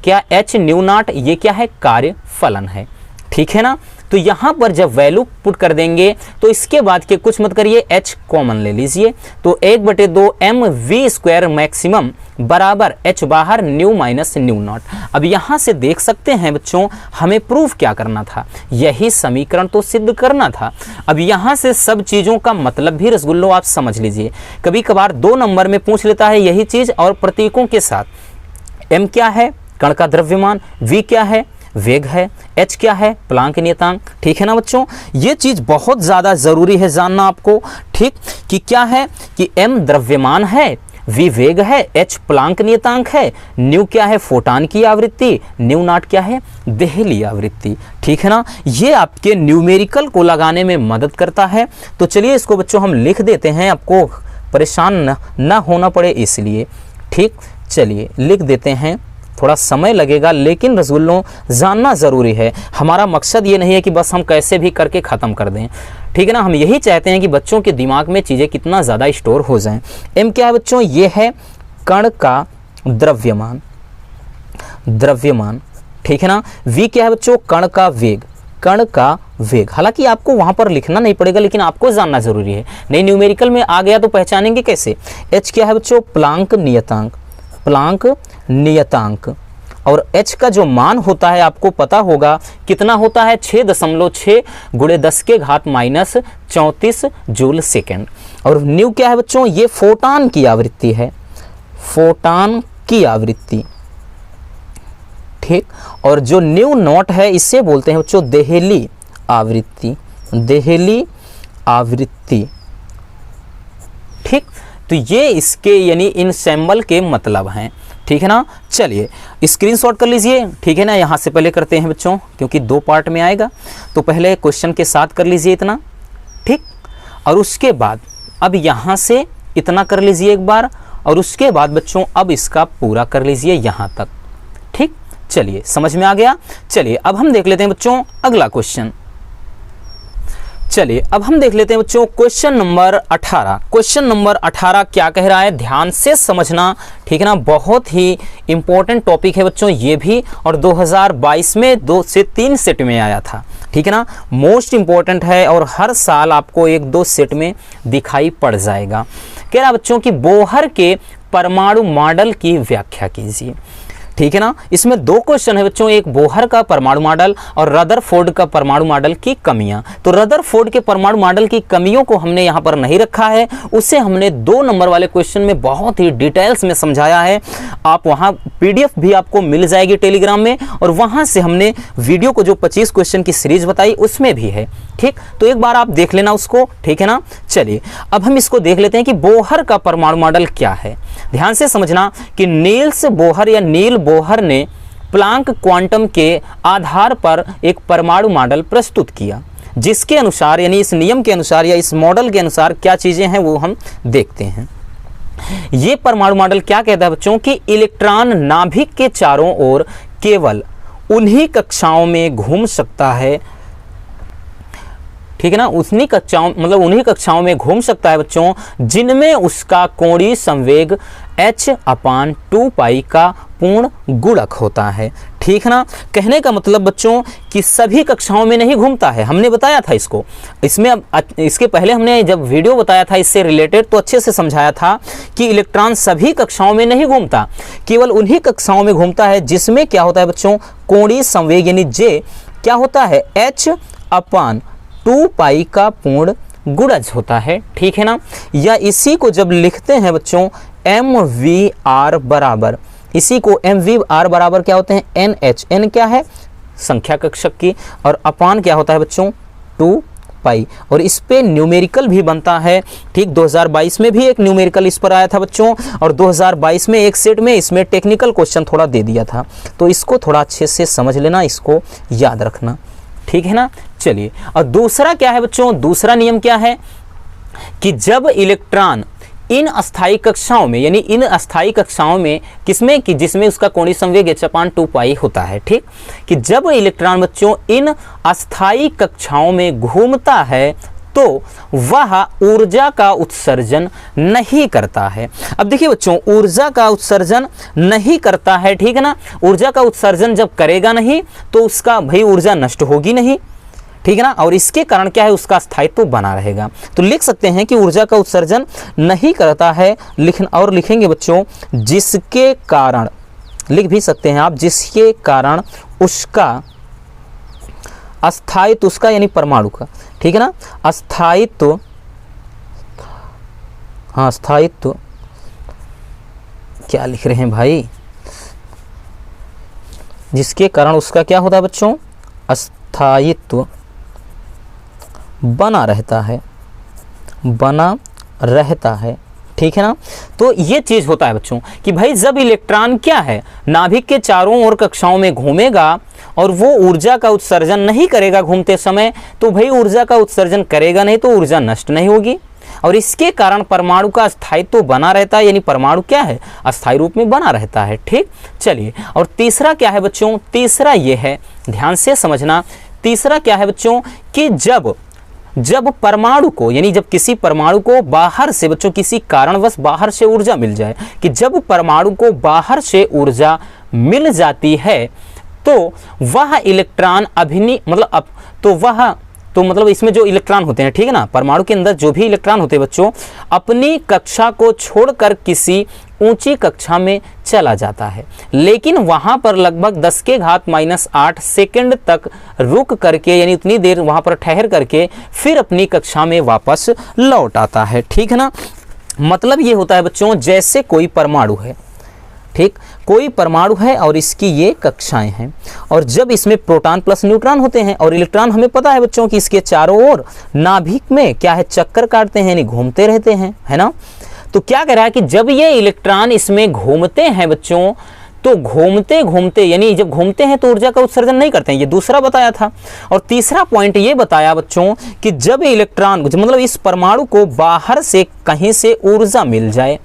क्या H न्यू नॉट, ये क्या है, कार्य फलन है। ठीक है ना। तो यहाँ पर जब वैल्यू पुट कर देंगे तो इसके बाद के कुछ मत करिए, H कॉमन ले लीजिए। तो 1/2 mv स्क्वायर मैक्सिमम बराबर H बाहर न्यू माइनस न्यू नॉट। अब यहाँ से देख सकते हैं बच्चों हमें प्रूफ क्या करना था, यही समीकरण तो सिद्ध करना था। अब यहाँ से सब चीज़ों का मतलब भी रसगुल्लो आप समझ लीजिए। कभी कभार 2 नंबर में पूछ लेता है यही चीज़ और प्रतीकों के साथ। M क्या है, कण का द्रव्यमान, V क्या है, वेग है, H क्या है, प्लांक नियतांक। ठीक है ना बच्चों, ये चीज बहुत ज्यादा जरूरी है जानना आपको। ठीक, कि क्या है कि M द्रव्यमान है v वेग है, h प्लांक नियतांक है, न्यू क्या है फोटॉन की आवृत्ति, न्यू नॉट क्या है देहली आवृत्ति। ठीक है ना, ये आपके न्यूमेरिकल को लगाने में मदद करता है। तो चलिए इसको बच्चों हम लिख देते हैं, आपको परेशान न होना पड़े इसलिए। ठीक, चलिए लिख देते हैं, थोड़ा समय लगेगा लेकिन रसूलों जानना ज़रूरी है। हमारा मकसद ये नहीं है कि बस हम कैसे भी करके ख़त्म कर दें, ठीक है ना। हम यही चाहते हैं कि बच्चों के दिमाग में चीज़ें कितना ज़्यादा स्टोर हो जाएं। एम क्या है बच्चों, ये है कण का द्रव्यमान, द्रव्यमान, ठीक है ना। वी क्या है बच्चों, कण का वेग, कण का वेग। हालांकि आपको वहां पर लिखना नहीं पड़ेगा लेकिन आपको जानना जरूरी है, नहीं न्यूमेरिकल में आ गया तो पहचानेंगे कैसे। एच क्या है बच्चों, प्लांक नियतांक, प्लांक नियतांक। और h का जो मान होता है आपको पता होगा कितना होता है, 6.6 × 10⁻⁻34 जूल सेकेंड। और न्यू क्या है बच्चों, ये फोटॉन की आवृत्ति है, फोटॉन की आवृत्ति। ठीक, और जो न्यू नॉट है इसे बोलते हैं बच्चों देहली आवृत्ति, देहली आवृत्ति। ठीक, तो ये इसके यानी इन सिंबल के मतलब हैं। ठीक है ना, चलिए स्क्रीनशॉट कर लीजिए। ठीक है ना, यहाँ से पहले करते हैं बच्चों क्योंकि 2 पार्ट में आएगा, तो पहले क्वेश्चन के साथ कर लीजिए इतना। ठीक, और उसके बाद अब यहाँ से इतना कर लीजिए एक बार, और उसके बाद बच्चों अब इसका पूरा कर लीजिए यहाँ तक। ठीक, चलिए समझ में आ गया। चलिए अब हम देख लेते हैं बच्चों अगला क्वेश्चन। चलिए अब हम देख लेते हैं बच्चों क्वेश्चन नंबर 18। क्वेश्चन नंबर 18 क्या कह रहा है, ध्यान से समझना। ठीक है ना, बहुत ही इंपॉर्टेंट टॉपिक है बच्चों ये भी, और 2022 में 2 से 3 सेट में आया था। ठीक है ना, मोस्ट इंपॉर्टेंट है और हर साल आपको 1-2 सेट में दिखाई पड़ जाएगा। कह रहा बच्चों कि बोहर के परमाणु मॉडल की व्याख्या कीजिए। ठीक है ना, इसमें 2 क्वेश्चन है बच्चों, एक बोहर का परमाणु मॉडल और रदरफोर्ड का परमाणु मॉडल की कमियां। तो रदरफोर्ड के परमाणु मॉडल की कमियों को हमने यहाँ पर नहीं रखा है, उसे हमने 2 नंबर वाले क्वेश्चन में बहुत ही डिटेल्स में समझाया है। आप वहाँ PDF भी आपको मिल जाएगी टेलीग्राम में, और वहाँ से हमने वीडियो को जो 25 क्वेश्चन की सीरीज बताई उसमें भी है। ठीक, तो एक बार आप देख लेना उसको। ठीक है ना, चलिए अब हम इसको देख लेते हैं कि बोहर का परमाणु मॉडल क्या है। ध्यान से समझना कि नील्स बोहर या नील बोहर ने प्लांक क्वांटम के आधार पर एक परमाणु मॉडल प्रस्तुत किया, जिसके अनुसार यानी इस नियम के अनुसार या इस मॉडल के अनुसार क्या चीजें हैं वो हम देखते हैं। ये परमाणु मॉडल क्या कहता है बच्चों कि इलेक्ट्रॉन नाभिक के चारों ओर केवल उन्हीं कक्षाओं में घूम सकता है। ठीक है ना, उन्हीं कक्षाओं में घूम सकता है बच्चों जिनमें उसका कोणीय संवेग h/2π का पूर्ण गुणक होता है। ठीक है ना, कहने का मतलब बच्चों कि सभी कक्षाओं में नहीं घूमता है, हमने बताया था इसको। इसमें इसके पहले हमने जब वीडियो बताया था इससे रिलेटेड तो अच्छे से समझाया था कि इलेक्ट्रॉन सभी कक्षाओं में नहीं घूमता, केवल उन्हीं कक्षाओं में घूमता है जिसमें क्या होता है बच्चों कोणीय संवेग यानी J क्या होता है h/2π का पूर्ण गुणज होता है। ठीक है ना, या इसी को जब लिखते हैं बच्चों mvr बराबर, इसी को mvr बराबर क्या होते हैं nh, n क्या है संख्या कक्षक की, और अपान क्या होता है बच्चों 2π, और इस पे न्यूमेरिकल भी बनता है। ठीक, 2022 में भी एक न्यूमेरिकल इस पर आया था बच्चों, और 2022 में एक सेट में इसमें टेक्निकल क्वेश्चन थोड़ा दे दिया था, तो इसको थोड़ा अच्छे से समझ लेना, इसको याद रखना। ठीक है ना, चलिए और दूसरा क्या है बच्चों, दूसरा नियम क्या है कि जब इलेक्ट्रॉन इन अस्थायी कक्षाओं में यानी इन अस्थायी कक्षाओं में किसमें कि जिसमें उसका कोणीय संवेग h/2π होता है। ठीक, कि जब इलेक्ट्रॉन बच्चों इन अस्थायी कक्षाओं में घूमता है तो वह ऊर्जा का उत्सर्जन नहीं करता है। अब देखिए बच्चों ऊर्जा का उत्सर्जन नहीं करता है, ठीक है ना, ऊर्जा का उत्सर्जन जब करेगा नहीं तो उसका भाई ऊर्जा नष्ट होगी नहीं। ठीक है ना, और इसके कारण क्या है उसका स्थायित्व बना रहेगा। तो लिख सकते हैं कि ऊर्जा का उत्सर्जन नहीं करता है, और लिखेंगे बच्चों जिसके कारण, लिख भी सकते हैं आप, जिसके कारण उसका अस्थायित्व, उसका यानी परमाणु का, ठीक है ना, अस्थायित्व, हाँ अस्थायित्व क्या लिख रहे हैं भाई, जिसके कारण उसका क्या होता है बच्चों अस्थायित्व बना रहता है, बना रहता है। ठीक ठीक है ना। तो ये चीज होता है बच्चों कि भाई जब इलेक्ट्रॉन क्या है नाभिक के चारों ओर कक्षाओं में घूमेगा और वो ऊर्जा का उत्सर्जन नहीं करेगा घूमते समय, तो भाई ऊर्जा का उत्सर्जन करेगा नहीं तो ऊर्जा नष्ट नहीं होगी और इसके कारण परमाणु का अस्थायित्व बना रहता है, यानी परमाणु क्या है अस्थायी रूप में बना रहता है। ठीक, चलिए और तीसरा क्या है बच्चों, तीसरा ये है, ध्यान से समझना, तीसरा क्या है बच्चों कि जब परमाणु को, यानी जब किसी परमाणु को बाहर से बच्चों किसी कारणवश बाहर से ऊर्जा मिल जाए, कि जब परमाणु को बाहर से ऊर्जा मिल जाती है तो वह इलेक्ट्रॉन मतलब इसमें जो इलेक्ट्रॉन होते हैं, ठीक है ना, परमाणु के अंदर जो भी इलेक्ट्रॉन होते हैं बच्चों, अपनी कक्षा को छोड़कर किसी ऊंची कक्षा में चला जाता है, लेकिन वहां पर लगभग 10⁻⁻8 सेकंड तक रुक करके, यानी उतनी देर वहां पर ठहर करके फिर अपनी कक्षा में वापस लौट आता है। ठीक है ना, मतलब ये होता है बच्चों जैसे कोई परमाणु है, ठीक, कोई परमाणु है और इसकी ये कक्षाएं हैं और जब इसमें प्रोटॉन प्लस न्यूट्रॉन होते हैं और इलेक्ट्रॉन हमें पता है बच्चों कि इसके चारों ओर नाभिक में क्या है चक्कर काटते हैं, यानी घूमते रहते हैं, है ना। तो क्या कह रहा है कि जब ये इलेक्ट्रॉन इसमें घूमते हैं बच्चों, तो घूमते घूमते, यानी जब घूमते हैं तो ऊर्जा का उत्सर्जन नहीं करते हैं, ये दूसरा बताया था। और तीसरा पॉइंट ये बताया बच्चों कि जब इलेक्ट्रॉन मतलब इस परमाणु को बाहर से कहीं से ऊर्जा मिल जाए,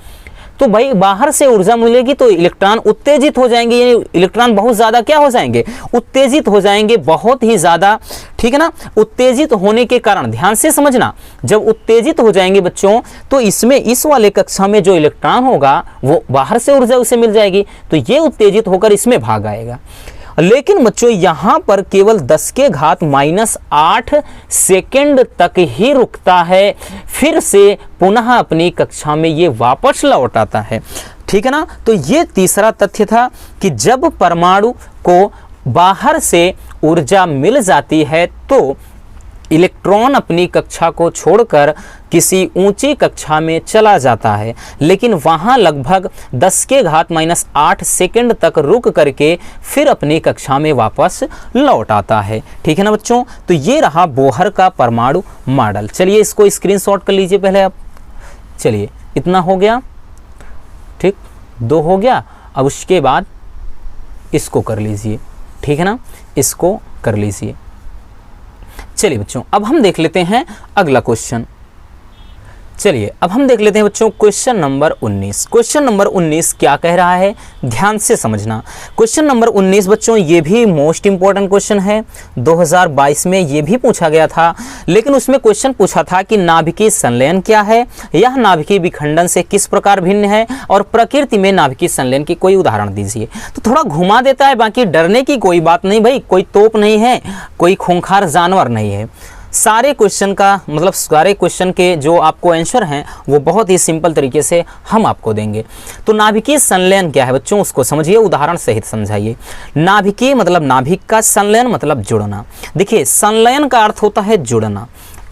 तो भाई बाहर से ऊर्जा मिलेगी तो इलेक्ट्रॉन उत्तेजित हो जाएंगे, यानी इलेक्ट्रॉन बहुत ज़्यादा क्या हो जाएंगे, उत्तेजित हो जाएंगे, बहुत ही ज़्यादा, ठीक है ना। उत्तेजित होने के कारण, ध्यान से समझना, जब उत्तेजित हो जाएंगे बच्चों तो इसमें इस वाले कक्षा में जो इलेक्ट्रॉन होगा वो बाहर से ऊर्जा उसे मिल जाएगी, तो ये उत्तेजित होकर इसमें भाग आएगा। लेकिन बच्चों यहां पर केवल 10⁻⁸ सेकंड तक ही रुकता है, फिर से पुनः अपनी कक्षा में ये वापस लौट आता है। ठीक है ना, तो ये तीसरा तथ्य था कि जब परमाणु को बाहर से ऊर्जा मिल जाती है तो इलेक्ट्रॉन अपनी कक्षा को छोड़कर किसी ऊंची कक्षा में चला जाता है, लेकिन वहां लगभग 10⁻⁸ सेकंड तक रुक करके फिर अपनी कक्षा में वापस लौट आता है। ठीक है ना बच्चों, तो ये रहा बोहर का परमाणु मॉडल। चलिए इसको स्क्रीनशॉट कर लीजिए पहले आप। चलिए इतना हो गया, ठीक, 2 हो गया। अब उसके बाद इसको कर लीजिए, ठीक है ना, इसको कर लीजिए। चलिए बच्चों अब हम देख लेते हैं अगला क्वेश्चन। चलिए अब हम देख लेते हैं बच्चों क्वेश्चन नंबर 19। क्वेश्चन नंबर 19 क्या कह रहा है, ध्यान से समझना। क्वेश्चन नंबर 19 बच्चों ये भी मोस्ट इंपॉर्टेंट क्वेश्चन है, 2022 में ये भी पूछा गया था, लेकिन उसमें क्वेश्चन पूछा था कि नाभिकीय संलयन क्या है, यह नाभिकीय विखंडन से किस प्रकार भिन्न है और प्रकृति में नाभिकीय संलयन की कोई उदाहरण दीजिए। तो थोड़ा घुमा देता है, बाकी डरने की कोई बात नहीं भाई, कोई तोप नहीं है, कोई खूंखार जानवर नहीं है। सारे क्वेश्चन का मतलब सारे क्वेश्चन के जो आपको आंसर हैं वो बहुत ही सिंपल तरीके से हम आपको देंगे। तो नाभिकीय संलयन क्या है बच्चों उसको समझिए, उदाहरण सहित समझाइए। नाभिकीय मतलब नाभिक का, संलयन मतलब जुड़ना। देखिए संलयन का अर्थ होता है जुड़ना।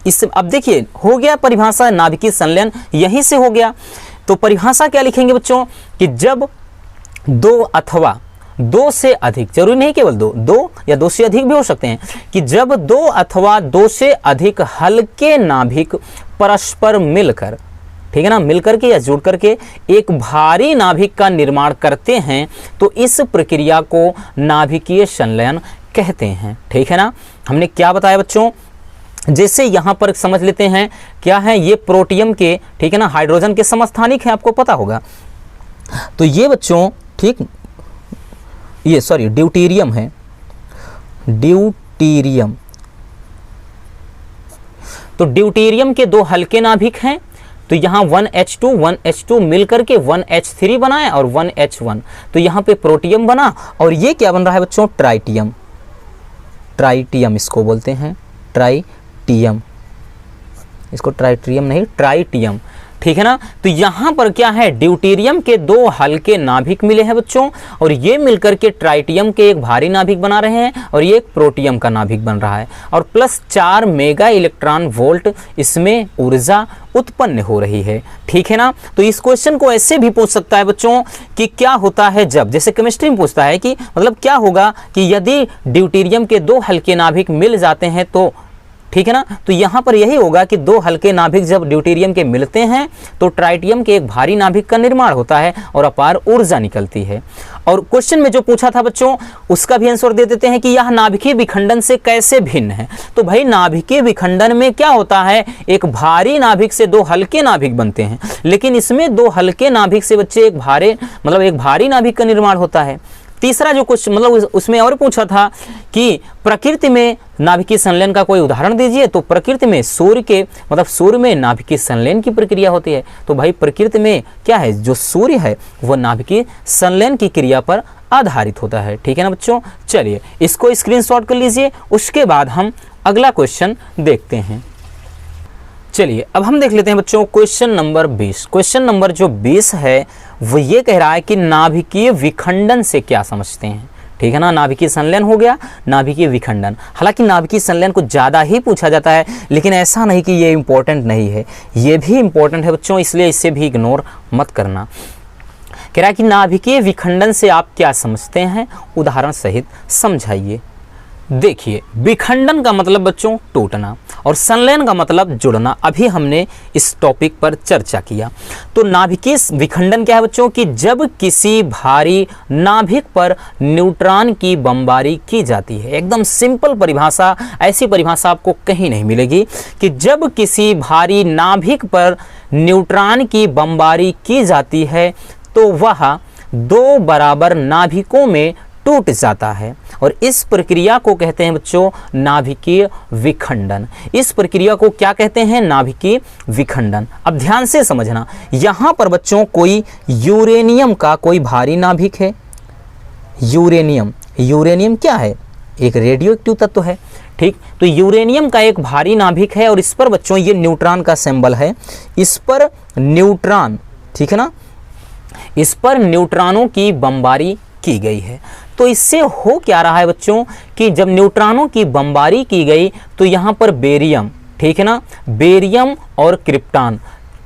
इस अब देखिए हो गया परिभाषा, नाभिकीय संलयन यहीं से हो गया। तो परिभाषा क्या लिखेंगे बच्चों कि जब 2 अथवा 2 से अधिक, जरूरी नहीं केवल 2 या 2 से अधिक भी हो सकते हैं, कि जब 2 अथवा 2 से अधिक हल्के नाभिक परस्पर मिलकर, ठीक है ना, मिलकर के या जुड़ करके एक भारी नाभिक का निर्माण करते हैं तो इस प्रक्रिया को नाभिकीय संलयन कहते हैं। ठीक है ना, हमने क्या बताया बच्चों, जैसे यहाँ पर समझ लेते हैं क्या है, ये प्रोटियम के, ठीक है ना, हाइड्रोजन के समस्थानिक हैं, आपको पता होगा। तो ये बच्चों ठीक ये सॉरी ड्यूटेरियम है, ड्यूटेरियम। तो ड्यूटेरियम के 2 हल्के नाभिक हैं, तो यहाँ 1H2 मिलकर के 1H3 बनाए और 1H1, तो यहाँ पे प्रोटियम बना। और ये क्या बन रहा है बच्चों, ट्राइटियम। ट्राइटियम इसको बोलते हैं, ट्राइटियम, इसको ट्राइटियम नहीं ट्राइटियम, ठीक है ना। तो यहाँ पर क्या है, ड्यूटेरियम के 2 हल्के नाभिक मिले हैं बच्चों और ये मिलकर के ट्राइटियम के एक भारी नाभिक बना रहे हैं और ये एक प्रोटियम का नाभिक बन रहा है और प्लस 4 मेगा इलेक्ट्रॉन वोल्ट इसमें ऊर्जा उत्पन्न हो रही है। ठीक है ना, तो इस क्वेश्चन को ऐसे भी पूछ सकता है बच्चों कि क्या होता है जब, जैसे केमिस्ट्री में पूछता है कि मतलब क्या होगा कि यदि ड्यूटेरियम के 2 हल्के नाभिक मिल जाते हैं तो ठीक है ना। तो यहाँ पर यही होगा कि दो हल्के नाभिक जब ड्यूटेरियम के मिलते हैं तो ट्राइटियम के एक भारी नाभिक का निर्माण होता है और अपार ऊर्जा निकलती है। और क्वेश्चन में जो पूछा था बच्चों उसका भी आंसर दे देते हैं कि यह नाभिकीय विखंडन से कैसे भिन्न है। तो भाई नाभिकीय विखंडन में क्या होता है, एक भारी नाभिक से दो हल्के नाभिक बनते हैं, लेकिन इसमें दो हल्के नाभिक से बच्चे एक भारी नाभिक का निर्माण होता है। तीसरा जो कुछ उसमें और पूछा था कि प्रकृति में नाभिकीय संलयन का कोई उदाहरण दीजिए। तो प्रकृति में सूर्य में नाभिकीय संलयन की प्रक्रिया होती है। तो भाई प्रकृति में क्या है, जो सूर्य है वह नाभिकीय संलयन की क्रिया पर आधारित होता है। ठीक है ना बच्चों, चलिए इसको स्क्रीनशॉट कर लीजिए, उसके बाद हम अगला क्वेश्चन देखते हैं। चलिए अब हम देख लेते हैं बच्चों क्वेश्चन नंबर 20। क्वेश्चन नंबर जो 20 है वो ये कह रहा है कि नाभिकीय विखंडन से क्या समझते हैं। ठीक है ना, नाभिकीय संलयन हो गया, नाभिकीय विखंडन। हालांकि नाभिकीय संलयन को ज़्यादा ही पूछा जाता है, लेकिन ऐसा नहीं कि ये इंपॉर्टेंट नहीं है, ये भी इंपॉर्टेंट है बच्चों, इसलिए इसे भी इग्नोर मत करना। कह रहा है कि नाभिकीय विखंडन से आप क्या समझते हैं, उदाहरण सहित समझाइए। देखिए विखंडन का मतलब बच्चों टूटना और संलयन का मतलब जुड़ना। अभी हमने इस टॉपिक पर चर्चा किया। तो नाभिकीय विखंडन क्या है बच्चों कि जब किसी भारी नाभिक पर न्यूट्रॉन की बमबारी की जाती है। एकदम सिंपल परिभाषा, ऐसी परिभाषा आपको कहीं नहीं मिलेगी कि जब किसी भारी नाभिक पर न्यूट्रॉन की बमबारी की जाती है तो वह दो बराबर नाभिकों में टूट जाता है और इस प्रक्रिया को कहते हैं बच्चों नाभिकीय विखंडन। इस प्रक्रिया को क्या कहते हैं, नाभिकीय विखंडन। अब ध्यान से समझना, यहां पर बच्चों कोई यूरेनियम का कोई भारी नाभिक है। यूरेनियम क्या है, एक रेडियोएक्टिव तत्व है। ठीक, तो यूरेनियम का एक भारी नाभिक है और इस पर बच्चों ये न्यूट्रॉन का सिंबल है, इस पर न्यूट्रॉन, ठीक है ना, इस पर न्यूट्रॉनों की बमबारी की गई है। तो इससे हो क्या रहा है बच्चों कि जब न्यूट्रॉनों की बमबारी की गई तो यहाँ पर बेरियम, ठीक है ना, बेरियम और क्रिप्टॉन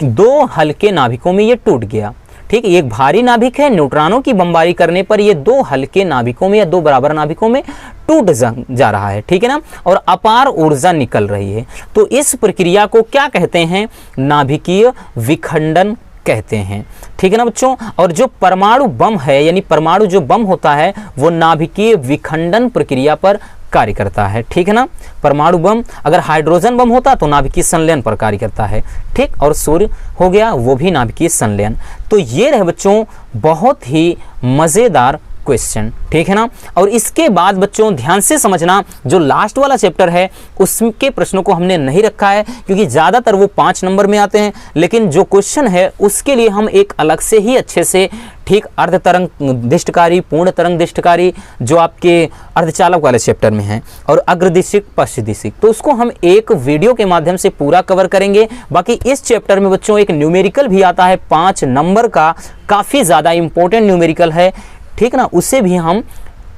दो हल्के नाभिकों में ये टूट गया। ठीक, एक भारी नाभिक है, न्यूट्रॉनों की बमबारी करने पर ये दो हल्के नाभिकों में या दो बराबर नाभिकों में टूट जा रहा है। ठीक है ना, और अपार ऊर्जा निकल रही है। तो इस प्रक्रिया को क्या कहते हैं, नाभिकीय विखंडन कहते हैं। ठीक है ना बच्चों। और जो परमाणु बम है, यानी परमाणु जो बम होता है वो नाभिकीय विखंडन प्रक्रिया पर कार्य करता है। ठीक है ना, परमाणु बम, अगर हाइड्रोजन बम होता तो नाभिकीय संलयन पर कार्य करता है। ठीक, और सूर्य हो गया वो भी नाभिकीय संलयन। तो ये रहे बच्चों बहुत ही मजेदार क्वेश्चन। ठीक है ना, और इसके बाद बच्चों ध्यान से समझना, जो लास्ट वाला चैप्टर है उसके प्रश्नों को हमने नहीं रखा है क्योंकि ज़्यादातर वो 5 नंबर में आते हैं, लेकिन जो क्वेश्चन है उसके लिए हम एक अलग से ही अच्छे से, ठीक, अर्ध तरंग दिष्टकारी, पूर्ण तरंग दिष्टकारी जो आपके अर्धचालक वाले चैप्टर में है, और अग्रदिशिक पश्चिदिशिक, तो उसको हम एक वीडियो के माध्यम से पूरा कवर करेंगे। बाकी इस चैप्टर में बच्चों एक न्यूमेरिकल भी आता है 5 नंबर का, काफ़ी ज़्यादा इंपॉर्टेंट न्यूमेरिकल है। ठीक ना, उसे भी हम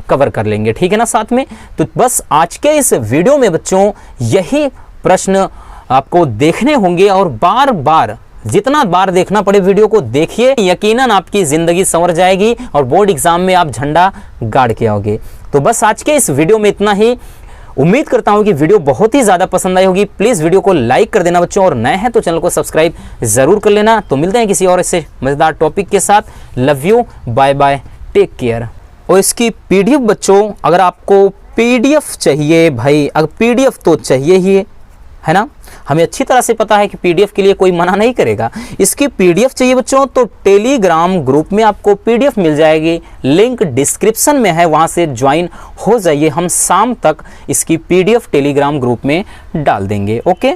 कवर कर लेंगे। ठीक है ना साथ में। तो बस आज के इस वीडियो में बच्चों यही प्रश्न आपको देखने होंगे और बार बार, जितना बार देखना पड़े वीडियो को देखिए, यकीनन आपकी ज़िंदगी संवर जाएगी और बोर्ड एग्जाम में आप झंडा गाड़ के आओगे। तो बस आज के इस वीडियो में इतना ही। उम्मीद करता हूं कि वीडियो बहुत ही ज़्यादा पसंद आई होगी। प्लीज़ वीडियो को लाइक कर देना बच्चों, और नए हैं तो चैनल को सब्सक्राइब ज़रूर कर लेना। तो मिलते हैं किसी और ऐसे मज़ेदार टॉपिक के साथ। Love you, bye bye, take care. और इसकी पीडीएफ बच्चों, अगर आपको पीडीएफ चाहिए भाई, अगर पीडीएफ तो चाहिए ही है ना, हमें अच्छी तरह से पता है कि पीडीएफ के लिए कोई मना नहीं करेगा। इसकी पीडीएफ चाहिए बच्चों तो टेलीग्राम ग्रुप में आपको पीडीएफ मिल जाएगी, लिंक डिस्क्रिप्शन में है, वहां से ज्वाइन हो जाइए। हम शाम तक इसकी पीडीएफ टेलीग्राम ग्रुप में डाल देंगे। ओके।